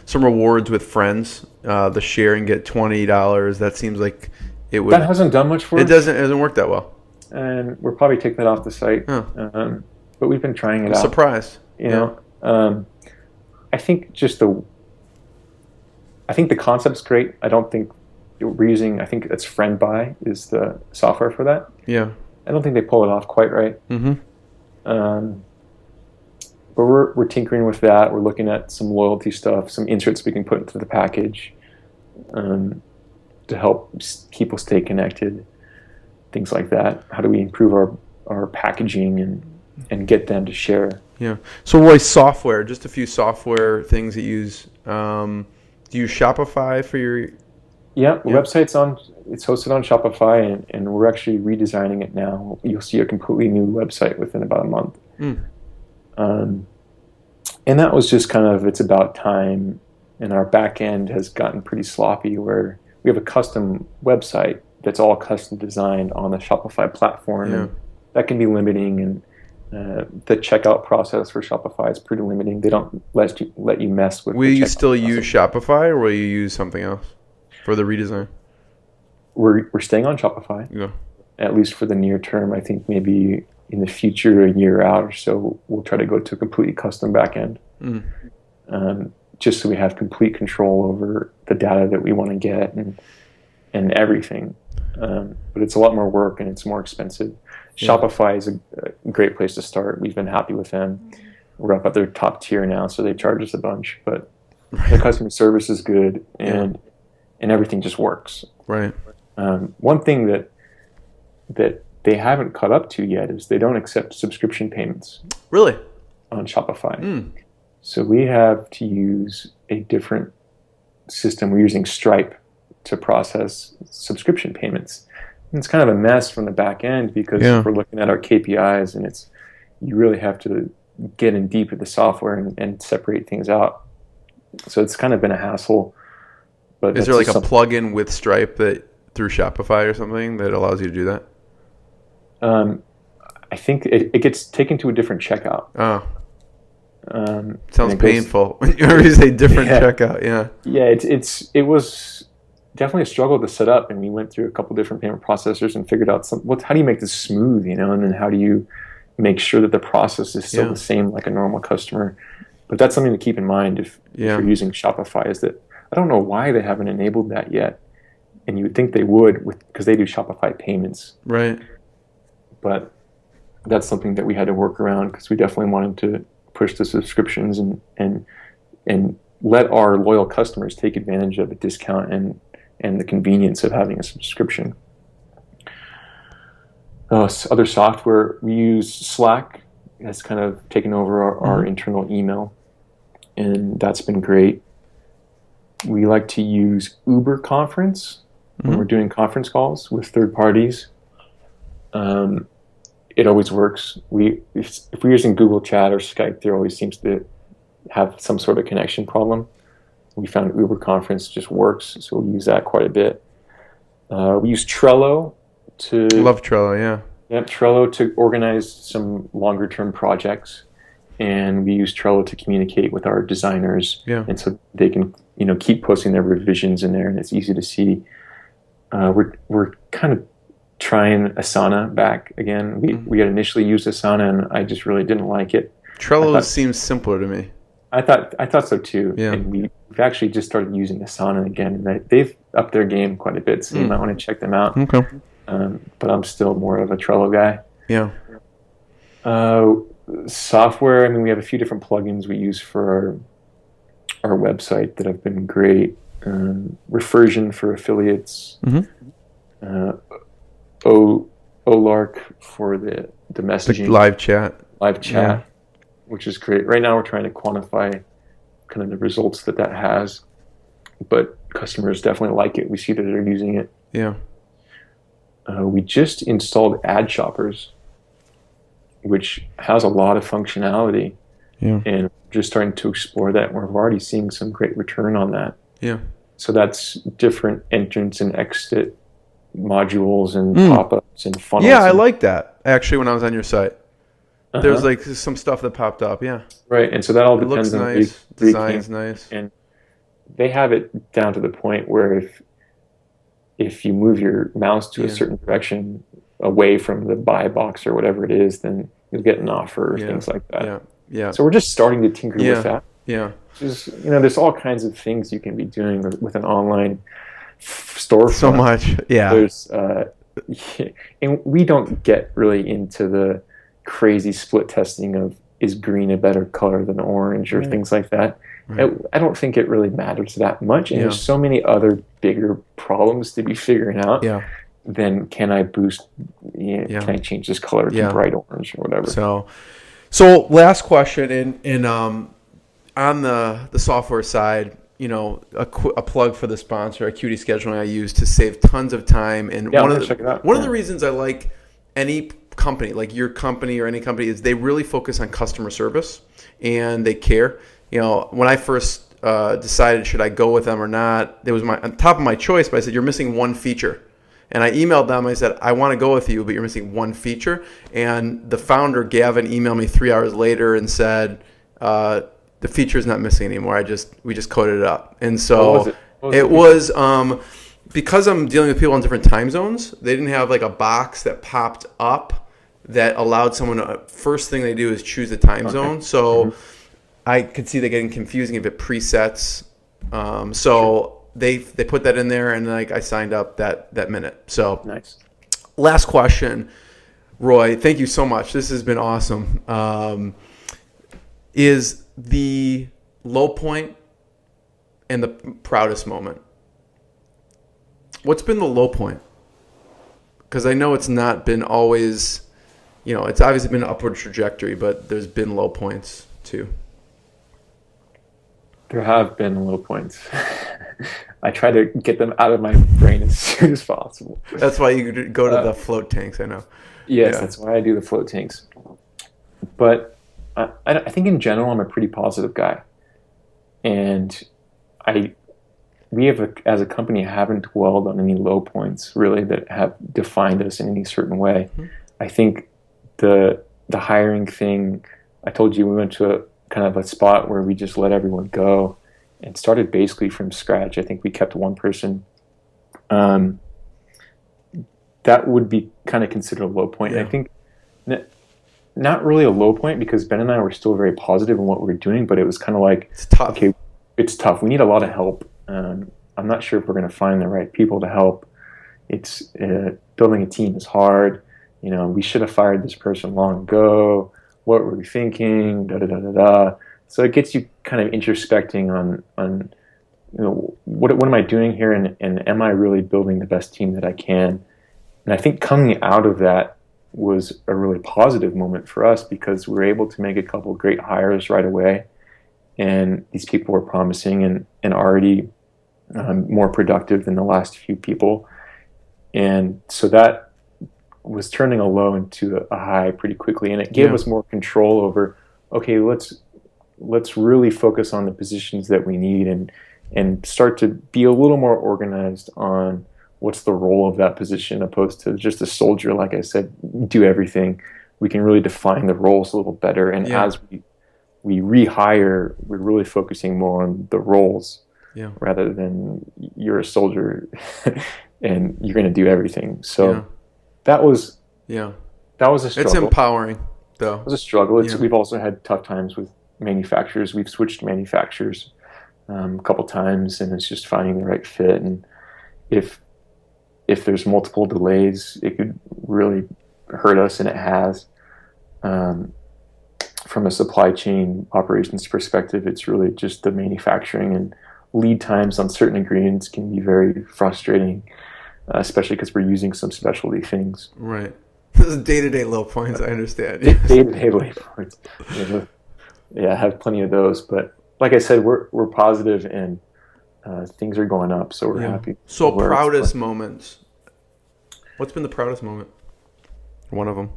some rewards with friends. The share and get $20. That seems like it would. That hasn't done much for us. It doesn't work that well. And we'll probably take that off the site. But we've been trying it out. Surprised. I think I think the concept's great. I don't think we're using, I think it's FriendBuy is the software for that. I don't think they pull it off quite right. But we're tinkering with that. We're looking at some loyalty stuff, some inserts we can put into the package to help people stay connected, things like that. How do we improve our packaging and get them to share? So Roy, software, just a few software things that you use. Do you use Shopify for your... Website's it's hosted on Shopify, and we're actually redesigning it now. You'll see a completely new website within about a month. And that was just kind of, it's about time, and our back end has gotten pretty sloppy, where we have a custom website that's all custom designed on the Shopify platform. And that can be limiting, and the checkout process for Shopify is pretty limiting. They don't let you mess with. Will you still use Shopify, or will you use something else for the redesign? We're staying on Shopify, at least for the near term. I think maybe in the future, a year out or so, we'll try to go to a completely custom backend, just so we have complete control over the data that we want to get and everything. But it's a lot more work, and it's more expensive. Shopify is a great place to start. We've been happy with them. we're up at their top tier now, so they charge us a bunch. But the customer service is good, and everything just works. Right. One thing that they haven't caught up to yet is they don't accept subscription payments. Really? On Shopify. So we have to use a different system. We're using Stripe to process subscription payments. And it's kind of a mess from the back end because if we're looking at our KPIs, and you really have to get in deep with the software and separate things out. So it's kind of been a hassle. But is there like a plugin with Stripe that through Shopify or something that allows you to do that? I think it gets taken to a different checkout. Oh. Sounds painful when you say different checkout. Yeah, it was definitely a struggle to set up, and we went through a couple different payment processors and figured out how do you make this smooth, and then how do you make sure that the process is still the same like a normal customer. But that's something to keep in mind if you're using Shopify, is that I don't know why they haven't enabled that yet, and you would think they would because they do Shopify payments, right? But that's something that we had to work around because we definitely wanted to push the subscriptions and let our loyal customers take advantage of a discount and the convenience of having a subscription. Other software, we use Slack. Has kind of taken over our internal email, and that's been great. We like to use Uber Conference when we're doing conference calls with third parties. It always works. If we're using Google Chat or Skype, there always seems to have some sort of connection problem. We found Uber Conference just works, so we use that quite a bit. We use Trello to... Love Trello, yeah. Yeah, Trello to organize some longer-term projects, and we use Trello to communicate with our designers, and so they can keep posting their revisions in there, and it's easy to see. We're kind of trying Asana back again. We had initially used Asana, and I just really didn't like it. Trello seems simpler to me. I thought so too. Yeah. And we've actually just started using Asana again, and they've upped their game quite a bit, so you might want to check them out. Okay. But I'm still more of a Trello guy. Yeah. Software, I mean, we have a few different plugins we use for our website that have been great. Refersion for affiliates. Olark for the messaging. Live chat. Which is great. Right now we're trying to quantify kind of the results that has, but customers definitely like it. We see that they're using it. Yeah. We just installed Ad Shoppers, which has a lot of functionality, and just starting to explore that. We're already seeing some great return on that. Yeah. So that's different entrance and exit modules and pop-ups and funnels. Yeah, I like that, actually, when I was on your site. There was like some stuff that popped up, Right, and so that all depends on nice. Design's nice. And they have it down to the point where if you move your mouse to a certain direction away from the buy box or whatever it is, then you'll get an offer or things like that. Yeah. So we're just starting to tinker with that. Yeah. Just, there's all kinds of things you can be doing with an online storefront. So much, There's, and we don't get really into the crazy split testing of is green a better color than orange or things like that. Right. I don't think it really matters that much, and there's so many other bigger problems to be figuring out. Then can I boost? Can I change this color to bright orange or whatever? So last question, and on the software side, a plug for the sponsor, Acuity Scheduling, I use to save tons of time. And one of the reasons I like any company, like your company or any company, is they really focus on customer service and they care. When I first decided should I go with them or not, it was on top of my choice, but I said, you're missing one feature. And I emailed them. I said, I want to go with you, but you're missing one feature. And the founder, Gavin, emailed me 3 hours later and said, the feature is not missing anymore. We just coded it up. And so it was because I'm dealing with people in different time zones, they didn't have like a box that popped up that allowed someone to, first thing they do is choose the time zone. So I could see that getting confusing if it presets. They put that in there, and like I signed up that minute. So nice. Last question, Roy. Thank you so much. This has been awesome. is the low point and the proudest moment. What's been the low point? Because I know it's not been always, it's obviously been an upward trajectory, but there's been low points too. There have been low points. I try to get them out of my brain as soon as possible. That's why you go to the float tanks, I know. Yes, That's why I do the float tanks. But I think in general, I'm a pretty positive guy. And we as a company haven't dwelled on any low points really that have defined us in any certain way. Mm-hmm. I think the hiring thing, I told you we went to a kind of a spot where we just let everyone go and started basically from scratch. I think we kept one person. That would be kind of considered a low point. Yeah. And I think not really a low point because Ben and I were still very positive in what we were doing, but it was kind of like, it's tough. Okay, it's tough. We need a lot of help. I'm not sure if we're going to find the right people to help. It's building a team is hard. We should have fired this person long ago. What were we thinking? Da da da da da. So it gets you kind of introspecting on what am I doing here, and am I really building the best team that I can? And I think coming out of that was a really positive moment for us because we were able to make a couple of great hires right away, and these people were promising and already more productive than the last few people, and so that was turning a low into a high pretty quickly, and it gave us more control over, okay, let's really focus on the positions that we need and start to be a little more organized on what's the role of that position opposed to just a soldier, like I said, do everything. We can really define the roles a little better, and as we rehire, we're really focusing more on the roles rather than you're a soldier and you're going to do everything. So that was a struggle. It's empowering, though. It was a struggle. We've also had tough times with manufacturers. We've switched manufacturers a couple times, and it's just finding the right fit. And if there's multiple delays, it could really hurt us, and it has. From a supply chain operations perspective, it's really just the manufacturing, and lead times on certain ingredients can be very frustrating, especially because we're using some specialty things. Right. This is day-to-day low points, I understand. Day-to-day low points. I have plenty of those. But like I said, we're positive, and things are going up, so we're happy. So proudest moments. What's been the proudest moment? One of them.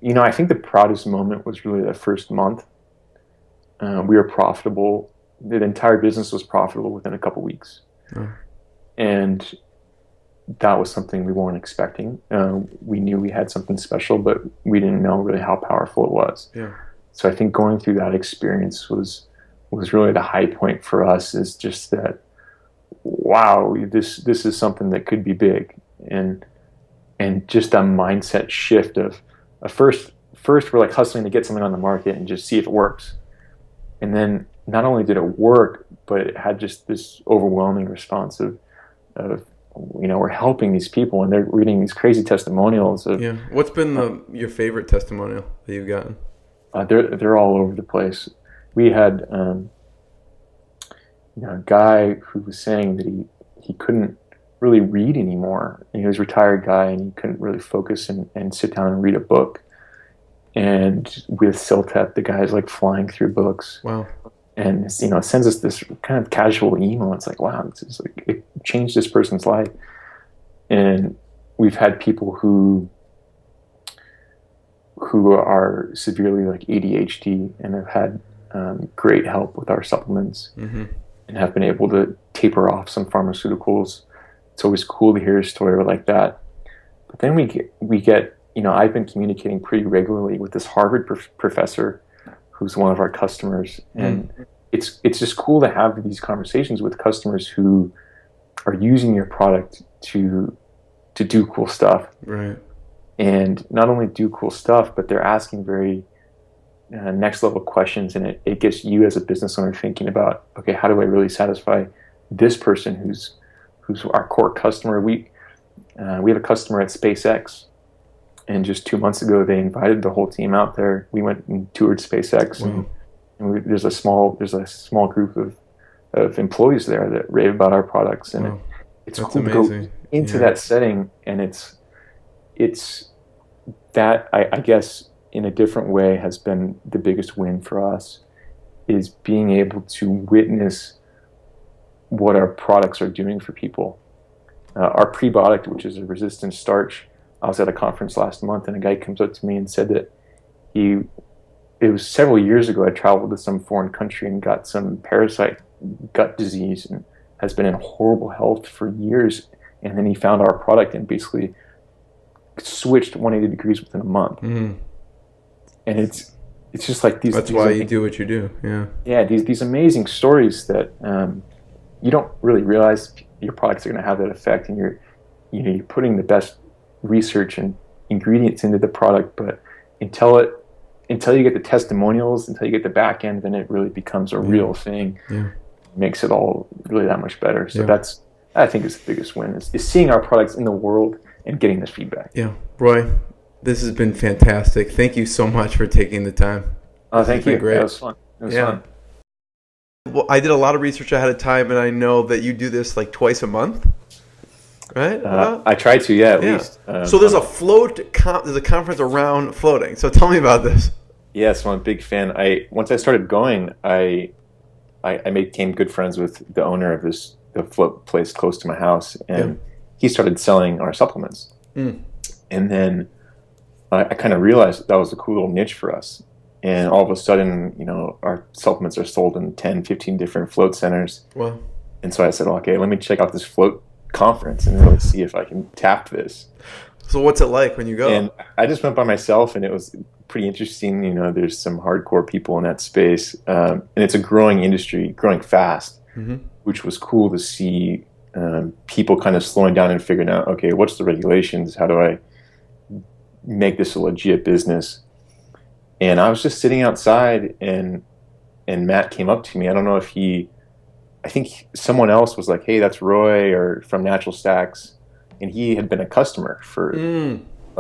I think the proudest moment was really the first month. We were profitable. The entire business was profitable within a couple weeks. And that was something we weren't expecting. We knew we had something special, but we didn't know really how powerful it was. So I think going through that experience was really the high point for us, is just that, wow, this is something that could be big. And just a mindset shift of first we're like hustling to get something on the market and just see if it works. And then not only did it work, but it had just this overwhelming response of we're helping these people, and they're reading these crazy testimonials of. What's been your favorite testimonial that you've gotten? They're all over the place. We had a guy who was saying that he couldn't really read anymore. He was a retired guy, and he couldn't really focus and sit down and read a book. And with Siltep, the guy's like flying through books. Wow. And it sends us this kind of casual email. It's like, wow, it changed this person's life. And we've had people who are severely like ADHD and have had great help with our supplements, and have been able to taper off some pharmaceuticals. It's always cool to hear a story like that. But then we get I've been communicating pretty regularly with this Harvard professor who's one of our customers, and it's just cool to have these conversations with customers who are using your product to do cool stuff. Right. And not only do cool stuff, but they're asking very next level questions, and it gets you as a business owner thinking about, okay, how do I really satisfy this person who's our core customer? We have a customer at SpaceX, and just 2 months ago they invited the whole team out there. We went and toured SpaceX, and there's a small group of employees there that rave about our products, and it's That's cool amazing. to go into that setting, and it's that I guess in a different way has been the biggest win for us, is being able to witness what our products are doing for people. Our prebiotic, which is a resistant starch, I was at a conference last month, and a guy comes up to me and said that it was several years ago, I traveled to some foreign country and got some parasite gut disease and has been in horrible health for years. And then he found our product and basically switched 180 degrees within a month. Mm. And it's just like these. That's these why you do what you do. Yeah. Yeah. These amazing stories that you don't really realize your products are going to have that effect, and you're putting the best research and ingredients into the product, but until you get the testimonials, until you get the back end, then it really becomes a real thing. Yeah. Makes it all really that much better. So I think is the biggest win, is seeing our products in the world and getting this feedback. Yeah. Roy, this has been fantastic. Thank you so much for taking the time. Oh, thank you. Great. That was fun. It was fun. Well, I did a lot of research ahead of time, and I know that you do this like twice a month, right? I try to, at least. So there's there's a conference around floating. So tell me about this. Yes, I'm a big fan. Once I started going, I became good friends with the owner of the float place close to my house, and he started selling our supplements. And then I kind of realized that was a cool little niche for us. And all of a sudden, our supplements are sold in 10, 15 different float centers. Wow. And so I said, okay, let me check out this float conference and really see if I can tap this. So what's it like when you go? And I just went by myself, and it was pretty interesting. There's some hardcore people in that space. And it's a growing industry, growing fast, which was cool to see people kind of slowing down and figuring out, okay, what's the regulations? How do I make this a legit business? And I was just sitting outside, and Matt came up to me. I don't know if I think someone else was like, hey, that's Roy, or from NaturalStacks. And he had been a customer for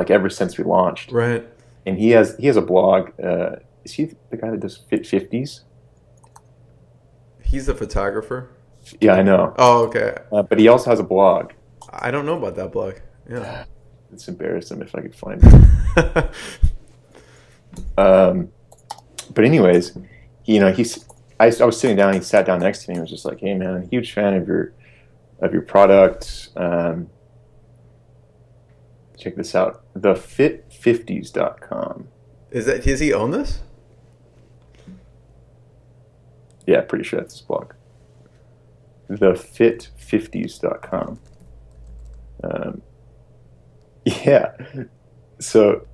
ever since we launched. Right. And he has a blog. Is he the guy that does Fit 50s? He's a photographer. Yeah, I know. Oh, okay. But he also has a blog. I don't know about that blog. Yeah. It's embarrassing if I could find it. But anyways, I was sitting down, he sat down next to me and was just like, hey man, I'm a huge fan of your product. Check this out. Thefit50s.com. Does he own this? Yeah, pretty sure that's his blog. Thefit50s.com. Yeah. So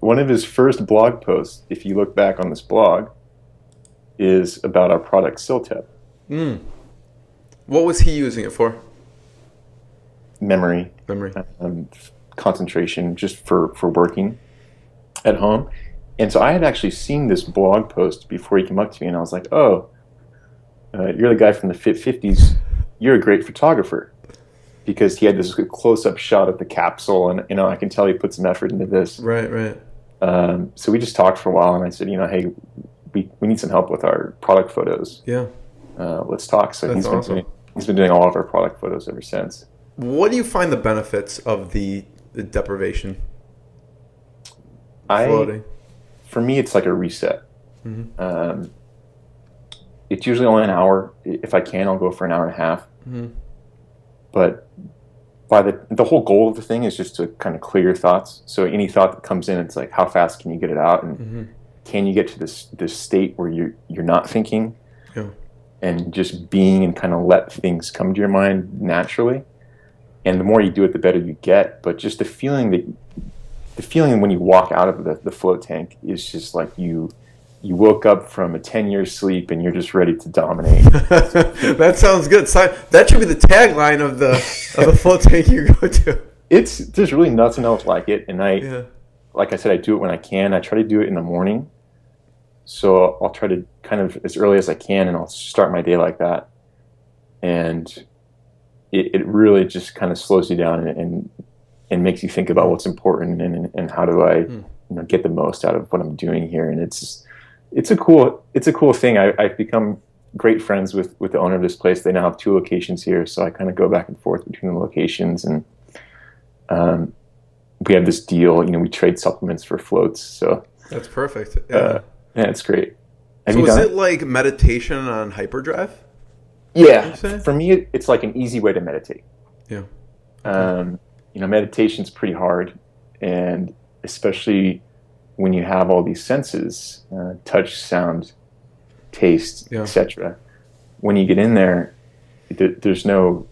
one of his first blog posts, if you look back on this blog, is about our product Siltep. What was he using it for? Memory. Concentration, just for working at home. And so I had actually seen this blog post before he came up to me, and I was like, oh, you're the guy from the Fit 50s. You're a great photographer. Because he had this close-up shot of the capsule, and I can tell he put some effort into this. Right. So we just talked for a while, and I said, hey, we need some help with our product photos. Yeah. Let's talk. So That's awesome. He's been doing all of our product photos ever since. What do you find the benefits of the deprivation? Floating. For me, it's like a reset. It's usually only an hour. If I can, I'll go for an hour and a half. But by the whole goal of the thing is just to kind of clear your thoughts. So any thought that comes in, it's like, how fast can you get it out, and can you get to this state where you're not thinking, and just being, and kind of let things come to your mind naturally. And the more you do it, the better you get. But just the feeling when you walk out of the float tank is just like you woke up from a 10-year sleep and you're just ready to dominate. That sounds good. That should be the tagline of the float tank you go to. There's really nothing else like it. And like I said, I do it when I can. I try to do it in the morning. So I'll try to kind of as early as I can, and I'll start my day like that. And it really just kind of slows you down and makes you think about what's important and how do I get the most out of what I'm doing here. And it's it's a cool thing. I've become great friends with the owner of this place. They now have 2 locations here, so I kind of go back and forth between the locations, and we have this deal. You know, we trade supplements for floats. So that's perfect. Yeah, it's great. So is it like meditation on hyperdrive? Yeah, for me, it's like an easy way to meditate. Yeah. You know, meditation's pretty hard, and especially when you have all these senses, touch, sound, taste, etc. When you get in there, there's no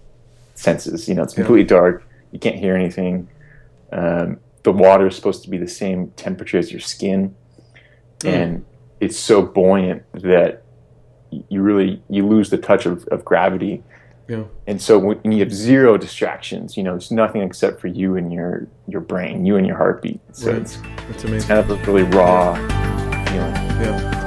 senses. You know, it's completely dark. You can't hear anything. The water is supposed to be the same temperature as your skin, and it's so buoyant that you lose the touch of gravity. Yeah. And so when you have zero distractions, you know, there's nothing except for you and your brain, you and your heartbeat. So it's amazing. It's kind of a really raw feeling. Yeah.